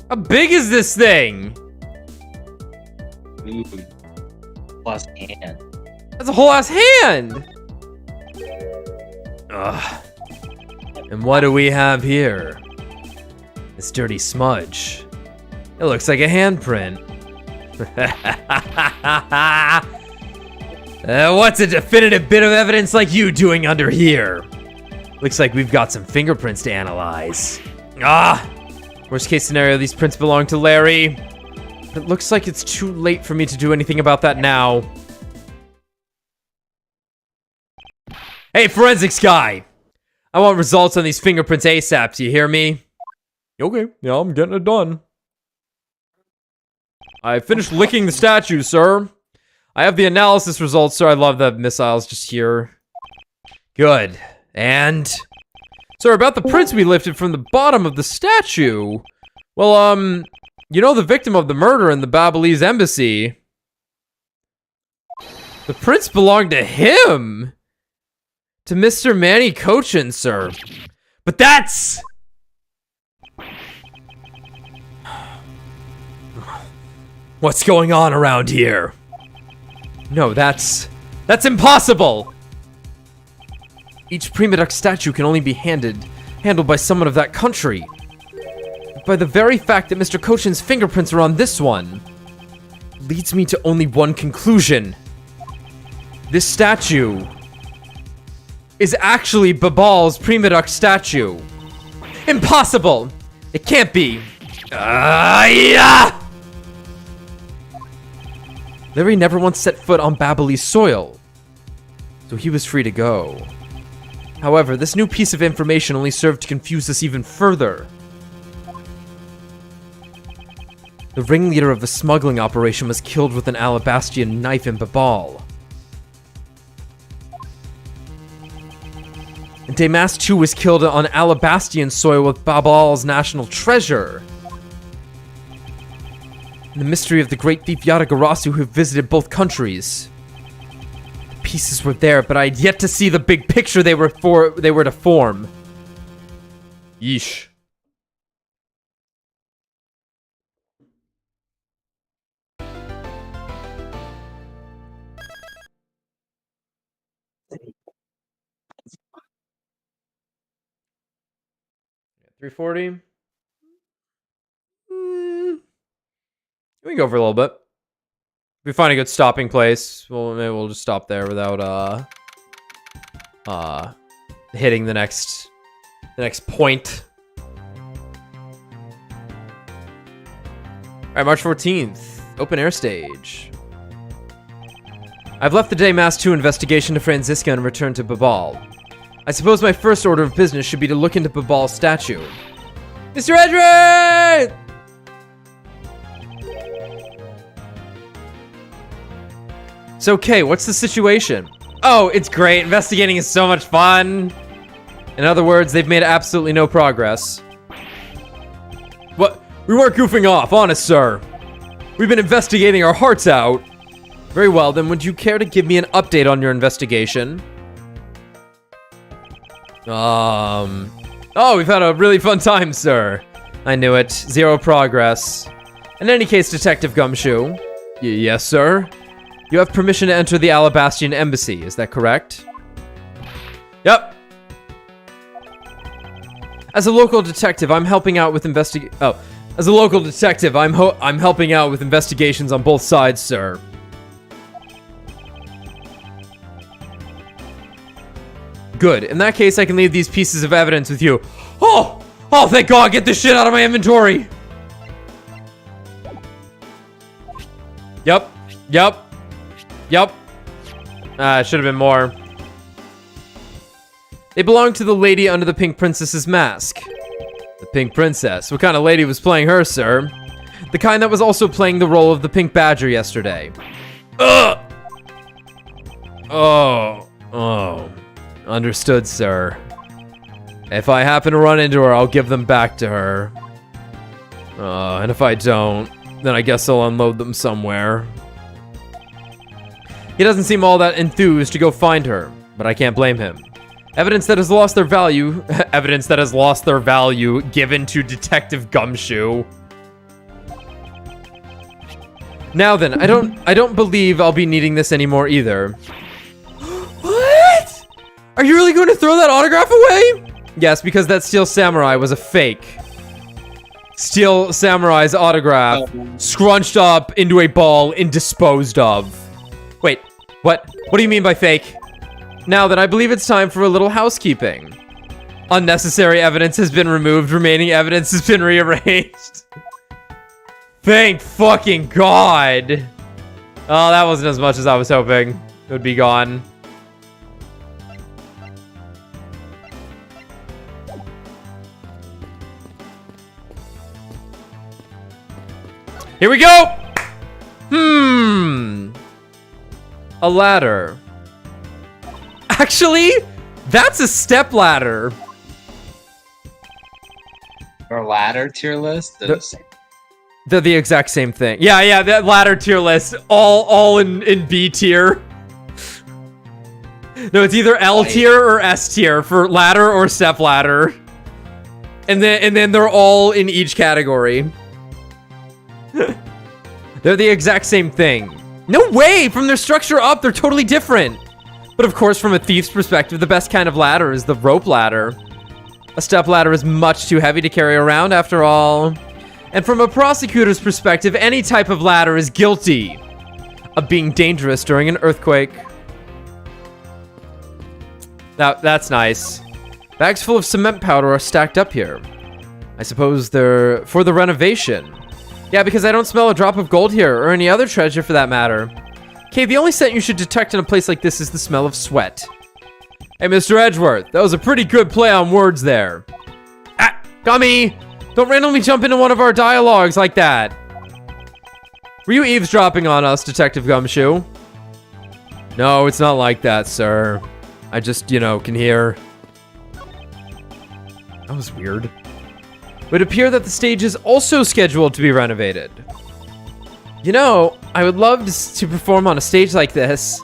[SPEAKER 1] How big is this thing?
[SPEAKER 2] Ooh. Plus hand.
[SPEAKER 1] That's a whole ass hand! Ugh. And what do we have here? This dirty smudge. It looks like a handprint. What's a definitive bit of evidence like you doing under here? Looks like we've got some fingerprints to analyze. Worst case scenario, these prints belong to Larry. It looks like it's too late for me to do anything about that now. Hey, forensics guy! I want results on these fingerprints ASAP, do you hear me? Okay, yeah, I'm getting it done. I finished licking the statue, sir. I have the analysis results, sir. I love that missile's just here. Good. And... Sir, about the prints we lifted from the bottom of the statue. Well, you know the victim of the murder in the Ablaze embassy. The prints belong to him. To Mr. Manny Cochin, sir. But that's... What's going on around here? No, that's impossible! Each Prima Duck statue can only be handled by someone of that country. But by the very fact that Mr. Cochin's fingerprints are on this one, leads me to only one conclusion. This statue is actually Babal's Prima Duck statue. Impossible! It can't be. Yeah! Larry never once set foot on Babylie's soil, so he was free to go. However, this new piece of information only served to confuse us even further. The ringleader of the smuggling operation was killed with an Alabastian knife in Babal. And Damas too was killed on Alabastian soil with Babal's national treasure. And the mystery of the great thief Yadagarasu who visited both countries. The pieces were there, but I had yet to see the big picture they were to form. Yeesh. $340. We can go for a little bit. If we find a good stopping place, well, maybe we'll just stop there without hitting the next point. All right, March 14th, open air stage. I've left the Damas 2 investigation to Franziska and returned to Babal. I suppose my first order of business should be to look into Babal's statue. Mr. Edred! It's okay, what's the situation? Oh, it's great. Investigating is so much fun. In other words, they've made absolutely no progress. What? We weren't goofing off, honest, sir. We've been investigating our hearts out. Very well, then would you care to give me an update on your investigation? Oh, we've had a really fun time, sir. I knew it. Zero progress. In any case, Detective Gumshoe. Yes, sir? You have permission to enter the Alabastian embassy, is that correct? Yep. As a local detective, I'm helping out with As a local detective, I'm helping out with investigations on both sides, sir. Good. In that case, I can leave these pieces of evidence with you. Oh! Oh, thank God! Get this shit out of my inventory! Yep. Yep. Yep. Should have been more. They belong to the lady under the Pink Princess's mask. The Pink Princess. What kind of lady was playing her, sir? The kind that was also playing the role of the Pink Badger yesterday. Ugh! Oh. Oh. Understood, sir. If I happen to run into her, I'll give them back to her. And if I don't, then I guess I'll unload them somewhere. He doesn't seem all that enthused to go find her, but I can't blame him. Evidence that has lost their value, given to Detective Gumshoe. Now then, I don't believe I'll be needing this anymore either. What? Are you really going to throw that autograph away? Yes, because that Steel Samurai was a fake. Steel Samurai's autograph scrunched up into a ball and disposed of. Wait, what? What do you mean by fake? Now then, I believe it's time for a little housekeeping. Unnecessary evidence has been removed. Remaining evidence has been rearranged. Thank fucking God. Oh, that wasn't as much as I was hoping. It would be gone. Here we go! A ladder. Actually, that's a step ladder.
[SPEAKER 2] Or ladder tier list? They're the same.
[SPEAKER 1] They're the exact same thing. Yeah, that ladder tier list. All in B tier. No, it's either L tier or S tier for ladder or step ladder. And then they're all in each category. They're the exact same thing. No way! From their structure up, they're totally different. But of course, from a thief's perspective, the best kind of ladder is the rope ladder. A step ladder is much too heavy to carry around after all. And from a prosecutor's perspective, any type of ladder is guilty of being dangerous during an earthquake. That's nice. Bags full of cement powder are stacked up here. I suppose they're for the renovation. Yeah, because I don't smell a drop of gold here, or any other treasure for that matter. Okay, the only scent you should detect in a place like this is the smell of sweat. Hey, Mr. Edgeworth, that was a pretty good play on words there. Ah, Gummy! Don't randomly jump into one of our dialogues like that. Were you eavesdropping on us, Detective Gumshoe? No, it's not like that, sir. I just, can hear. That was weird. It would appear that the stage is also scheduled to be renovated. I would love to perform on a stage like this.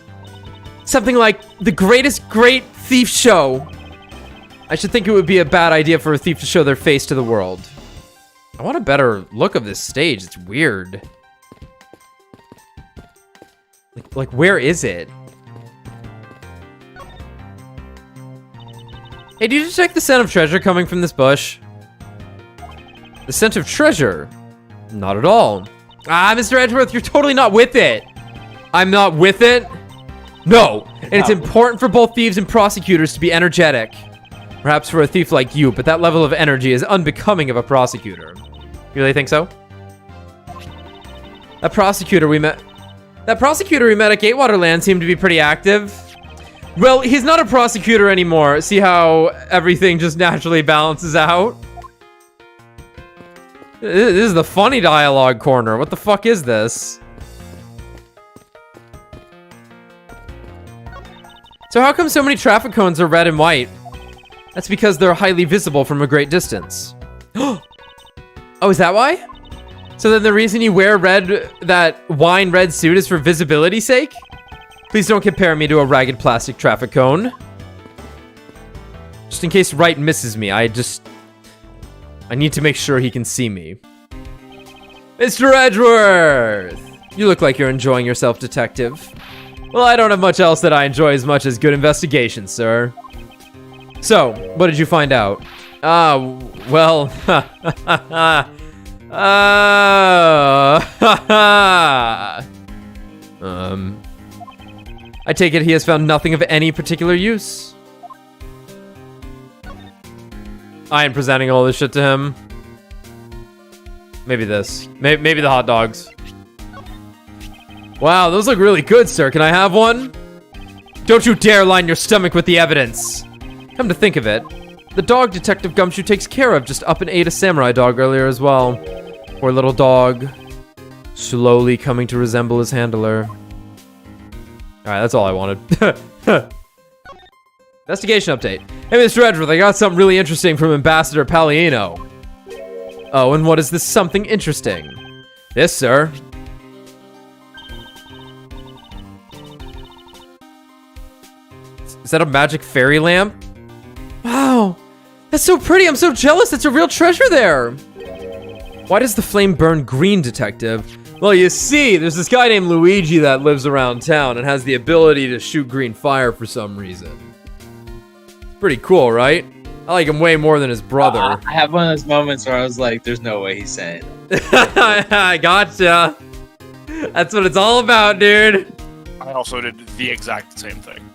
[SPEAKER 1] Something like the greatest great thief show. I should think it would be a bad idea for a thief to show their face to the world. I want a better look of this stage. It's weird. Like where is it? Hey, did you detect the scent of treasure coming from this bush? The scent of treasure? Not at all. Ah, Mr. Edgeworth, you're totally not with it. I'm not with it? No. And it's important for both thieves and prosecutors to be energetic. Perhaps for a thief like you, but that level of energy is unbecoming of a prosecutor. You really think so? That prosecutor we met at Gatewater Land seemed to be pretty active. Well, he's not a prosecutor anymore. See how everything just naturally balances out? This is the funny dialogue corner. What the fuck is this? So how come so many traffic cones are red and white? That's because they're highly visible from a great distance. Oh, is that why? So then the reason you wear that wine red suit is for visibility's sake? Please don't compare me to a ragged plastic traffic cone. Just in case Wright misses me, I need to make sure he can see me. Mr. Edgeworth! You look like you're enjoying yourself, detective. Well, I don't have much else that I enjoy as much as good investigation, sir. So, what did you find out? Well, I take it he has found nothing of any particular use. I am presenting all this shit to him. Maybe this. Maybe the hot dogs. Wow, those look really good, sir. Can I have one? Don't you dare line your stomach with the evidence. Come to think of it, the dog Detective Gumshoe takes care of just up and ate a samurai dog earlier as well. Poor little dog. Slowly coming to resemble his handler. Alright, that's all I wanted. Investigation update. Hey, Mr. Edgeworth, I got something really interesting from Ambassador Palliano. Oh, and what is this something interesting? This, sir. Is that a magic fairy lamp? Wow, that's so pretty. I'm so jealous. It's a real treasure there. Why does the flame burn green, detective? Well, you see, there's this guy named Luigi that lives around town and has the ability to shoot green fire for some reason. Pretty cool, right? I like him way more than his brother.
[SPEAKER 2] I have one of those moments where I was like, there's no way he's saying it.
[SPEAKER 1] I gotcha. That's what it's all about, dude.
[SPEAKER 5] I also did the exact same thing.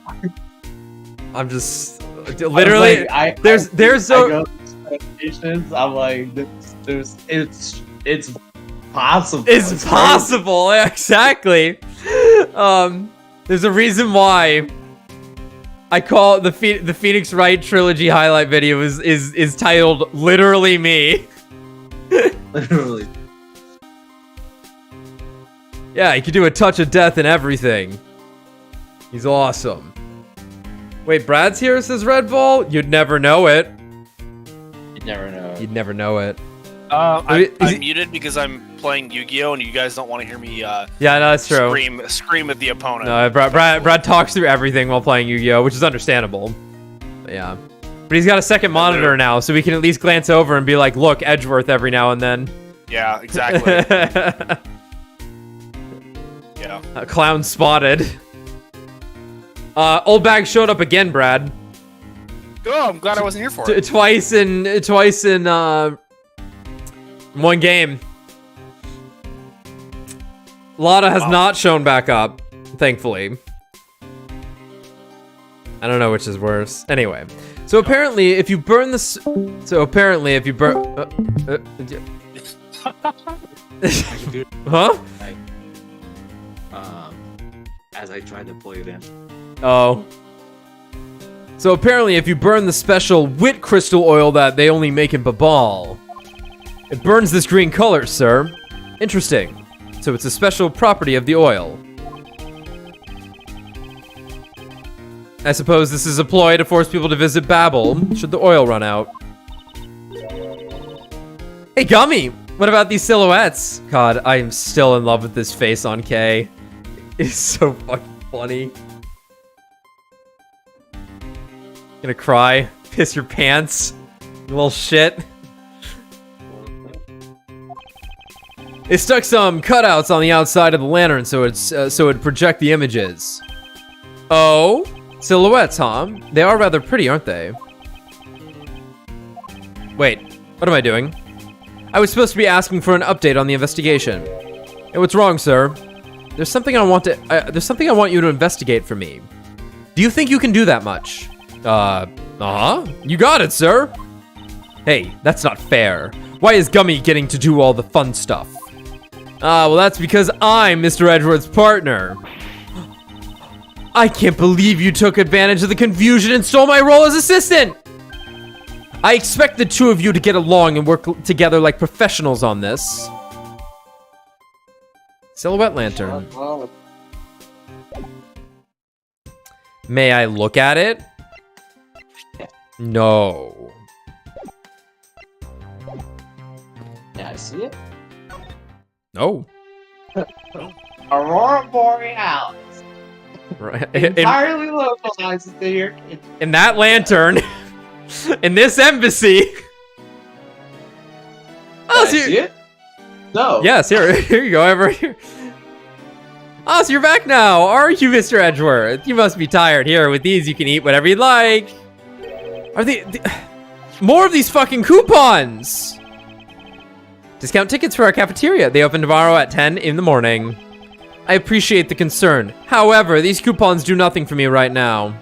[SPEAKER 1] I'm just literally.
[SPEAKER 2] I go through presentations, I'm like, it's possible.
[SPEAKER 1] It's possible, exactly. There's a reason why I call it the Phoenix Wright trilogy highlight video is titled literally me.
[SPEAKER 2] Literally.
[SPEAKER 1] Yeah, he can do a touch of death and everything. He's awesome. Wait, Brad's here, says Red Bull? You'd never know it.
[SPEAKER 2] You never know.
[SPEAKER 1] You'd never know it.
[SPEAKER 5] I'm muted because I'm playing Yu-Gi-Oh! And you guys don't want to hear me
[SPEAKER 1] yeah, no, that's true.
[SPEAKER 5] Scream at the opponent.
[SPEAKER 1] No, Brad talks through everything while playing Yu-Gi-Oh!, which is understandable. But yeah. But he's got a second monitor now, so we can at least glance over and be like, look, Edgeworth every now and then.
[SPEAKER 5] Yeah, exactly. Yeah.
[SPEAKER 1] Clown spotted. Old bag showed up again, Brad.
[SPEAKER 5] Oh, I'm glad I wasn't here for it.
[SPEAKER 1] Twice in one game. Lada has not shown back up, thankfully. I don't know which is worse. Anyway, so apparently, if you burn this, huh?
[SPEAKER 2] As I tried to pull it in.
[SPEAKER 1] Oh. So apparently, if you burn the special wit crystal oil that they only make in Babal, it burns this green color, sir. Interesting. So it's a special property of the oil. I suppose this is a ploy to force people to visit Babel, should the oil run out. Hey, Gummy! What about these silhouettes? God, I am still in love with this face on Kay. It's so fucking funny. Gonna cry? Piss your pants? You little shit. They stuck some cutouts on the outside of the lantern so it'd project the images. Oh? Silhouettes, huh? They are rather pretty, aren't they? Wait, what am I doing? I was supposed to be asking for an update on the investigation. Hey, what's wrong, sir? There's something I want you to investigate for me. Do you think you can do that much? You got it, sir. Hey, that's not fair. Why is Gummy getting to do all the fun stuff? Well, that's because I'm Mr. Edgeworth's partner. I can't believe you took advantage of the confusion and stole my role as assistant. I expect the two of you to get along and work together like professionals on this. Silhouette lantern. May I look at it? No.
[SPEAKER 2] Yeah, I see it.
[SPEAKER 1] No.
[SPEAKER 2] Aurora Borealis.
[SPEAKER 1] Right.
[SPEAKER 2] Entirely localized to your kitchen.
[SPEAKER 1] In that lantern. In this embassy.
[SPEAKER 2] Oh, see it? No.
[SPEAKER 1] Yes, here you go, over here. Oh, so you're back now, are you, Mr. Edgeworth? You must be tired. Here, with these, you can eat whatever you'd like. Are they more of these fucking coupons? Discount tickets for our cafeteria. They open tomorrow at 10 in the morning. I appreciate the concern. However, these coupons do nothing for me right now.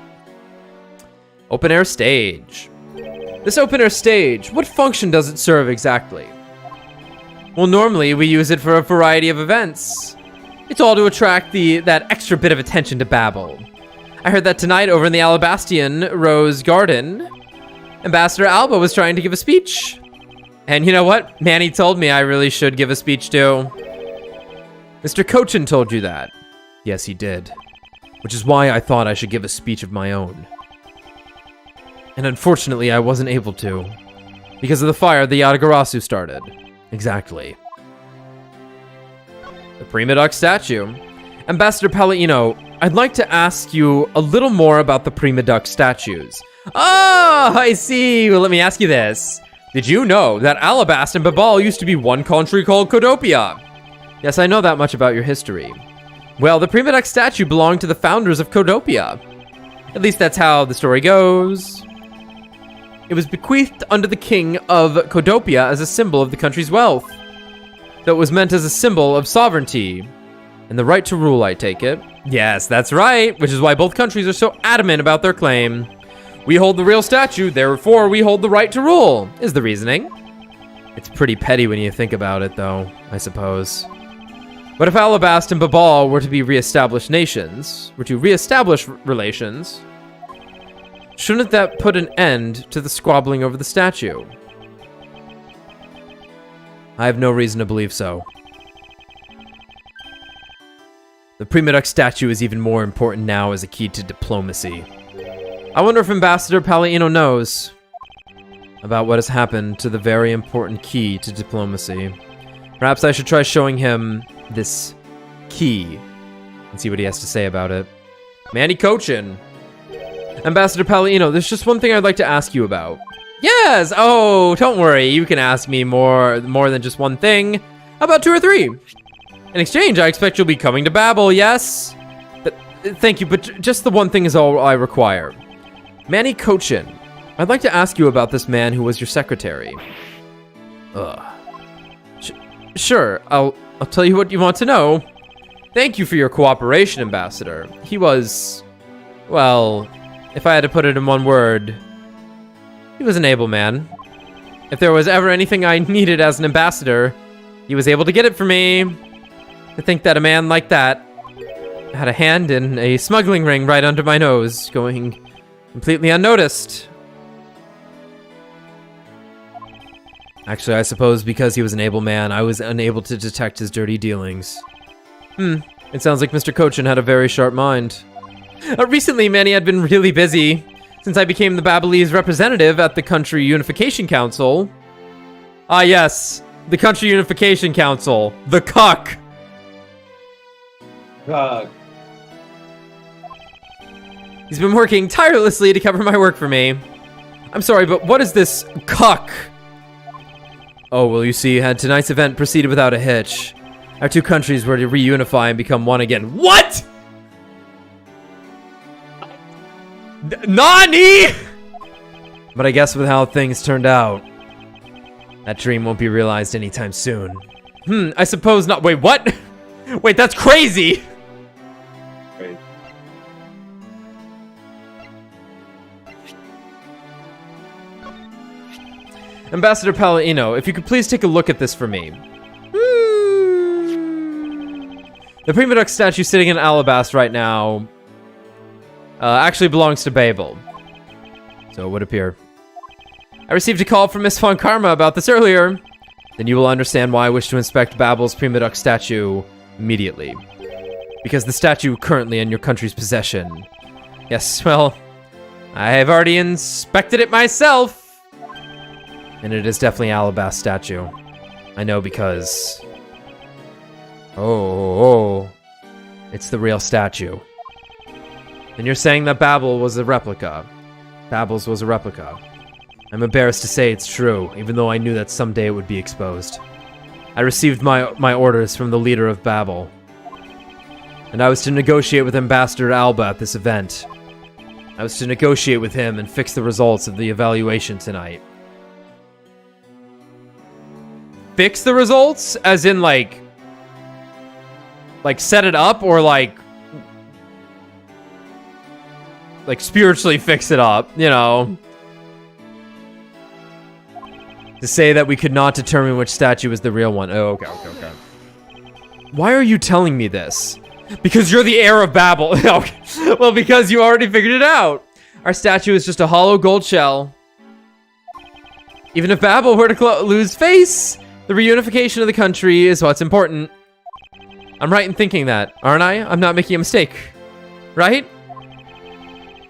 [SPEAKER 1] Open air stage. This open air stage, what function does it serve exactly? Well, normally we use it for a variety of events. It's all to attract that extra bit of attention to Babel. I heard that tonight over in the Alabastian Rose Garden, Ambassador Alba was trying to give a speech. And you know what? Manny told me I really should give a speech too. Mr. Cochin told you that. Yes, he did. Which is why I thought I should give a speech of my own. And unfortunately, I wasn't able to. Because of the fire the Yatagarasu started. Exactly. The Prima Duck statue. Ambassador Palladino, I'd like to ask you a little more about the Prima Duck statues. Oh, I see. Well, let me ask you this. Did you know that Alabast and Babal used to be one country called Codopia? Yes, I know that much about your history. Well, the Prima Duck statue belonged to the founders of Codopia. At least that's how the story goes. It was bequeathed under the king of Codopia as a symbol of the country's wealth. That was meant as a symbol of sovereignty. And the right to rule, I take it. Yes, that's right, which is why both countries are so adamant about their claim. We hold the real statue, therefore we hold the right to rule, is the reasoning. It's pretty petty when you think about it, though, I suppose. But if Alabast and Babal were to be re-established nations, relations, shouldn't that put an end to the squabbling over the statue? I have no reason to believe so. The Prima Duck statue is even more important now as a key to diplomacy. I wonder if Ambassador Palladino knows about what has happened to the very important key to diplomacy. Perhaps I should try showing him this key and see what he has to say about it. Manny Cochin. Ambassador Palladino, there's just one thing I'd like to ask you about. Yes! Oh, don't worry. You can ask me more than just one thing. How about 2 or 3? In exchange, I expect you'll be coming to Babel, yes? Thank you, but just the one thing is all I require. Manny Cochin, I'd like to ask you about this man who was your secretary. Sure, I'll tell you what you want to know. Thank you for your cooperation, Ambassador. He was, well, if I had to put it in one word, he was an able man. If there was ever anything I needed as an ambassador, he was able to get it for me. To think that a man like that had a hand in a smuggling ring right under my nose, going completely unnoticed. Actually, I suppose because he was an able man, I was unable to detect his dirty dealings. It sounds like Mr. Cochin had a very sharp mind. Recently, Manny had been really busy since I became the Babelese representative at the Country Unification Council. Ah, yes, the Country Unification Council, the cuck. He's been working tirelessly to cover my work for me. I'm sorry, but what is this cuck? Oh, well, you see, had tonight's event proceeded without a hitch. Our two countries were to reunify and become one again. What? Nani? But I guess with how things turned out, that dream won't be realized anytime soon. I suppose not. Wait, what? Wait, that's crazy.
[SPEAKER 3] Right.
[SPEAKER 1] Ambassador Palladino, if you could please take a look at this for me. The Prima Duck statue sitting in Alabast right now actually belongs to Babel. So it would appear. I received a call from Miss Von Karma about this earlier. Then you will understand why I wish to inspect Babel's Prima Duck statue immediately. Because the statue currently in your country's possession. Yes, well, I have already inspected it myself. And it is definitely Alabast statue. I know because... Oh, it's the real statue. And you're saying that Babel was a replica. Babel's was a replica. I'm embarrassed to say it's true, even though I knew that someday it would be exposed. I received my orders from the leader of Babel. And I was to negotiate with Ambassador Alba at this event. I was to negotiate with him and fix the results of the evaluation tonight. Fix the results? As in, like set it up, or like spiritually fix it up, you know? To say that we could not determine which statue was the real one. Oh, okay. Why are you telling me this? Because you're the heir of Babel. Okay. Well, because you already figured it out. Our statue is just a hollow gold shell. Even if Babel were to lose face, the reunification of the country is what's important. I'm right in thinking that, aren't I? I'm not making a mistake, right?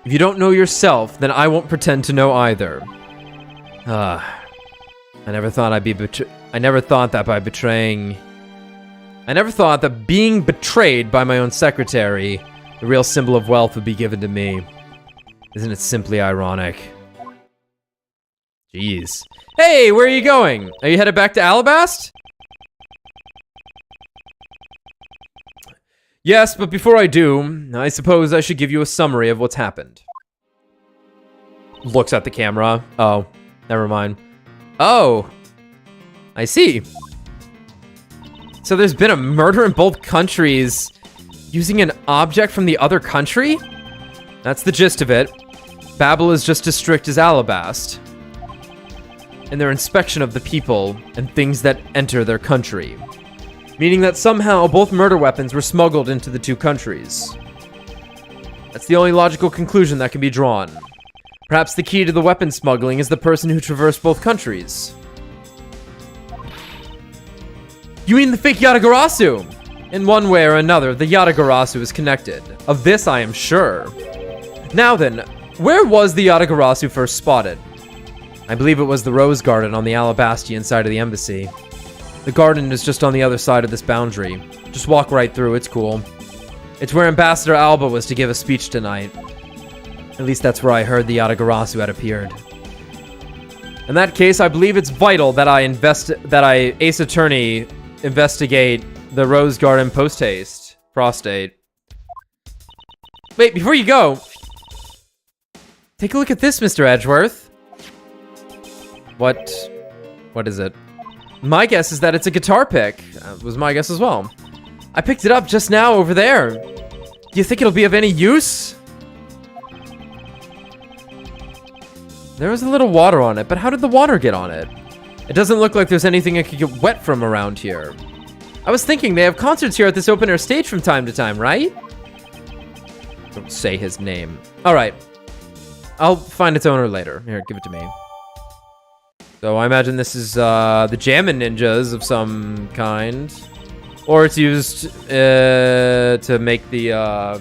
[SPEAKER 1] If you don't know yourself, then I won't pretend to know either. I never thought that being betrayed by my own secretary, the real symbol of wealth, would be given to me. Isn't it simply ironic? Jeez. Hey, where are you going? Are you headed back to Alabast? Yes, but before I do, I suppose I should give you a summary of what's happened. Looks at the camera. Oh, never mind. Oh, I see. So there's been a murder in both countries using an object from the other country? That's the gist of it. Babel is just as strict as Alabast in their inspection of the people and things that enter their country. Meaning that somehow both murder weapons were smuggled into the two countries. That's the only logical conclusion that can be drawn. Perhaps the key to the weapon smuggling is the person who traversed both countries. You mean the fake Yatagarasu? In one way or another, the Yatagarasu is connected. Of this I am sure. Now then, where was the Yatagarasu first spotted? I believe it was the Rose Garden on the Alabastian side of the embassy. The garden is just on the other side of this boundary. Just walk right through, it's cool. It's where Ambassador Alba was to give a speech tonight. At least that's where I heard the Yatagarasu had appeared. In that case, I believe it's vital that I Ace Attorney investigate the Rose Garden post-haste. Prostate. Wait, before you go, take a look at this, Mr. Edgeworth. What is it? My guess is that it's a guitar pick. Was my guess as well. I picked it up just now over there. Do you think it'll be of any use? There was a little water on it, but how did the water get on it? It doesn't look like there's anything it could get wet from around here. I was thinking they have concerts here at this open-air stage from time to time, right? Don't say his name. Alright. I'll find its owner later. Here, give it to me. So I imagine this is the Jammin' Ninjas of some kind. Or it's used to make the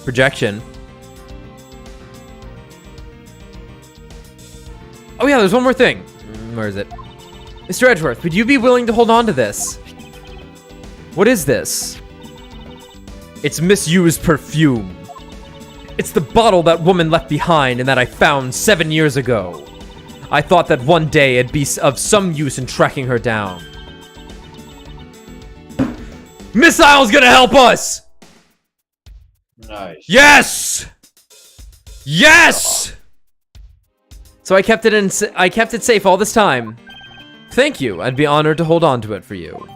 [SPEAKER 1] projection. Oh yeah, there's one more thing. Where is it? Mr. Edgeworth, would you be willing to hold on to this? What is this? It's misused perfume. It's the bottle that woman left behind and that I found 7 years ago. I thought that one day it'd be of some use in tracking her down. Missile's gonna help us!
[SPEAKER 3] Nice.
[SPEAKER 1] Yes! Yes! So I kept it safe all this time. Thank you. I'd be honored to hold on to it for you.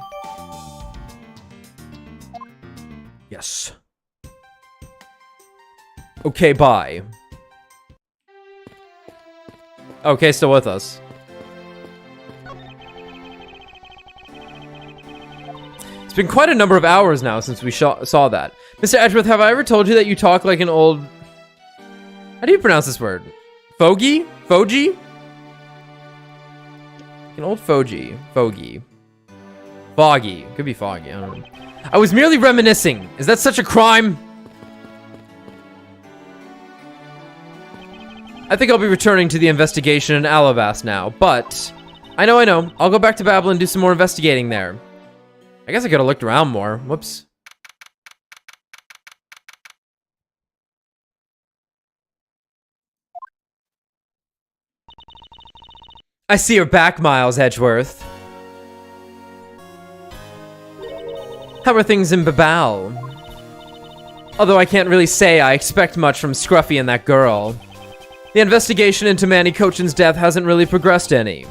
[SPEAKER 1] Yes. Okay, bye. Okay, still with us. It's been quite a number of hours now since we saw that. Mr. Edgeworth, have I ever told you that you talk like an old... How do you pronounce this word? Fogey? Fogey? An old fogey. Fogey. Foggy. Could be foggy, I don't know. I was merely reminiscing. Is that such a crime? I think I'll be returning to the investigation in Alabast now, but... I know. I'll go back to Babel and do some more investigating there. I guess I could have looked around more. Whoops. I see you're back, Miles Edgeworth. How are things in Babel? Although I can't really say I expect much from Scruffy and that girl. The investigation into Manny Cochin's death hasn't really progressed any.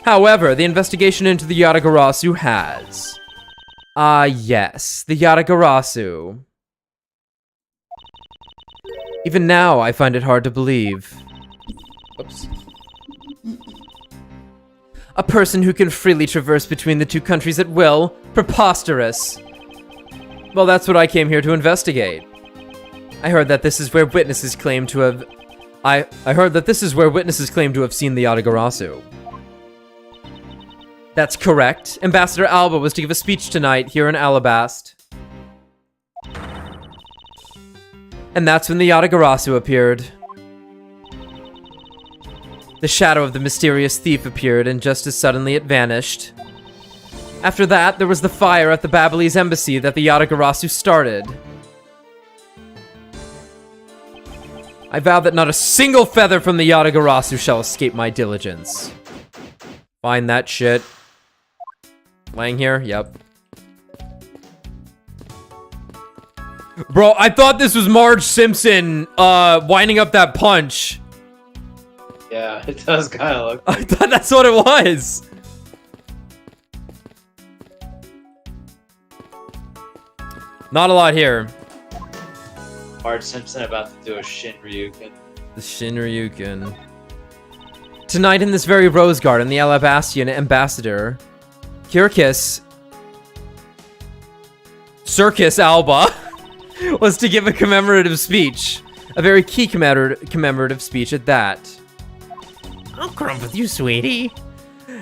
[SPEAKER 1] However, the investigation into the Yatagarasu has. Ah, yes, the Yatagarasu. Even now, I find it hard to believe. Oops. A person who can freely traverse between the two countries at will? Preposterous. Well, that's what I came here to investigate. I heard that this is where witnesses claim to have... I heard that this is where witnesses claim to have seen the Yatagarasu. That's correct. Ambassador Alba was to give a speech tonight here in Alabast. And that's when the Yatagarasu appeared. The shadow of the mysterious thief appeared, and just as suddenly it vanished. After that, there was the fire at the Ablaze embassy that the Yatagarasu started. I vow that not a single feather from the Yatagarasu shall escape my diligence. Find that shit. Laying here? Yep. Bro, I thought this was Marge Simpson, winding up that punch.
[SPEAKER 3] Yeah, it does kind of look.
[SPEAKER 1] I thought that's what it was. Not a lot here.
[SPEAKER 3] Marge Simpson about to do a Shinryuken.
[SPEAKER 1] The Shinryuken. Tonight in this very rose garden, the Alabastian ambassador, Circus Alba, was to give a commemorative speech. A very key commemorative speech at that. I'll crump with you, sweetie.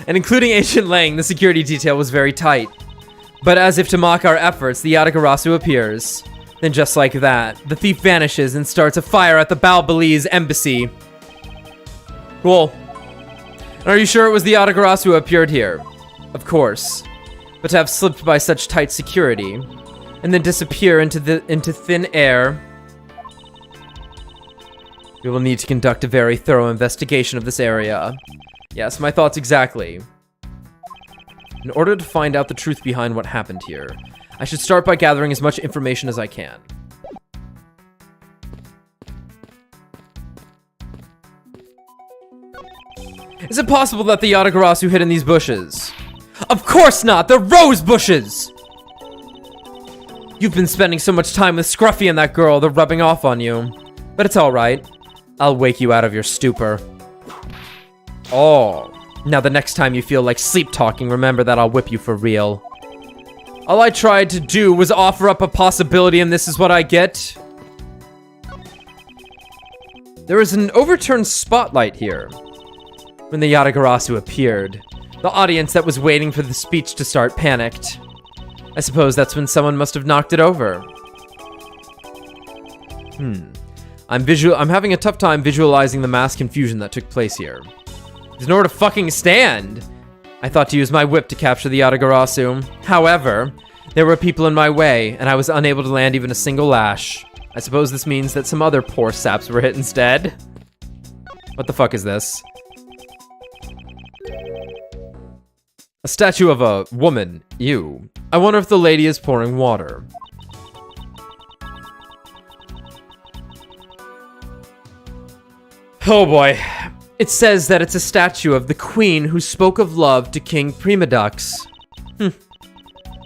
[SPEAKER 1] And including Ancient Lang, the security detail was very tight. But as if to mock our efforts, the Yatagarasu appears. Then just like that, the thief vanishes and starts a fire at the Ablaze embassy. Cool. And are you sure it was the Yatagarasu who appeared here? Of course. But to have slipped by such tight security, and then disappear into thin air, we will need to conduct a very thorough investigation of this area. Yes, my thoughts exactly. In order to find out the truth behind what happened here, I should start by gathering as much information as I can. Is it possible that the Yatagarasu hid in these bushes? Of course not! They're rose bushes! You've been spending so much time with Scruffy and that girl, they're rubbing off on you. But it's alright. I'll wake you out of your stupor. Oh. Now the next time you feel like sleep talking, remember that I'll whip you for real. All I tried to do was offer up a possibility, and this is what I get. There is an overturned spotlight here. When the Yatagarasu appeared, the audience that was waiting for the speech to start panicked. I suppose that's when someone must have knocked it over. I'm having a tough time visualizing the mass confusion that took place here. There's nowhere to fucking stand. I thought to use my whip to capture the Yatagarasu. However, there were people in my way, and I was unable to land even a single lash. I suppose this means that some other poor saps were hit instead. What the fuck is this? A statue of a woman. Ew. I wonder if the lady is pouring water. Oh boy. It says that it's a statue of the queen who spoke of love to King Primadux.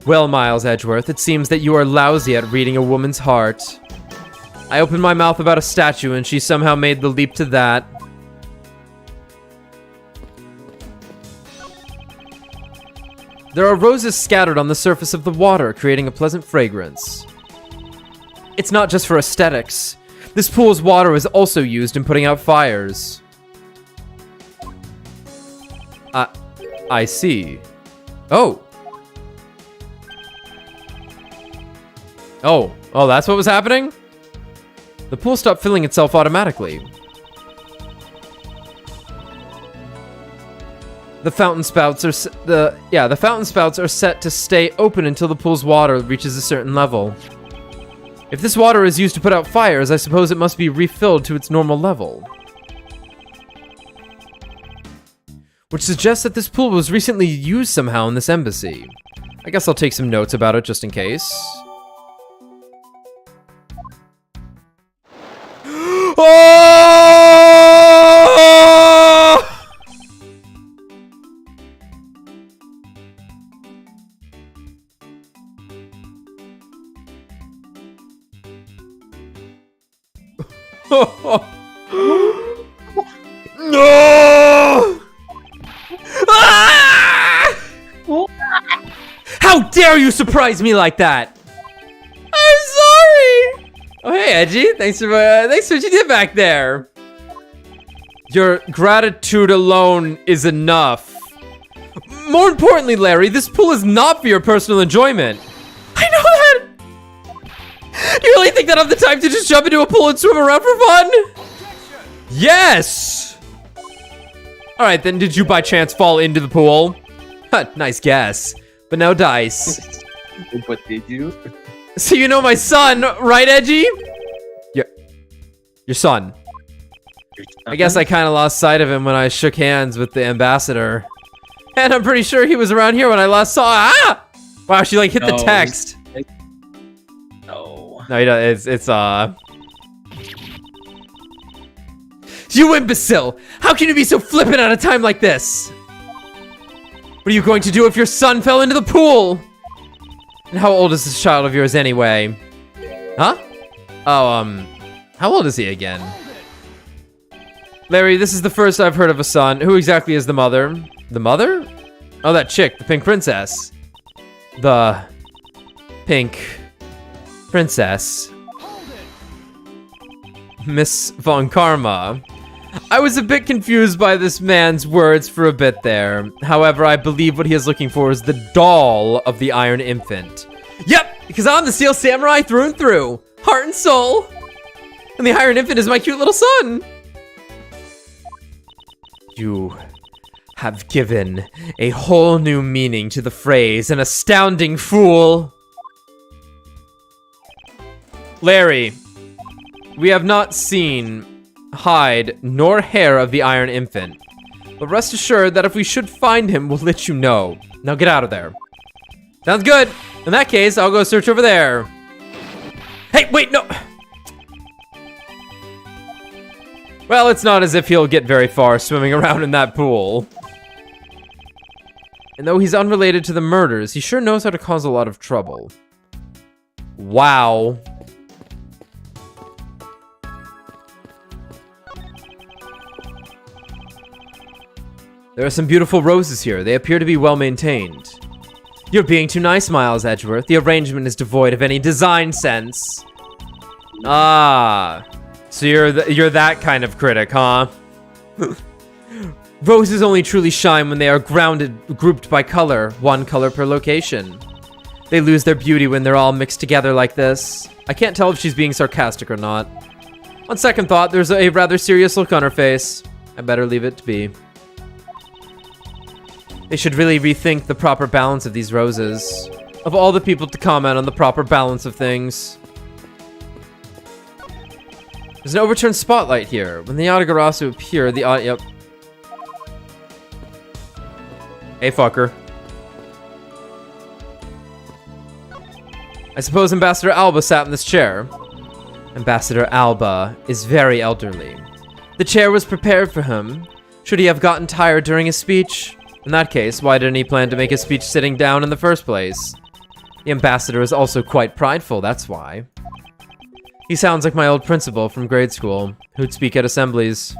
[SPEAKER 1] Well, Miles Edgeworth, it seems that you are lousy at reading a woman's heart. I opened my mouth about a statue and she somehow made the leap to that. There are roses scattered on the surface of the water, creating a pleasant fragrance. It's not just for aesthetics. This pool's water is also used in putting out fires. I see. Oh, that's what was happening? The pool stopped filling itself automatically. The fountain spouts are set to stay open until the pool's water reaches a certain level. If this water is used to put out fires, I suppose it must be refilled to its normal level. Which suggests that this pool was recently used somehow in this embassy. I guess I'll take some notes about it just in case. No! Ah! How dare you surprise me like that? I'm sorry. Oh hey, Edgy, thanks for what you did back there. Your gratitude alone is enough. More importantly, Larry, this pool is not for your personal enjoyment. I know that. You really think that I'm the type to just jump into a pool and swim around for fun? Yes! Alright, then did you by chance fall into the pool? Huh, nice guess. But no dice.
[SPEAKER 2] What did you?
[SPEAKER 1] So you know my son, right, Edgy? Your son. I guess I kind of lost sight of him when I shook hands with the ambassador. And I'm pretty sure he was around here when I last saw. Ah! Wow, she like hit the text.
[SPEAKER 2] No.
[SPEAKER 1] No, you know, it's You imbecile! How can you be so flippant at a time like this? What are you going to do if your son fell into the pool? And how old is this child of yours anyway? Huh? Oh, how old is he again? Larry, this is the first I've heard of a son. Who exactly is the mother? The mother? Oh, that chick, the pink princess. The pink princess. Miss Von Karma. I was a bit confused by this man's words for a bit there. However, I believe what he is looking for is the doll of the Iron Infant. Yep, because I'm the Steel Samurai through and through. Heart and soul. And the Iron Infant is my cute little son. You have given a whole new meaning to the phrase, an astounding fool. Larry, we have not seen hide nor hair of the Iron Infant, but rest assured that if we should find him, we'll let you know. Now get out of there. Sounds good. In that case, I'll go search over there. Hey, wait, no. Well, it's not as if he'll get very far swimming around in that pool. And though he's unrelated to the murders, he sure knows how to cause a lot of trouble. Wow. There are some beautiful roses here. They appear to be well maintained. You're being too nice, Miles Edgeworth. The arrangement is devoid of any design sense. Ah, so you're that kind of critic, huh? Roses only truly shine when they are grouped by color, one color per location. They lose their beauty when they're all mixed together like this. I can't tell if she's being sarcastic or not. On second thought, there's a rather serious look on her face. I better leave it to be. They should really rethink the proper balance of these roses. Of all the people to comment on the proper balance of things. There's an overturned spotlight here. When the Yatagarasu appear, yep. Hey, fucker. I suppose Ambassador Alba sat in this chair. Ambassador Alba is very elderly. The chair was prepared for him. Should he have gotten tired during his speech? In that case, why didn't he plan to make his speech sitting down in the first place? The ambassador is also quite prideful, that's why. He sounds like my old principal from grade school, who'd speak at assemblies.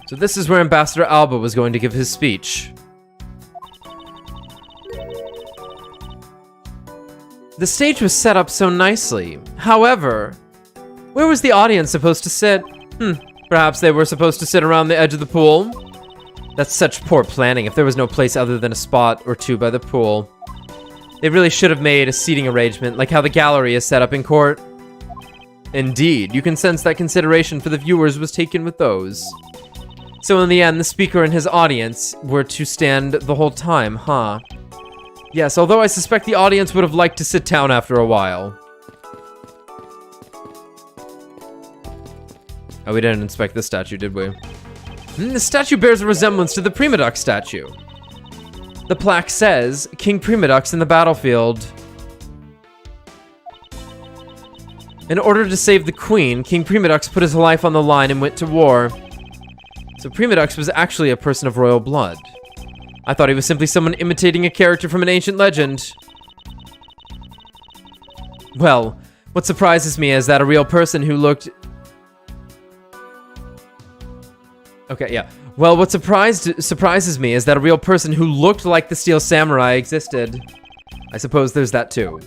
[SPEAKER 1] So this is where Ambassador Alba was going to give his speech. The stage was set up so nicely. However, where was the audience supposed to sit? Perhaps they were supposed to sit around the edge of the pool? That's such poor planning if there was no place other than a spot or two by the pool. They really should have made a seating arrangement like how the gallery is set up in court. Indeed, you can sense that consideration for the viewers was taken with those. So in the end, the speaker and his audience were to stand the whole time, huh? Yes, although I suspect the audience would have liked to sit down after a while. Oh, we didn't inspect this statue, did we? The statue bears a resemblance to the Primadux statue. The plaque says, King Primadux in the battlefield. In order to save the queen, King Primadux put his life on the line and went to war. So Primadux was actually a person of royal blood. I thought he was simply someone imitating a character from an ancient legend. Well, what surprises me is that a real person who looked... Okay, yeah. Well, what surprises me is that a real person who looked like the Steel Samurai existed. I suppose there's that too.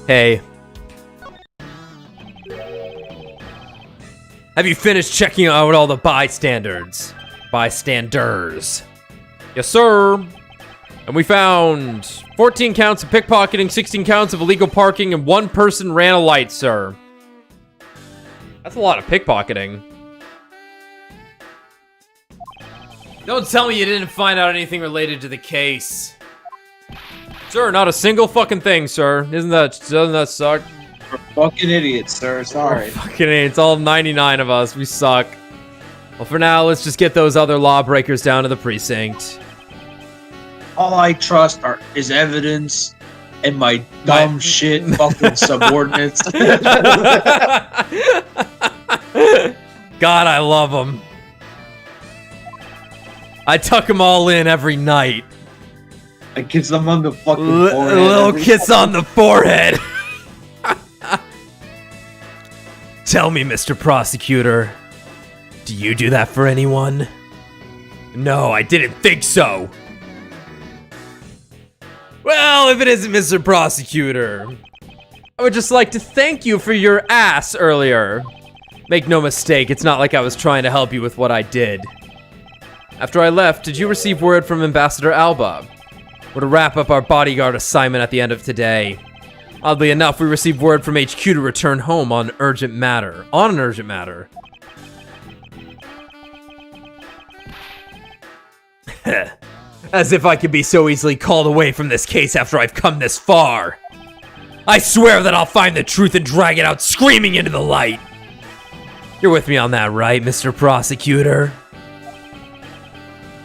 [SPEAKER 1] Hey. Have you finished checking out all the bystanders? Bystanders. Yes, sir. And we found 14 counts of pickpocketing, 16 counts of illegal parking, and 1 person ran a light, sir. That's a lot of pickpocketing. Don't tell me you didn't find out anything related to the case. Sir, not a single fucking thing, sir. Doesn't that suck?
[SPEAKER 3] We're fucking idiots, sir. Sorry.
[SPEAKER 1] Fucking it's all 99 of us. We suck. Well, for now, let's just get those other lawbreakers down to the precinct.
[SPEAKER 3] All I trust is evidence and my dumb shit fucking subordinates.
[SPEAKER 1] God, I love them. I tuck them all in every night.
[SPEAKER 3] I kiss them on the fucking
[SPEAKER 1] A
[SPEAKER 3] forehead.
[SPEAKER 1] little kiss on the forehead. Tell me, Mr. Prosecutor, do you do that for anyone? No, I didn't think so. Well, if it isn't Mr. Prosecutor, I would just like to thank you for your ass earlier. Make no mistake, it's not like I was trying to help you with what I did. After I left, did you receive word from Ambassador Alba? We're to wrap up our bodyguard assignment at the end of today. Oddly enough, we received word from HQ to return home on an urgent matter. As if I could be so easily called away from this case after I've come this far. I swear that I'll find the truth and drag it out screaming into the light. You're with me on that, right, Mr. Prosecutor?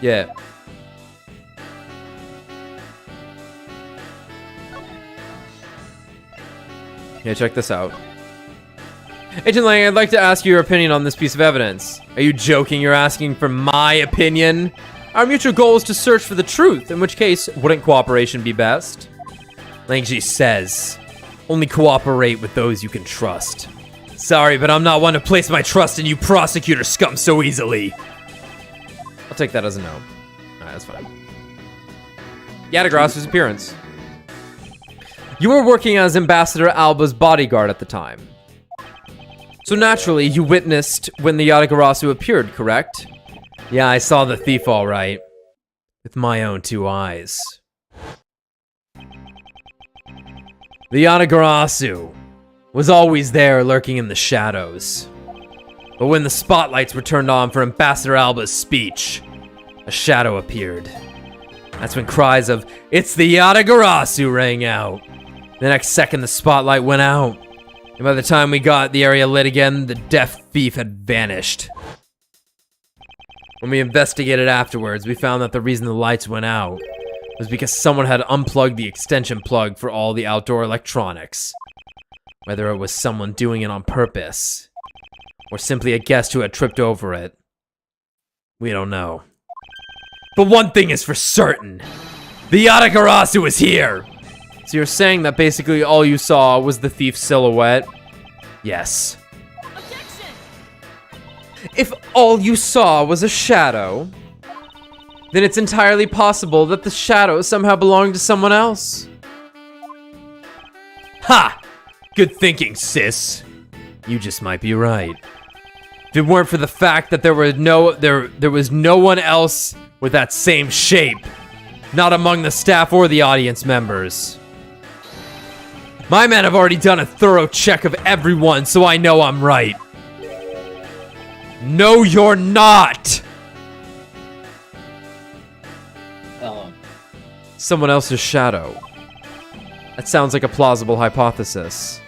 [SPEAKER 1] Yeah. Yeah, check this out. Agent Lang, I'd like to ask you your opinion on this piece of evidence. Are you joking? You're asking for my opinion? Our mutual goal is to search for the truth, in which case, wouldn't cooperation be best? Langji says, only cooperate with those you can trust. Sorry, but I'm not one to place my trust in you prosecutor scum so easily. I'll take that as a no. Alright, that's fine. Yatagras's appearance. You were working as Ambassador Alba's bodyguard at the time. So naturally, you witnessed when the Yatagarasu appeared, correct? Yeah, I saw the thief all right. With my own 2 eyes. The Yatagarasu was always there lurking in the shadows. But when the spotlights were turned on for Ambassador Alba's speech, a shadow appeared. That's when cries of, "It's the Yatagarasu" rang out. The next second, the spotlight went out. And by the time we got the area lit again, the deaf thief had vanished. When we investigated afterwards, we found that the reason the lights went out was because someone had unplugged the extension plug for all the outdoor electronics. Whether it was someone doing it on purpose, or simply a guest who had tripped over it, we don't know. But one thing is for certain, the Yatagarasu is here! So you're saying that basically all you saw was the thief's silhouette? Yes.
[SPEAKER 6] Objection!
[SPEAKER 1] If all you saw was a shadow, then it's entirely possible that the shadow somehow belonged to someone else. Ha! Good thinking, sis. You just might be right. If it weren't for the fact that there was no one else with that same shape, not among the staff or the audience members. My men have already done a thorough check of everyone, so I know I'm right. No, you're not! Someone else's shadow. That sounds like a plausible hypothesis.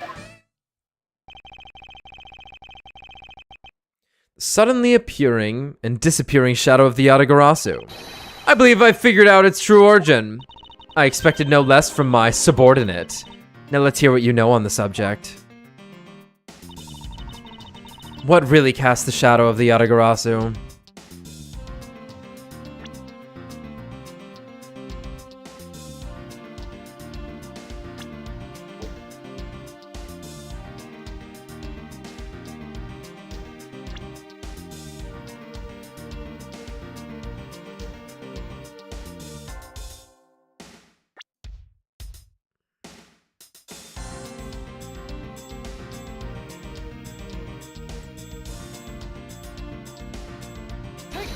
[SPEAKER 1] The suddenly appearing and disappearing shadow of the Yatagarasu. I believe I figured out its true origin. I expected no less from my subordinate. Now let's hear what you know on the subject. What really cast the shadow of the Yatagarasu?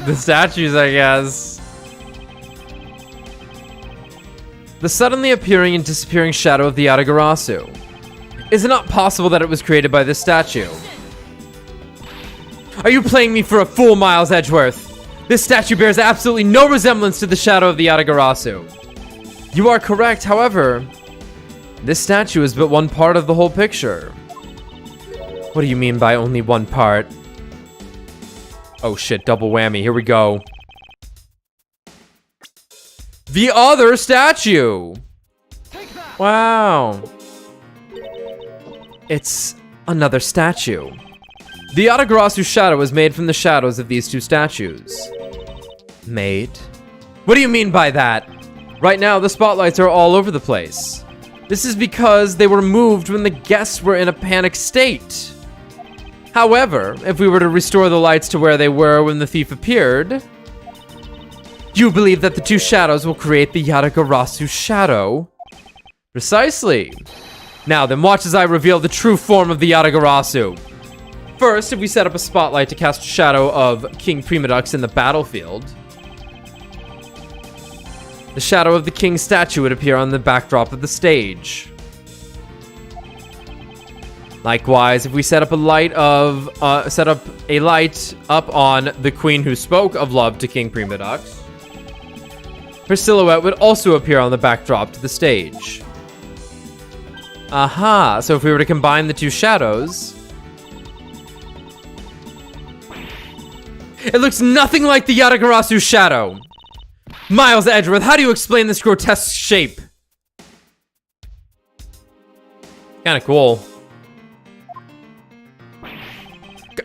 [SPEAKER 1] The statues, I guess. The suddenly appearing and disappearing shadow of the Yatagarasu. Is it not possible that it was created by this statue? Are you playing me for a fool, Miles Edgeworth? This statue bears absolutely no resemblance to the shadow of the Yatagarasu. You are correct, however, this statue is but one part of the whole picture. What do you mean by only one part? Oh shit, double whammy, here we go. The other statue! Wow. It's another statue. The Yatagarasu shadow is made from the shadows of these two statues. Made? What do you mean by that? Right now, the spotlights are all over the place. This is because they were moved when the guests were in a panic state. However, if we were to restore the lights to where they were when the thief appeared, you believe that the two shadows will create the Yatagarasu shadow? Precisely. Now then, watch as I reveal the true form of the Yatagarasu. First, if we set up a spotlight to cast a shadow of King Primadux in the battlefield, the shadow of the king's statue would appear on the backdrop of the stage. Likewise, if we set up a light up on the queen who spoke of love to King Primadux, her silhouette would also appear on the backdrop to the stage. Aha, so if we were to combine the two shadows, it looks nothing like the Yatagarasu shadow. Miles Edgeworth, how do you explain this grotesque shape? Kinda cool.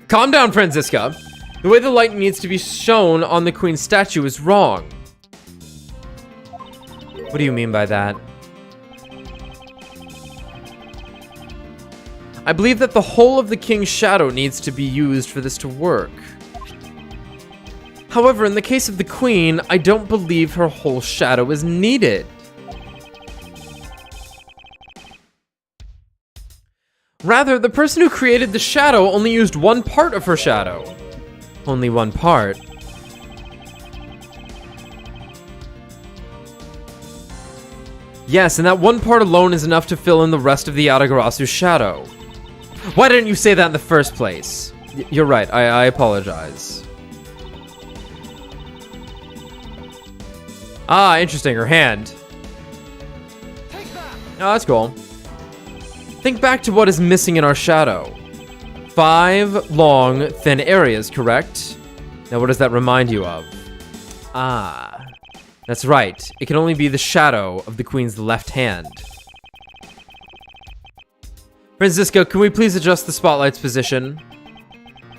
[SPEAKER 1] Calm down, Franziska. The way the light needs to be shown on the queen's statue is wrong. What do you mean by that? I believe that the whole of the king's shadow needs to be used for this to work. However, in the case of the queen, I don't believe her whole shadow is needed. Rather, the person who created the shadow only used one part of her shadow. Only one part. Yes, and that one part alone is enough to fill in the rest of the Yatagarasu's shadow. Why didn't you say that in the first place? You're right, I apologize. Ah, interesting, her hand. Oh, that's cool. Think back to what is missing in our shadow. 5 long, thin areas, correct? Now what does that remind you of? Ah, that's right. It can only be the shadow of the queen's left hand. Franziska, can we please adjust the spotlight's position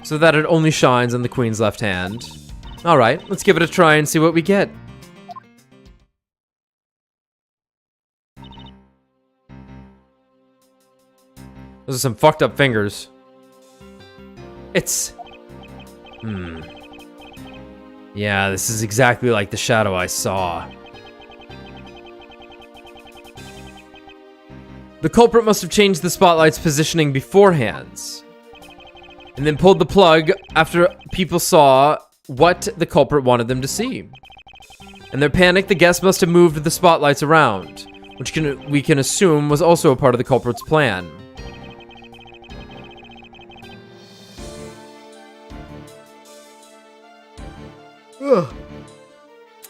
[SPEAKER 1] so that it only shines on the queen's left hand? Alright, let's give it a try and see what we get. Those are some fucked up fingers. It's... Yeah, this is exactly like the shadow I saw. The culprit must have changed the spotlight's positioning beforehand, and then pulled the plug after people saw what the culprit wanted them to see. In their panic, the guests must have moved the spotlights around, which we can assume was also a part of the culprit's plan. Ugh.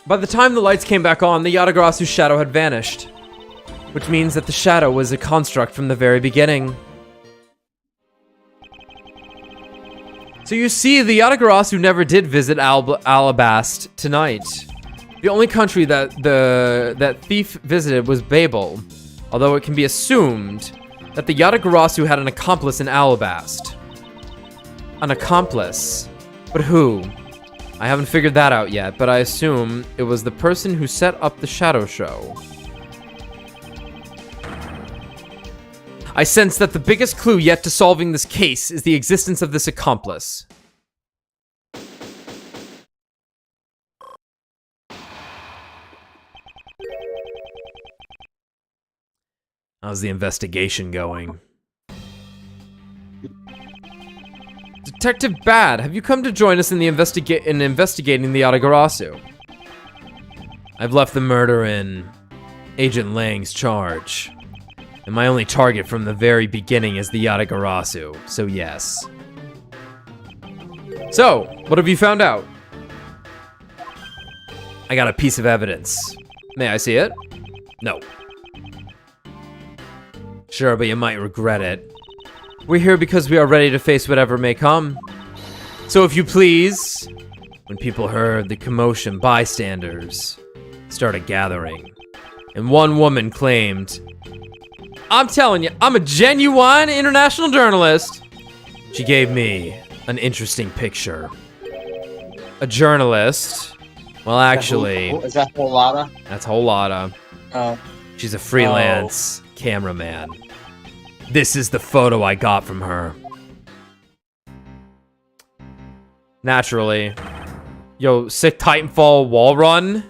[SPEAKER 1] By the time the lights came back on, the Yatagarasu's shadow had vanished, which means that the shadow was a construct from the very beginning. So you see, the Yatagarasu never did visit Alabast tonight. The only country that thief visited was Babel, although it can be assumed that the Yatagarasu had an accomplice in Alabast. An accomplice? But who? I haven't figured that out yet, but I assume it was the person who set up the shadow show. I sense that the biggest clue yet to solving this case is the existence of this accomplice. How's the investigation going? Detective Bad, have you come to join us in the investigating the Yatagarasu? I've left the murder in Agent Lang's charge. And my only target from the very beginning is the Yatagarasu, so yes. So, what have you found out? I got a piece of evidence. May I see it? No. Sure, but you might regret it. We're here because we are ready to face whatever may come. So if you please, when people heard the commotion, bystanders started gathering. And one woman claimed, I'm telling you, I'm a genuine international journalist. She gave me an interesting picture. A journalist. Well, actually,
[SPEAKER 2] Is that Holada?
[SPEAKER 1] that's Holada.
[SPEAKER 2] Oh.
[SPEAKER 1] She's a freelance cameraman. This is the photo I got from her. Naturally. Yo, sick Titanfall wall run?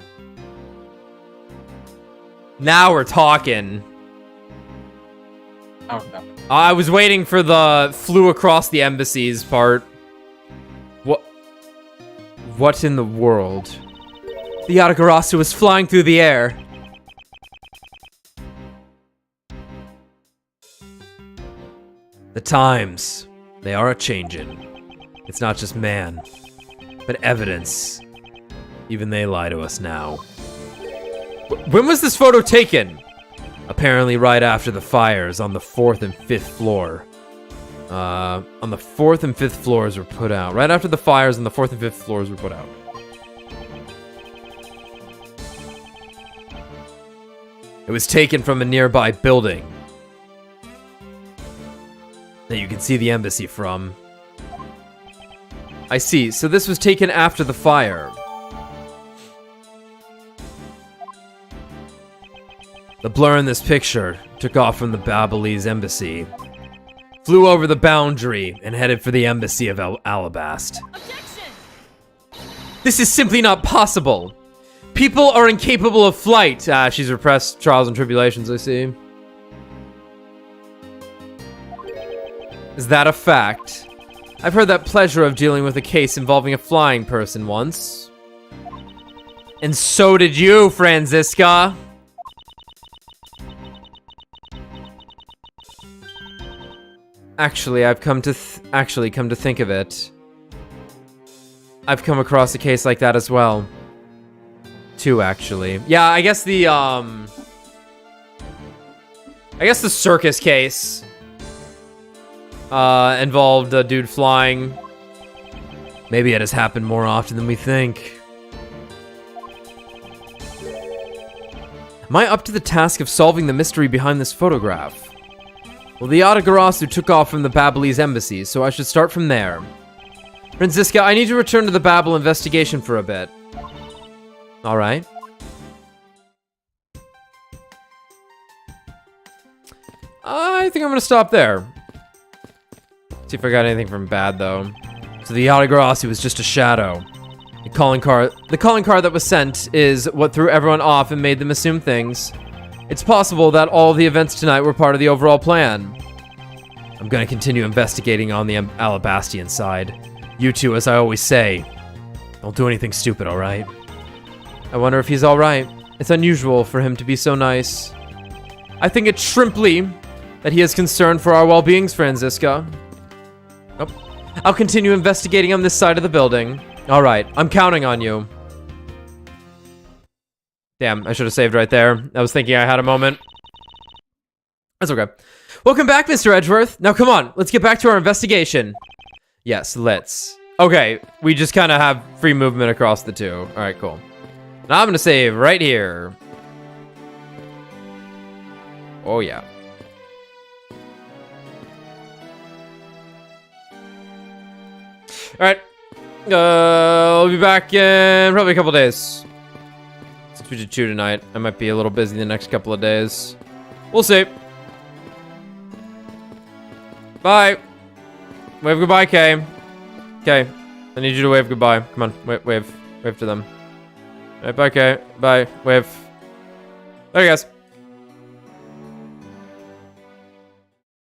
[SPEAKER 1] Now we're talking.
[SPEAKER 2] I don't know.
[SPEAKER 1] I was waiting for the flew across the embassies part. What in the world? The Yatagarasu was flying through the air. The times, they are a-changin'. It's not just man, but evidence. Even they lie to us now. When was this photo taken? Apparently right after the fires on the 4th and 5th floor. On the 4th and 5th floors were put out. Right after the fires on the 4th and 5th floors were put out. It was taken from a nearby building that you can see the embassy from. I see, so this was taken after the fire. The blur in this picture took off from the Ablaze embassy, flew over the boundary, and headed for the embassy of Alabast.
[SPEAKER 6] Objection!
[SPEAKER 1] This is simply not possible. People are incapable of flight. She's repressed trials and tribulations, I see. Is that a fact? I've heard that pleasure of dealing with a case involving a flying person once. And so did you, Franziska. Actually, I've come to think of it. I've come across a case like that as well. Two, actually. Yeah, I guess the circus case involved a dude flying. Maybe it has happened more often than we think. Am I up to the task of solving the mystery behind this photograph? Well, the Yatagarasu took off from the Ablaze embassy, so I should start from there. Franziska, I need to return to the Babel investigation for a bit. Alright. I think I'm gonna stop there. See if I got anything from bad, though. So the Yatagarasu was just a shadow. The calling card that was sent is what threw everyone off and made them assume things. It's possible that all the events tonight were part of the overall plan. I'm gonna continue investigating on the Alabastian side. You two, as I always say, don't do anything stupid, alright? I wonder if he's alright. It's unusual for him to be so nice. I think it's shrimply that he is concerned for our well-beings, Franziska. Nope. I'll continue investigating on this side of the building. Alright, I'm counting on you. Damn, I should have saved right there. I was thinking I had a moment. That's okay. Welcome back, Mr. Edgeworth. Now, come on. Let's get back to our investigation. Yes, let's. Okay, we just kind of have free movement across the two. All right, cool. Now I'm going to save right here. Oh, yeah. All right. I'll be back in probably a couple days. We did 2 tonight. I might be a little busy the next couple of days. We'll see. Bye. Wave goodbye, Kay. Okay. I need you to wave goodbye. Come on. Wave. Wave to them. Alright, bye, Kay. Bye. Wave. There you guys.